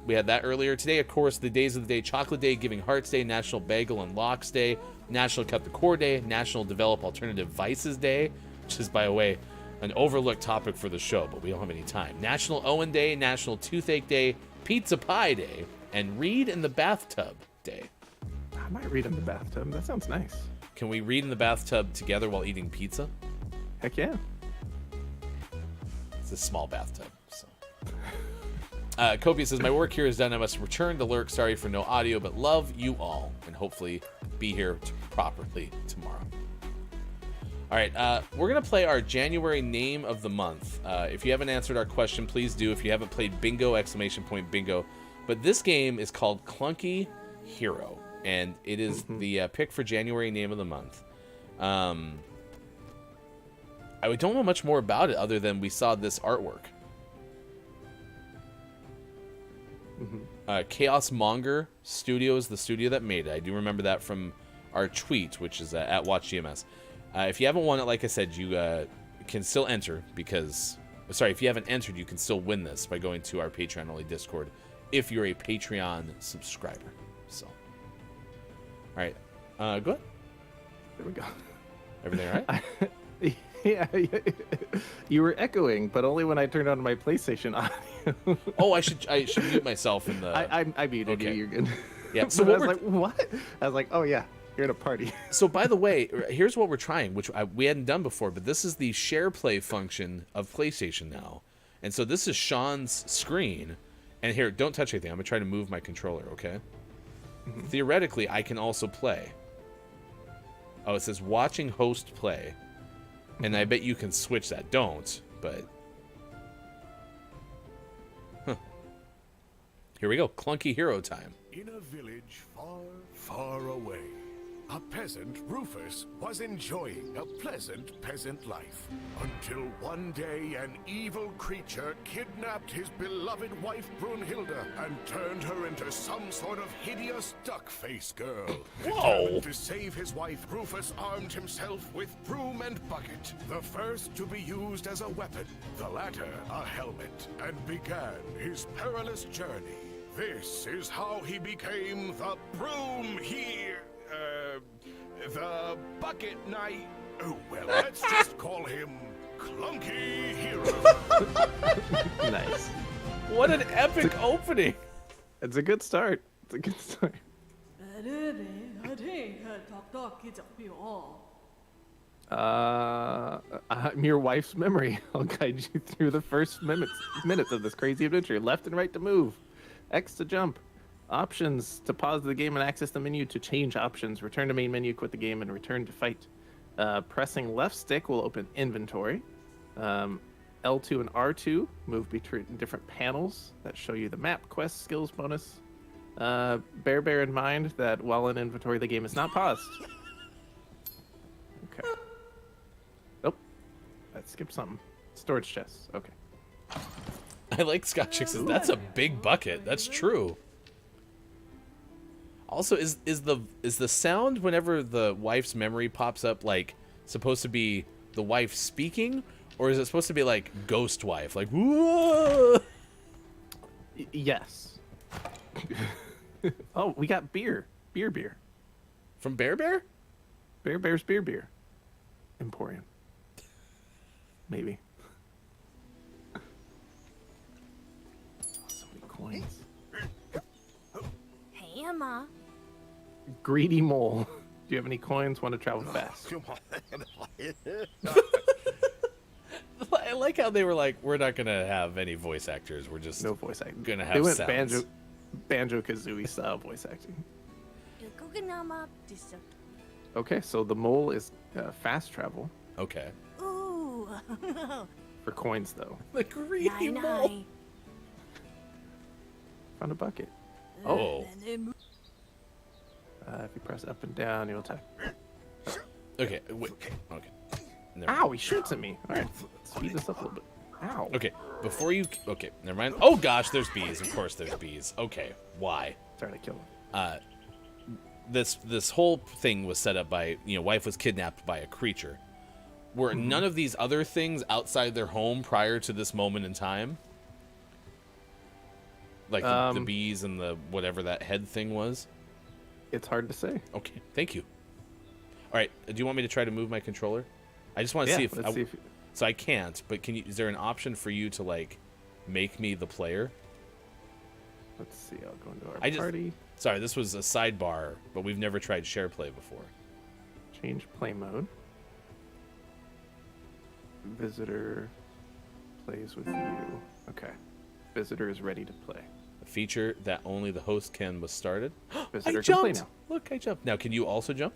We had that earlier. Today, of course, the days of the day: Chocolate Day, Giving Hearts Day, National Bagel and Lox Day, National Cut the Core Day, National Develop Alternative Vices Day, which is, by the way, an overlooked topic for the show, but we don't have any time. National Owen Day, National Toothache Day, Pizza Pie Day, and Read in the Bathtub Day. I might read in the bathtub. That sounds nice. Can we read in the bathtub together while eating pizza? Heck yeah. It's a small bathtub, so. Copia says, my work here is done. I must return to lurk. Sorry for no audio, but love you all, and hopefully be here properly tomorrow. All right, we're going to play our January name of the month. If you haven't answered our question, please do. If you haven't played bingo, ! Bingo. But this game is called Clunky Hero, and it is the pick for January name of the month. I don't know much more about it other than we saw this artwork. Chaos Monger Studios, the studio that made it. I do remember that from our tweet, which is at WatchGMS. If you haven't won it, like I said, you can still enter because... Sorry, if you haven't entered, you can still win this by going to our Patreon-only Discord if you're a Patreon subscriber. So, all right. Go ahead. There we go. Everything all right? Yeah. You were echoing, but only when I turned on my PlayStation audio. Oh, I should mute myself in the... I muted you. You're good. Yeah. So I was like, what? I was like, oh, yeah. You're at a party. So, by the way, here's what we're trying, which we hadn't done before, but this is the share play function of PlayStation now. And so this is Sean's screen. And here, don't touch anything. I'm going to try to move my controller, okay? Theoretically, I can also play. Oh, it says watching host play. And I bet you can switch that. Don't, but... Huh. Here we go. Clunky Hero time. In a village far, far away, a peasant, Rufus, was enjoying a pleasant peasant life. Until one day an evil creature kidnapped his beloved wife Brunhilde and turned her into some sort of hideous duck-face girl. Whoa! Determined to save his wife, Rufus armed himself with broom and bucket, the first to be used as a weapon, the latter a helmet, and began his perilous journey. This is how he became the the bucket knight. Oh, well, let's just call him Clunky Hero. Nice. What an epic opening! It's a good start. It's a good start. I'm your wife's memory. I'll guide you through the first minutes of this crazy adventure. Left and right to move. X to jump. Options to pause the game and access the menu to change options. Return to main menu, quit the game, and return to fight. Pressing left stick will open inventory. L2 and R2 move between different panels that show you the map, quest, skills bonus. Bear in mind that while in inventory, the game is not paused. Okay. Oh, I skipped something. Storage chests. Okay. I like Scott Chick says that's a big bucket. That's true. Also, is the sound whenever the wife's memory pops up like supposed to be the wife speaking, or is it supposed to be like ghost wife, like whoa? Yes. Oh, we got beer From Bear Bear? Bear's beer Emporium. Maybe. So many coins. Hey, Emma. Greedy mole. Do you have any coins? Want to travel fast? I like how they were like, we're not gonna have any voice actors. We're just No voice acting. gonna have They went sounds. Banjo-Kazooie style voice acting. Guganama. Okay, so the mole is fast travel Okay. Ooh. for coins, though. The greedy mole. Nine. Found a bucket. Oh. If you press up and down, you'll attack. Okay. Wait. Okay. Never Ow, he shoots at me. All right, speed this up a little bit. Ow. Okay, before you... Okay, never mind. Oh, gosh, there's bees. Of course there's bees. Okay, why? Sorry to kill him. this whole thing was set up by, wife was kidnapped by a creature. Were none of these other things outside their home prior to this moment in time? Like the bees and the whatever that head thing was? It's hard to say. Okay, thank you. All right, do you want me to try to move my controller? I just want to see if... let's see if... So I can't, but is there an option for you to, like, make me the player? Let's see, I'll go into our party. Sorry, this was a sidebar, but we've never tried share play before. Change play mode. Visitor plays with you. Okay. Visitor is ready to play. A feature that only the host can was started. Visitor I can play jumped! now. Look, I jumped. Now, can you also jump?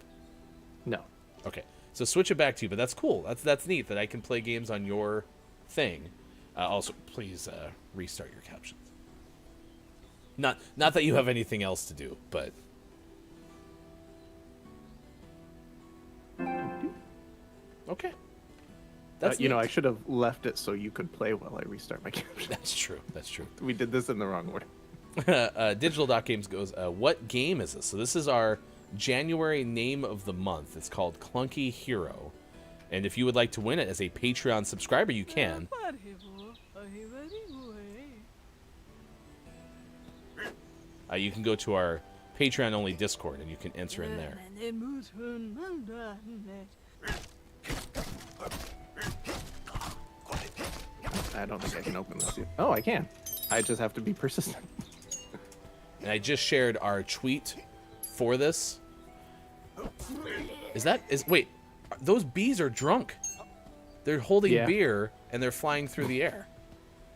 No. Okay, so switch it back to you, but that's cool. That's neat that I can play games on your thing. Also, please restart your captions. Not that you have anything else to do, but... Okay. That's neat. I should have left it so you could play while I restart my captions. That's true. That's true. We did this in the wrong order. Digital.games goes, what game is this? So this is our January name of the month. It's called Clunky Hero. And if you would like to win it as a Patreon subscriber, you can. You can go to our Patreon-only Discord, and you can enter in there. I don't think I can open this yet. Oh, I can. I just have to be persistent. And I just shared our tweet for this. Wait, those bees are drunk. They're holding beer, and they're flying through the air.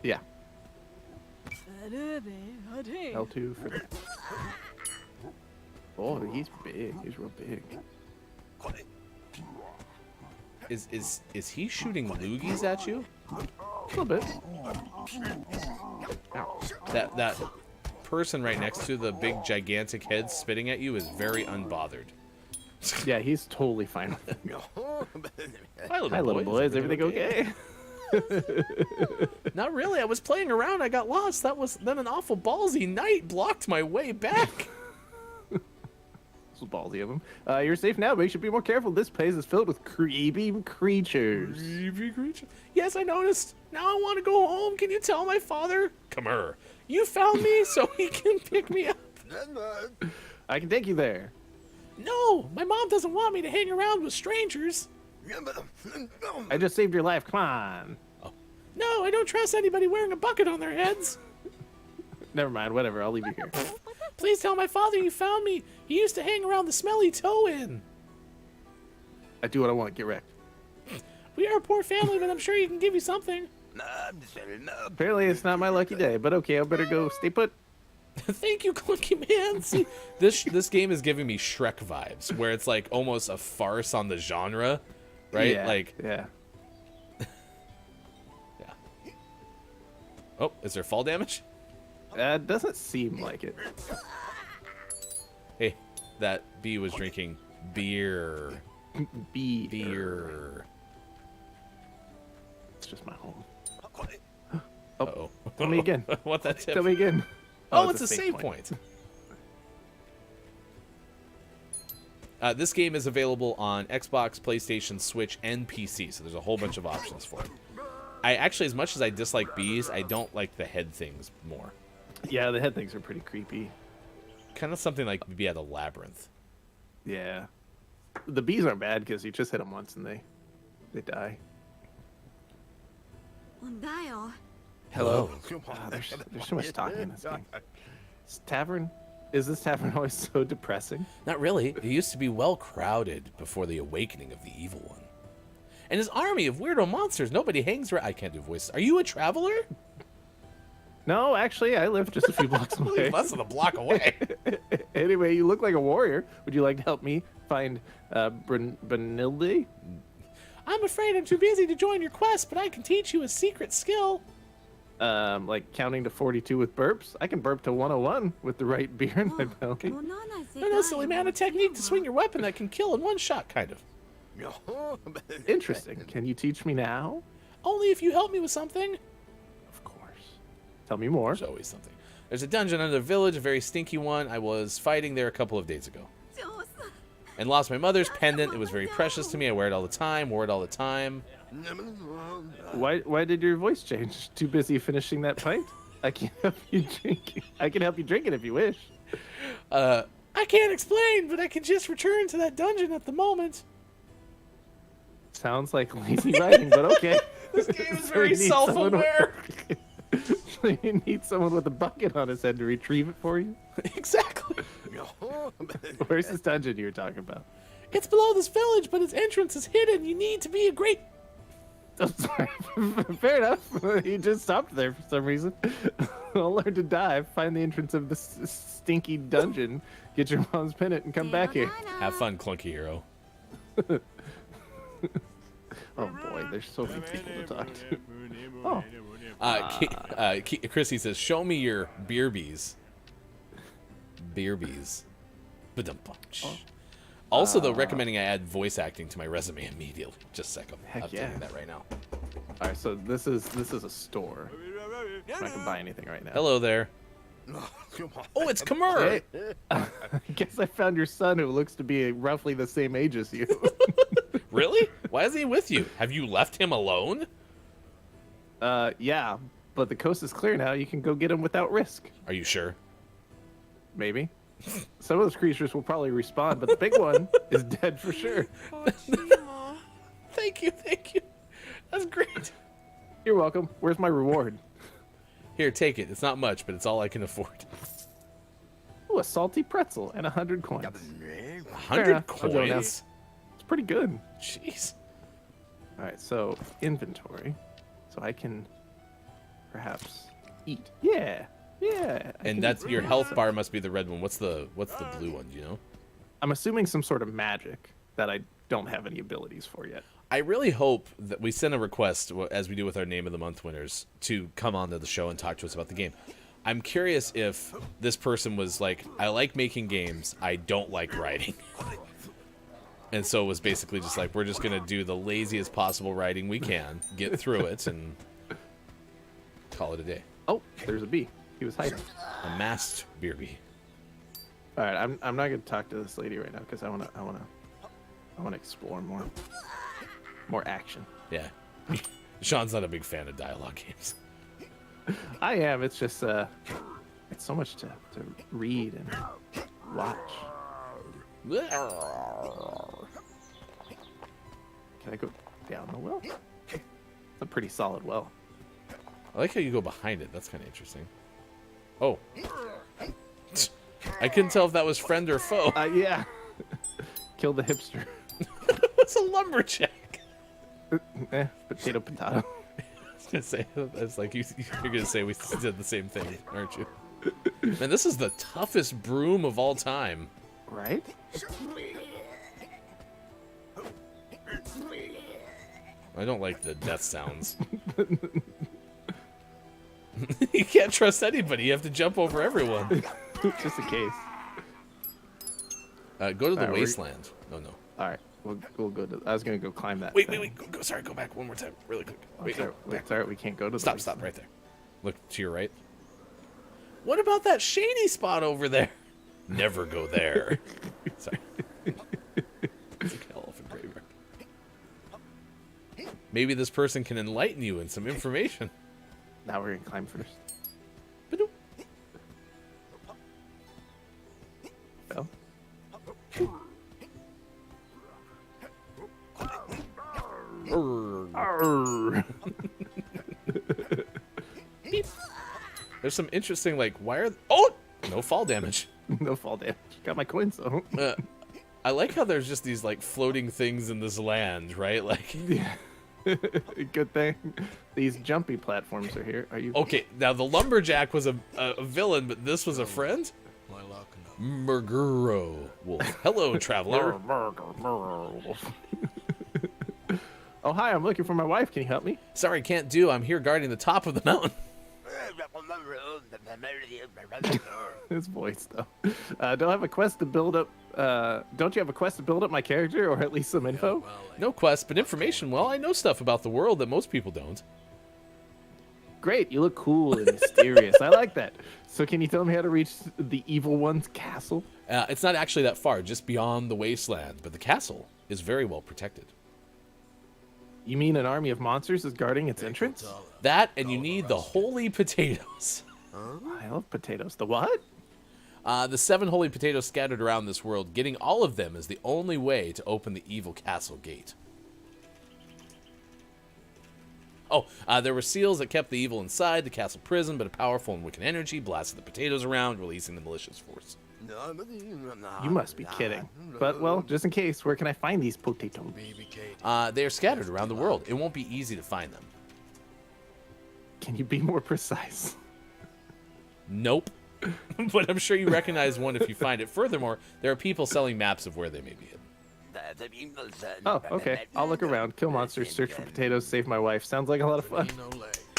Yeah. L2 for that. Oh, he's big. He's real big. Is he shooting loogies at you? A little bit. Ow. That person right next to the big gigantic head spitting at you is very unbothered. Yeah, he's totally fine with it. Hi, little boys. Everything okay? Not really. I was playing around. I got lost. Then an awful ballsy knight blocked my way back. So ballsy of him. You're safe now, but you should be more careful. This place is filled with creepy creatures. Creepy creatures? Yes, I noticed. Now I want to go home. Can you tell my father? Come here. You found me so he can pick me up. I can take you there. No, my mom doesn't want me to hang around with strangers. I just saved your life. Come on. Oh. No, I don't trust anybody wearing a bucket on their heads. Never mind. Whatever. I'll leave you here. Please tell my father you found me. He used to hang around the smelly toe inn. I do what I want. Get wrecked. We are a poor family, but I'm sure he can give you something. Apparently, it's not my lucky day, but okay. I better go stay put. Thank you, Clunky Man. See, this game is giving me Shrek vibes, where it's like almost a farce on the genre, right? Yeah, like, yeah. Yeah. Oh, is there fall damage? Doesn't seem like it. Hey, that bee was drinking beer. Beer. It's just my home. Oh, uh-oh. Tell me again. What that tip? Tell me again. Oh, it's a save point. This game is available on Xbox, PlayStation, Switch, and PC, so there's a whole bunch of options for it. I actually, as much as I dislike bees, I don't like the head things more. Yeah, the head things are pretty creepy. Kind of something like maybe at a labyrinth. Yeah. The bees aren't bad because you just hit them once and they die. Hello. There's so much talking in this game. Is this tavern always so depressing? Not really. It used to be well crowded before the awakening of the evil one. And his army of weirdo monsters. Nobody hangs around. I can't do voices. Are you a traveler? No, actually, I live just a few blocks away. Less than a block away. Anyway, you look like a warrior. Would you like to help me find Brunilde? I'm afraid I'm too busy to join your quest, but I can teach you a secret skill. Like counting to 42 with burps? I can burp to 101 with the right beer in my belly. No, silly man. A technique to swing your weapon that can kill in one shot, kind of. Interesting. Can you teach me now? Only if you help me with something. Of course. Tell me more. There's always something. There's a dungeon under the village, a very stinky one. I was fighting there a couple of days ago. and lost my mother's pendant. It was very precious to me. I wear it all the time. Wore it all the time. Why did your voice change? Too busy finishing that pint? I can help you drink. I can help you drink it if you wish. I can't explain, but I can just return to that dungeon at the moment. Sounds like lazy writing, but okay. This game is So very you need self-aware. So you need someone with a bucket on his head to retrieve it for you? Exactly. Where's this dungeon you were talking about? It's below this village, but its entrance is hidden. You need to be a great... I'm sorry. Fair enough. You just stopped there for some reason. I'll learn to dive, find the entrance of this stinky dungeon, get your mom's pendant, and come back here. Have fun, Clunky Hero. Oh boy, there's so many people to talk to. Oh. Chrissy says, show me your beerbies. Beerbies. Ba-dum-bum-ch. Also, though, recommending I add voice acting to my resume immediately. Just a second. Heck I'm yeah. doing that right now. All right, so this is a store. I can buy anything right now. Hello there. Oh, it's Kamur. Hey, I guess I found your son who looks to be roughly the same age as you. Really? Why is he with you? Have you left him alone? Yeah, but the coast is clear now. You can go get him without risk. Are you sure? Maybe. Some of those creatures will probably respawn, but the big one is dead for sure. Thank you. That's great. You're welcome. Where's my reward? Here, take it. It's not much, but it's all I can afford. Oh, a salty pretzel and 100 coins. 100 enough. I'll go now. coins? It's pretty good. Jeez. All right, so inventory. So I can perhaps eat. Yeah. I And can that's eat your some. health bar must be the red one. What's the blue one, do you know? I'm assuming some sort of magic that I don't have any abilities for yet. I really hope that we send a request, as we do with our Name of the Month winners, to come onto the show and talk to us about the game. I'm curious if this person was like, I like making games, I don't like writing. And so it was basically just like, we're just going to do the laziest possible writing we can, get through it, and call it a day. Oh, there's a bee. He was hiding. A masked beer bee. All right, I'm not gonna talk to this lady right now because I wanna explore more action. Yeah. Sean's not a big fan of dialogue games. I am. It's just it's so much to read and watch. Can I go down the well? It's a pretty solid well. I like how you go behind it. That's kind of interesting. Oh. I couldn't tell if that was friend or foe. Yeah. Kill the hipster. What's a lumberjack? Potato. I was gonna say, it's like you're gonna say we did the same thing, aren't you? Man, this is the toughest broom of all time. Right? I don't like the death sounds. You can't trust anybody. You have to jump over everyone. Just in case. Go to the Alright, wasteland. Oh no. All right, we'll go to. I was gonna go climb that. Wait. thing. Go, sorry, go back one more time, really quick. Oh, Wait, sorry, back. sorry, we can't go to. Stop, right there. Look to your right. What about that shady spot over there? Never go there. Sorry. It's like elephant graveyard. Maybe this person can enlighten you in some information. Now we're gonna climb first. Ba-doop. Fell. Arr. There's some interesting, like, why are... Oh! No fall damage. No fall damage. Got my coins though. I like how there's just these, like, floating things in this land, right? Like... Yeah. Good thing these jumpy platforms are here. Are you? Okay, now the lumberjack was a villain, but this was a friend? Murguro Wolf. Hello, traveler. Oh, hi, I'm looking for my wife. Can you help me? Sorry, can't do. I'm here guarding the top of the mountain. His voice, though. Don't I have a quest to build up? Don't you have a quest to build up my character, or at least some info? No quest, but information. Well, I know stuff about the world that most people don't. Great, you look cool and mysterious. I like that. So can you tell me how to reach the evil one's castle? It's not actually that far, just beyond the wasteland, but the castle is very well protected. You mean an army of monsters is guarding its entrance? That, and you need the holy potatoes. I love potatoes. The what? The 7 holy potatoes scattered around this world. Getting all of them is the only way to open the evil castle gate. Oh, there were seals that kept the evil inside the castle prison, but a powerful and wicked energy blasted the potatoes around, releasing the malicious force. You must be kidding. But, well, just in case, where can I find these potatoes? They are scattered around the world. It won't be easy to find them. Can you be more precise? Nope. But I'm sure you recognize one if you find it. Furthermore, there are people selling maps of where they may be hidden. Oh, okay. I'll look around. Kill monsters, search for potatoes, save my wife. Sounds like a lot of fun.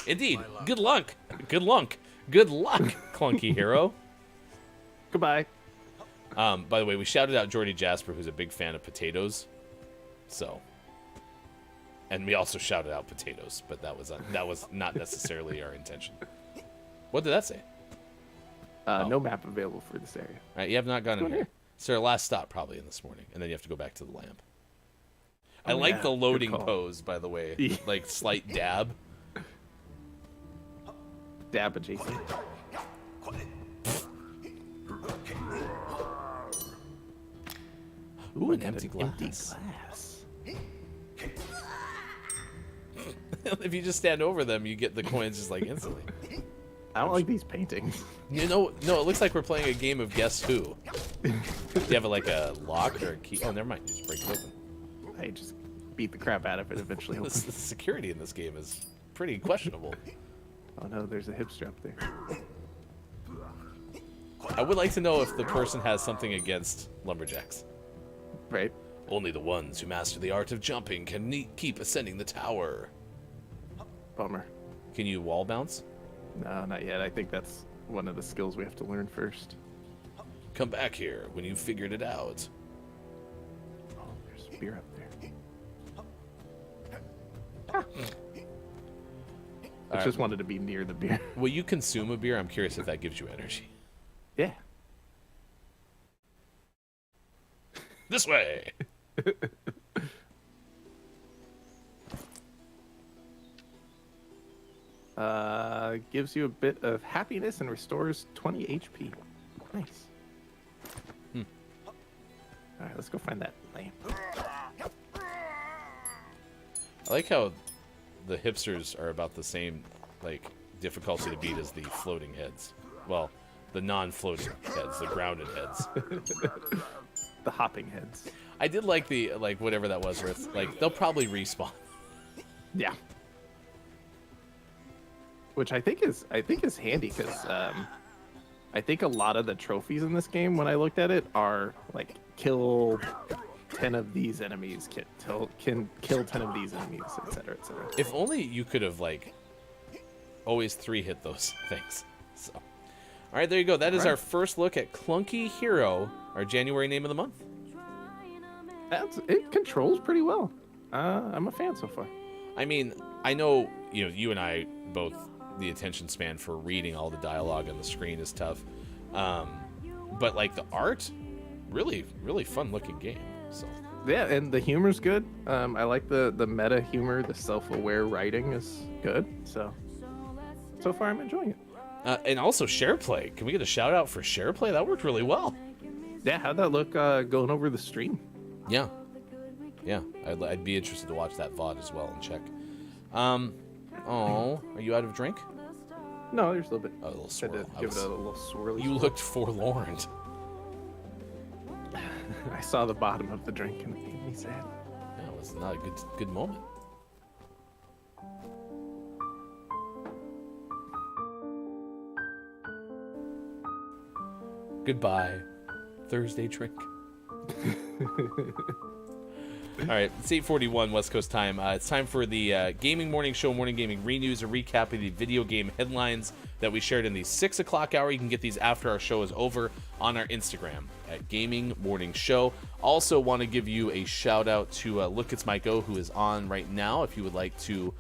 Indeed. Good luck. Good luck. Good luck, clunky hero. Goodbye. By the way, we shouted out Jordy Jasper, who's a big fan of potatoes. So, and we also shouted out potatoes, but that was not necessarily our intention. What did that say? No map available for this area. All right, you have not gone in Go here. here. It's our last stop probably in this morning, and then you have to go back to the lamp. I Oh, like yeah. the loading Good call. pose, by the way, like slight dab. Dab adjacent. Ooh, an got empty glass. glass. If you just stand over them, you get the coins just like instantly. I don't like these paintings. You know, no, it looks like we're playing a game of Guess Who. Do you have like a lock or a key? Oh, never mind. You just break it open. I just beat the crap out of it eventually. The security in this game is pretty questionable. Oh no, there's a hipster up there. I would like to know if the person has something against lumberjacks. Right. Only the ones who master the art of jumping can keep ascending the tower. Bummer. Can you wall bounce? No, not yet. I think that's one of the skills we have to learn first. Come back here when you've figured it out. Oh, there's beer up there. I just wanted to be near the beer. Will you consume a beer? I'm curious if that gives you energy. Yeah. This way! Gives you a bit of happiness and restores 20 HP. Nice. All right, let's go find that lamp. I like how the hipsters are about the same, like, difficulty to beat as the floating heads. Well, the non-floating heads, the grounded heads. The hopping heads. I did like the, like, whatever that was, where it's, like, they'll probably respawn. Yeah. Which I think is handy because I think a lot of the trophies in this game, when I looked at it, are like kill 10 of these enemies, can kill 10 of these enemies, etc., etc. If only you could have, like, always 3-hit those things. So, all right, there you go. That is our first look at Clunky Hero, our January name of the month. It controls pretty well. I'm a fan so far. I mean, I know, you know, you and I both, the attention span for reading all the dialogue on the screen is tough. But, like, the art, really, really fun-looking game. So Yeah, and the humor's good. I like the meta humor. The self-aware writing is good. So far, I'm enjoying it. and also SharePlay. Can we get a shout-out for SharePlay? That worked really well. Yeah, how'd that look going over the stream? Yeah. Yeah, I'd be interested to watch that VOD as well and check. Oh, are you out of drink? No, there's a little bit. A little Had swirl. to give it a little swirly. You looked forlorn. I saw the bottom of the drink and it made me sad. Yeah, it was not a good moment. Goodbye, Thursday drink. All right, it's 8:41 West Coast time. It's time for the Gaming Morning Show, Morning Gaming Renews, a recap of the video game headlines that we shared in the 6 o'clock hour. You can get these after our show is over on our Instagram at Gaming Morning Show. Also want to give you a shout out to Look It's My Go, who is on right now. If you would like to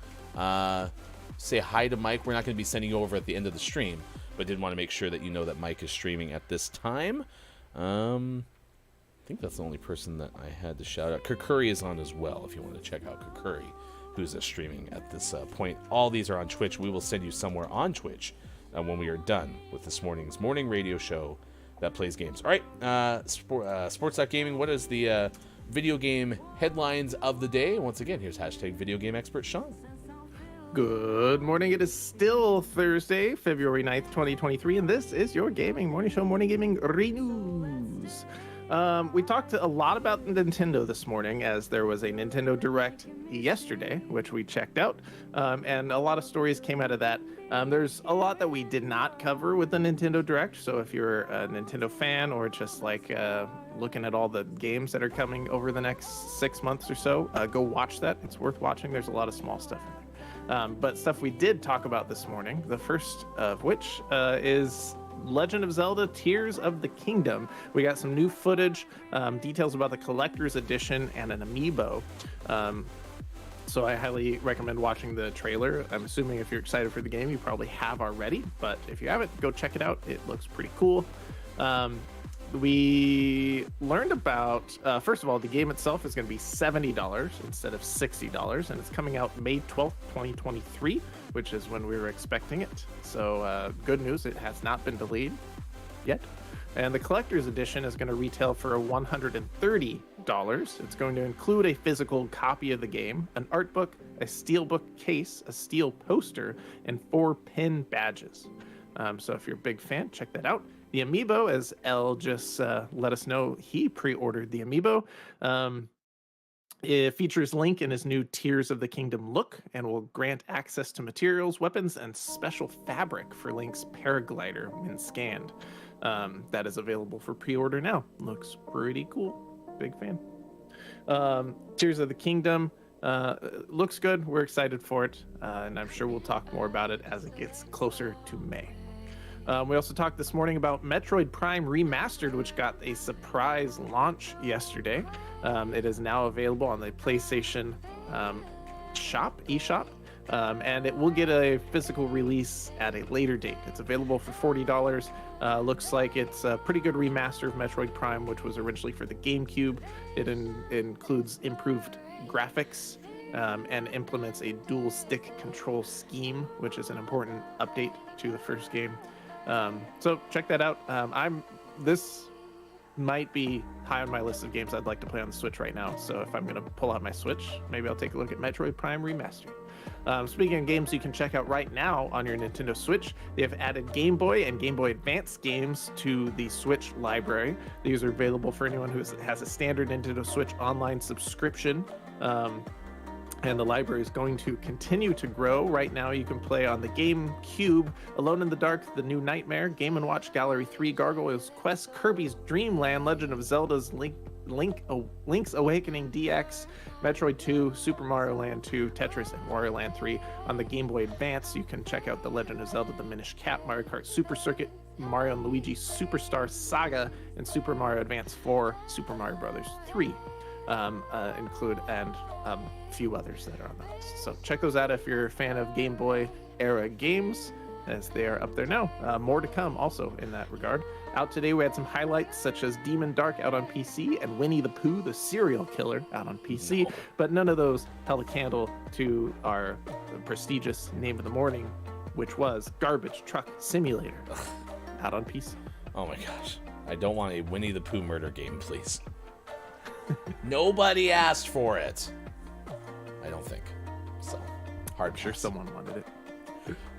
say hi to Mike. We're not going to be sending you over at the end of the stream, but did want to make sure that you know that Mike is streaming at this time. I think that's the only person that I had to shout out. Curry is on as well, if you want to check out Curry, who's streaming at this point. All these are on Twitch. We will send you somewhere on Twitch when we are done with this morning's morning radio show that plays games. All right, Sports Gaming. What is the video game headlines of the day? Once again, here's hashtag video game expert Sean. Good morning. It is still Thursday, February 9th, 2023, and this is your gaming morning show, Morning Gaming News. We talked a lot about Nintendo this morning, as there was a Nintendo Direct yesterday, which we checked out, and a lot of stories came out of that. There's a lot that we did not cover with the Nintendo Direct, so if you're a Nintendo fan or just like looking at all the games that are coming over the next 6 months or so, go watch that. It's worth watching. There's a lot of small stuff in there. But stuff we did talk about this morning, the first of which is Legend of Zelda Tears of the Kingdom. We got some new footage, details about the collector's edition, and an amiibo. So I highly recommend watching the trailer. I'm assuming if you're excited for the game, you probably have already, but if you haven't, go check it out. It looks pretty cool. We learned about, first of all, the game itself is going to be $70 instead of $60, and it's coming out May 12th, 2023, which is when we were expecting it. So good news, it has not been delayed yet. And the collector's edition is going to retail for $130. It's going to include a physical copy of the game, an art book, a steelbook case, a steel poster, and 4 pin badges. So if you're a big fan, check that out. The amiibo, as Elle just let us know, he pre-ordered the amiibo. It features Link in his new Tears of the Kingdom look and will grant access to materials, weapons, and special fabric for Link's paraglider when scanned. That is available for pre-order now. Looks pretty cool. Big fan. Tears of the Kingdom looks good. We're excited for it, and I'm sure we'll talk more about it as it gets closer to May. We also talked this morning about Metroid Prime Remastered, which got a surprise launch yesterday. It is now available on the PlayStation eShop, and it will get a physical release at a later date. It's available for $40. Looks like it's a pretty good remaster of Metroid Prime, which was originally for the GameCube. It includes improved graphics and implements a dual stick control scheme, which is an important update to the first game. So check that out. This might be high on my list of games I'd like to play on the Switch right now. So if I'm going to pull out my Switch, maybe I'll take a look at Metroid Prime Remastered. Speaking of games you can check out right now on your Nintendo Switch, they have added Game Boy and Game Boy Advance games to the Switch library. These are available for anyone who has a standard Nintendo Switch online subscription. And the library is going to continue to grow. Right now, you can play on the GameCube, Alone in the Dark, The New Nightmare, Game & Watch Gallery 3, Gargoyle's Quest, Kirby's Dream Land, Legend of Zelda's Link's Awakening DX, Metroid 2, Super Mario Land 2, Tetris, and Wario Land 3. On the Game Boy Advance, you can check out The Legend of Zelda, The Minish Cap, Mario Kart Super Circuit, Mario & Luigi Superstar Saga, and Super Mario Advance 4, Super Mario Bros. 3. Include and a few others that are on the list. So check those out if you're a fan of Game Boy era games, as they are up there now. More to come also in that regard. Out today we had some highlights such as Demon Dark out on PC and Winnie the Pooh the Serial Killer out on PC, but none of those held a candle to our prestigious name of the morning, which was Garbage Truck Simulator out on PC. Oh my gosh, I don't want a Winnie the Pooh murder game, please. Nobody asked for it. I don't think so. Hard. I'm sure someone wanted it.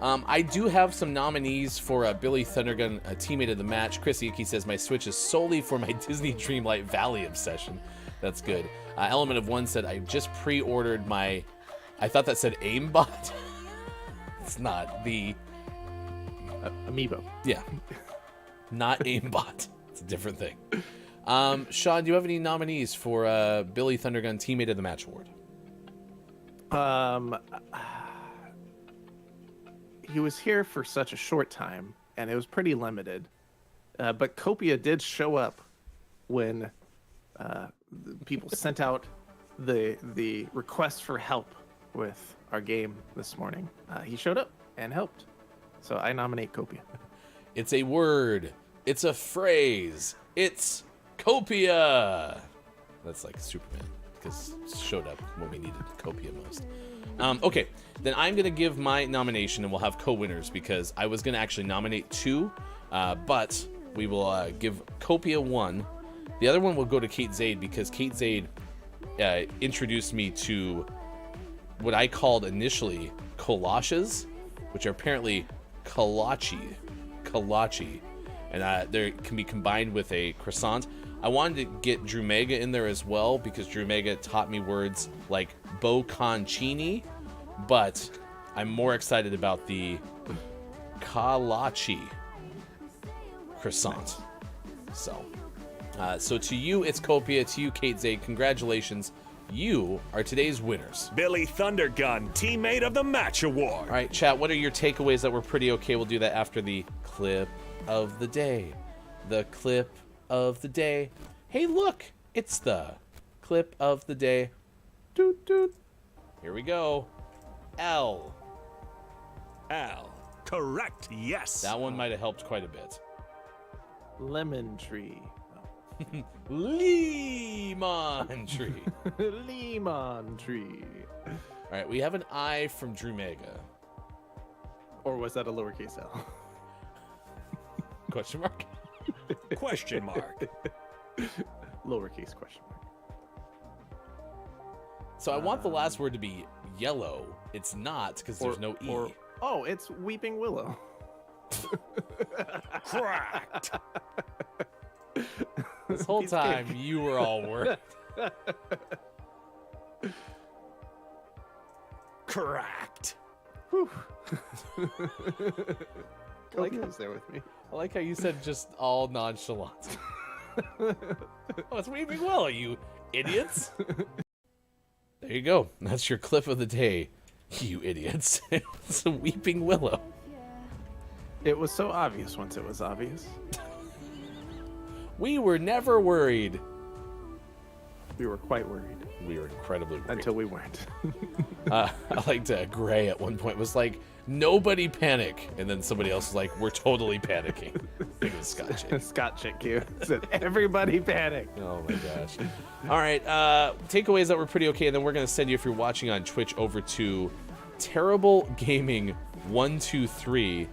I do have some nominees for Billy Thundergun, a teammate of the match. Chris Yuki says my Switch is solely for my Disney Dreamlight Valley obsession. That's good. Element of One said I just pre-ordered my. I thought that said aimbot. It's not the amiibo. Yeah, not aimbot. It's a different thing. Sean, do you have any nominees for Billy Thundergun Teammate of the Match Award? He was here for such a short time, and it was pretty limited. But Copia did show up when people sent out the request for help with our game this morning. He showed up and helped. So I nominate Copia. It's a word. It's a phrase. It's Copia. That's like Superman, because showed up when we needed Copia most. Okay, then I'm going to give my nomination, and we'll have co-winners, because I was going to actually nominate 2, but we will give Copia 1. The other one will go to Kate Zaid, because Kate Zaid introduced me to what I called initially collages, which are apparently kolache, and they can be combined with a croissant. I wanted to get Drew Mega in there as well, because Drew Mega taught me words like bocconcini, but I'm more excited about the kolache croissant. So to you, it's Copia. To you, Kate Zaid, congratulations. You are today's winners. Billy Thundergun, Teammate of the Match Award. All right, chat, what are your takeaways that were pretty okay? We'll do that after the clip of the day. The clip of the day. Hey, look, it's the clip of the day. Doot, doot. Here we go. L. Correct, yes. That one might have helped quite a bit. Lemon tree. Lemon tree. Lemon tree. All right, we have an I from Drew Mega. Or was that a lowercase L? Question mark? Question mark. Lowercase question mark. So I want the last word to be yellow. It's not, because there's no E. Oh, it's Weeping Willow. Cracked. This whole Piece of time, cake. you were all worried. Cracked. Copia's there with me. I like how you said just all nonchalant. Oh, it's Weeping Willow, you idiots. There you go. That's your clip of the day, you idiots. It's a Weeping Willow. It was so obvious once it was obvious. We were never worried. We were quite worried. We were incredibly worried. Until we weren't. I liked Gray at one point was like, nobody panic. And then somebody else was like, we're totally panicking. I think it was Scott Chick. Scott Chick here said, everybody panic. Oh my gosh. All right. Takeaways that were pretty okay. And then we're going to send you, if you're watching on Twitch, over to Terrible Gaming 123.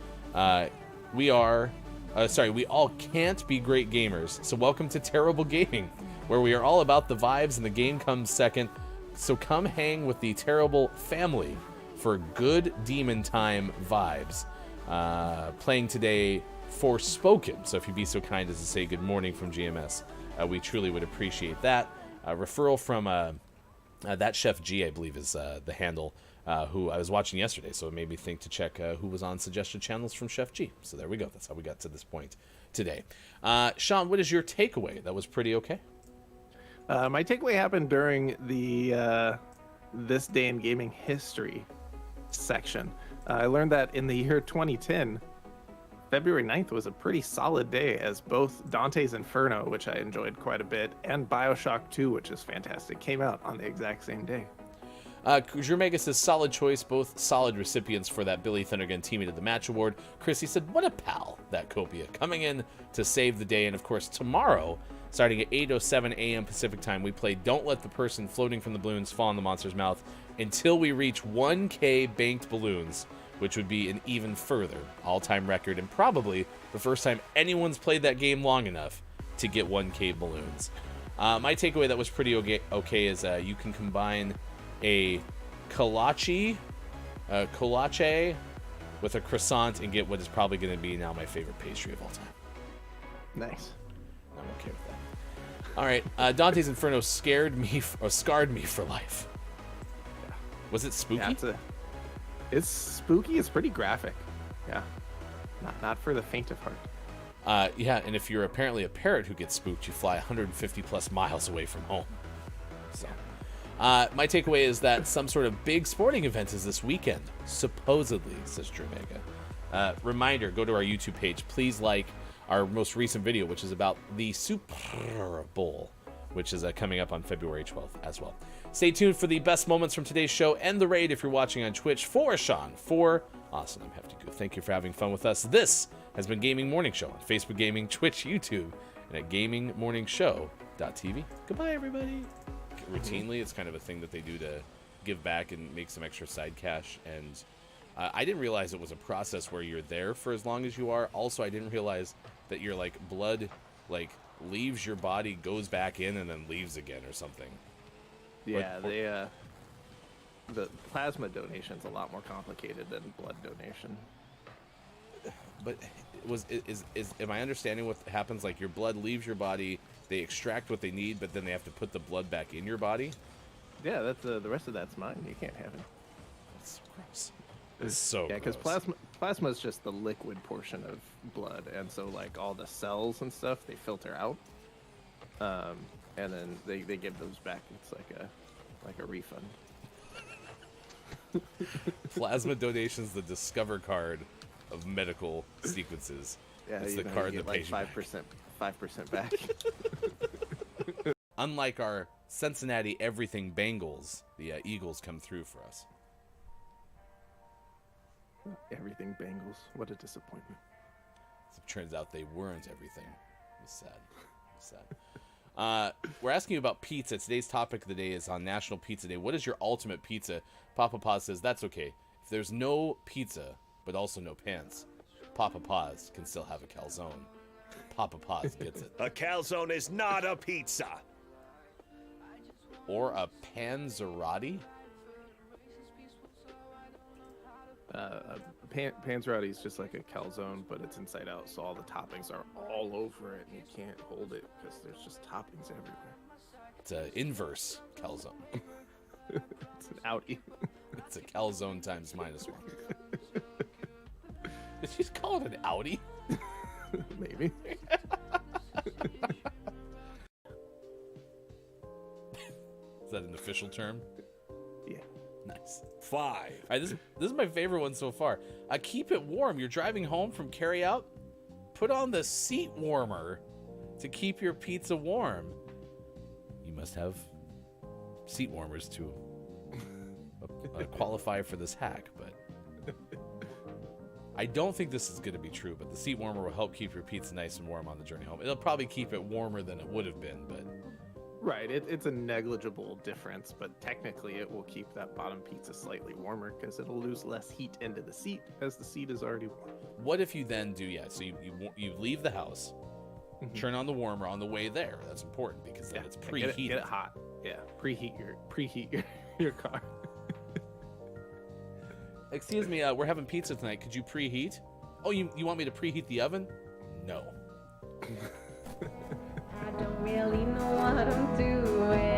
We all can't be great gamers. So welcome to Terrible Gaming, where we are all about the vibes and the game comes second. So come hang with the Terrible family for good demon time vibes. Playing today Forspoken. So if you'd be so kind as to say good morning from GMS, we truly would appreciate that. Referral from that Chef G, I believe is the handle, who I was watching yesterday. So it made me think to check who was on suggested channels from Chef G. So there we go. That's how we got to this point today. Sean, what is your takeaway that was pretty okay? My takeaway happened during the This Day in Gaming History section. I learned that in the year 2010, February 9th was a pretty solid day, as both Dante's Inferno, which I enjoyed quite a bit, and BioShock 2, which is fantastic, came out on the exact same day. Drew Mega says, solid choice, both solid recipients for that Billy Thundergun Teammate of the Match Award. Chrissy said, what a pal, that Copia, coming in to save the day. And of course, tomorrow, starting at 8:07 a.m. Pacific time, we play Don't Let the Person Floating from the Balloons Fall in the Monster's Mouth until we reach 1K banked balloons, which would be an even further all-time record, and probably the first time anyone's played that game long enough to get 1K balloons. My takeaway that was pretty okay is you can combine a kolache with a croissant and get what is probably going to be now my favorite pastry of all time. Nice. I'm okay with that. All right, Dante's Inferno scarred me for life. Yeah. Was it spooky? Yeah, it's spooky. It's pretty graphic. Yeah. Not for the faint of heart. Yeah, and if you're apparently a parrot who gets spooked, you fly 150 plus miles away from home. So, my takeaway is that some sort of big sporting event is this weekend, supposedly, says Drew Mega. Reminder, go to our YouTube page. Please like our most recent video, which is about the Super Bowl, which is coming up on February 12th as well. Stay tuned for the best moments from today's show and the raid if you're watching on Twitch. For Sean, for Austin, I'm Hefty Goo. Thank you for having fun with us. This has been Gaming Morning Show on Facebook Gaming, Twitch, YouTube, and at gamingmorningshow.tv. Goodbye, everybody. Routinely, it's kind of a thing that they do to give back and make some extra side cash. And I didn't realize it was a process where you're there for as long as you are. Also, I didn't realize that your blood leaves your body, goes back in, and then leaves again or something. Yeah, the plasma donation's a lot more complicated than blood donation. But am I understanding what happens? Like, your blood leaves your body, they extract what they need, but then they have to put the blood back in your body? Yeah, that's the rest of that's mine. You can't have it. That's gross. It's so yeah, because gross. plasma is just the liquid portion of blood, and so all the cells and stuff they filter out, and then they give those back. It's like a refund. Plasma donation's the Discover card of medical sequences. Yeah, it's the you card get that pays you 5% back. Unlike our Cincinnati everything Bengals, the Eagles come through for us. Everything Bengals. What a disappointment. It turns out they weren't everything. It's sad. It's sad. We're asking you about pizza. Today's topic of the day is on National Pizza Day. What is your ultimate pizza? Papa Paz says that's okay. If there's no pizza, but also no pants, Papa Paz can still have a calzone. Papa Paz gets it. A calzone is not a pizza. Or a panzerotti? Panzerotti is just like a calzone, but it's inside out, so all the toppings are all over it, and you can't hold it because there's just toppings everywhere. It's an inverse calzone. It's an outie. It's a calzone times -1. Did you just call it an outie? Maybe. Is that an official term? Yeah. Nice. 5. All right, this is my favorite one so far. Keep it warm. You're driving home from carry out. Put on the seat warmer to keep your pizza warm. You must have seat warmers to qualify for this hack, but I don't think this is going to be true. But the seat warmer will help keep your pizza nice and warm on the journey home. It'll probably keep it warmer than it would have been, but Right, it's a negligible difference, but technically it will keep that bottom pizza slightly warmer because it'll lose less heat into the seat as the seat is already warm. what if you then do, so you leave the house, turn on the warmer on the way there. That's important because then it's preheated. Get it hot. Yeah, preheat your car. Excuse me, we're having pizza tonight. Could you preheat? Oh, you want me to preheat the oven? No. I don't really know what I'm doing.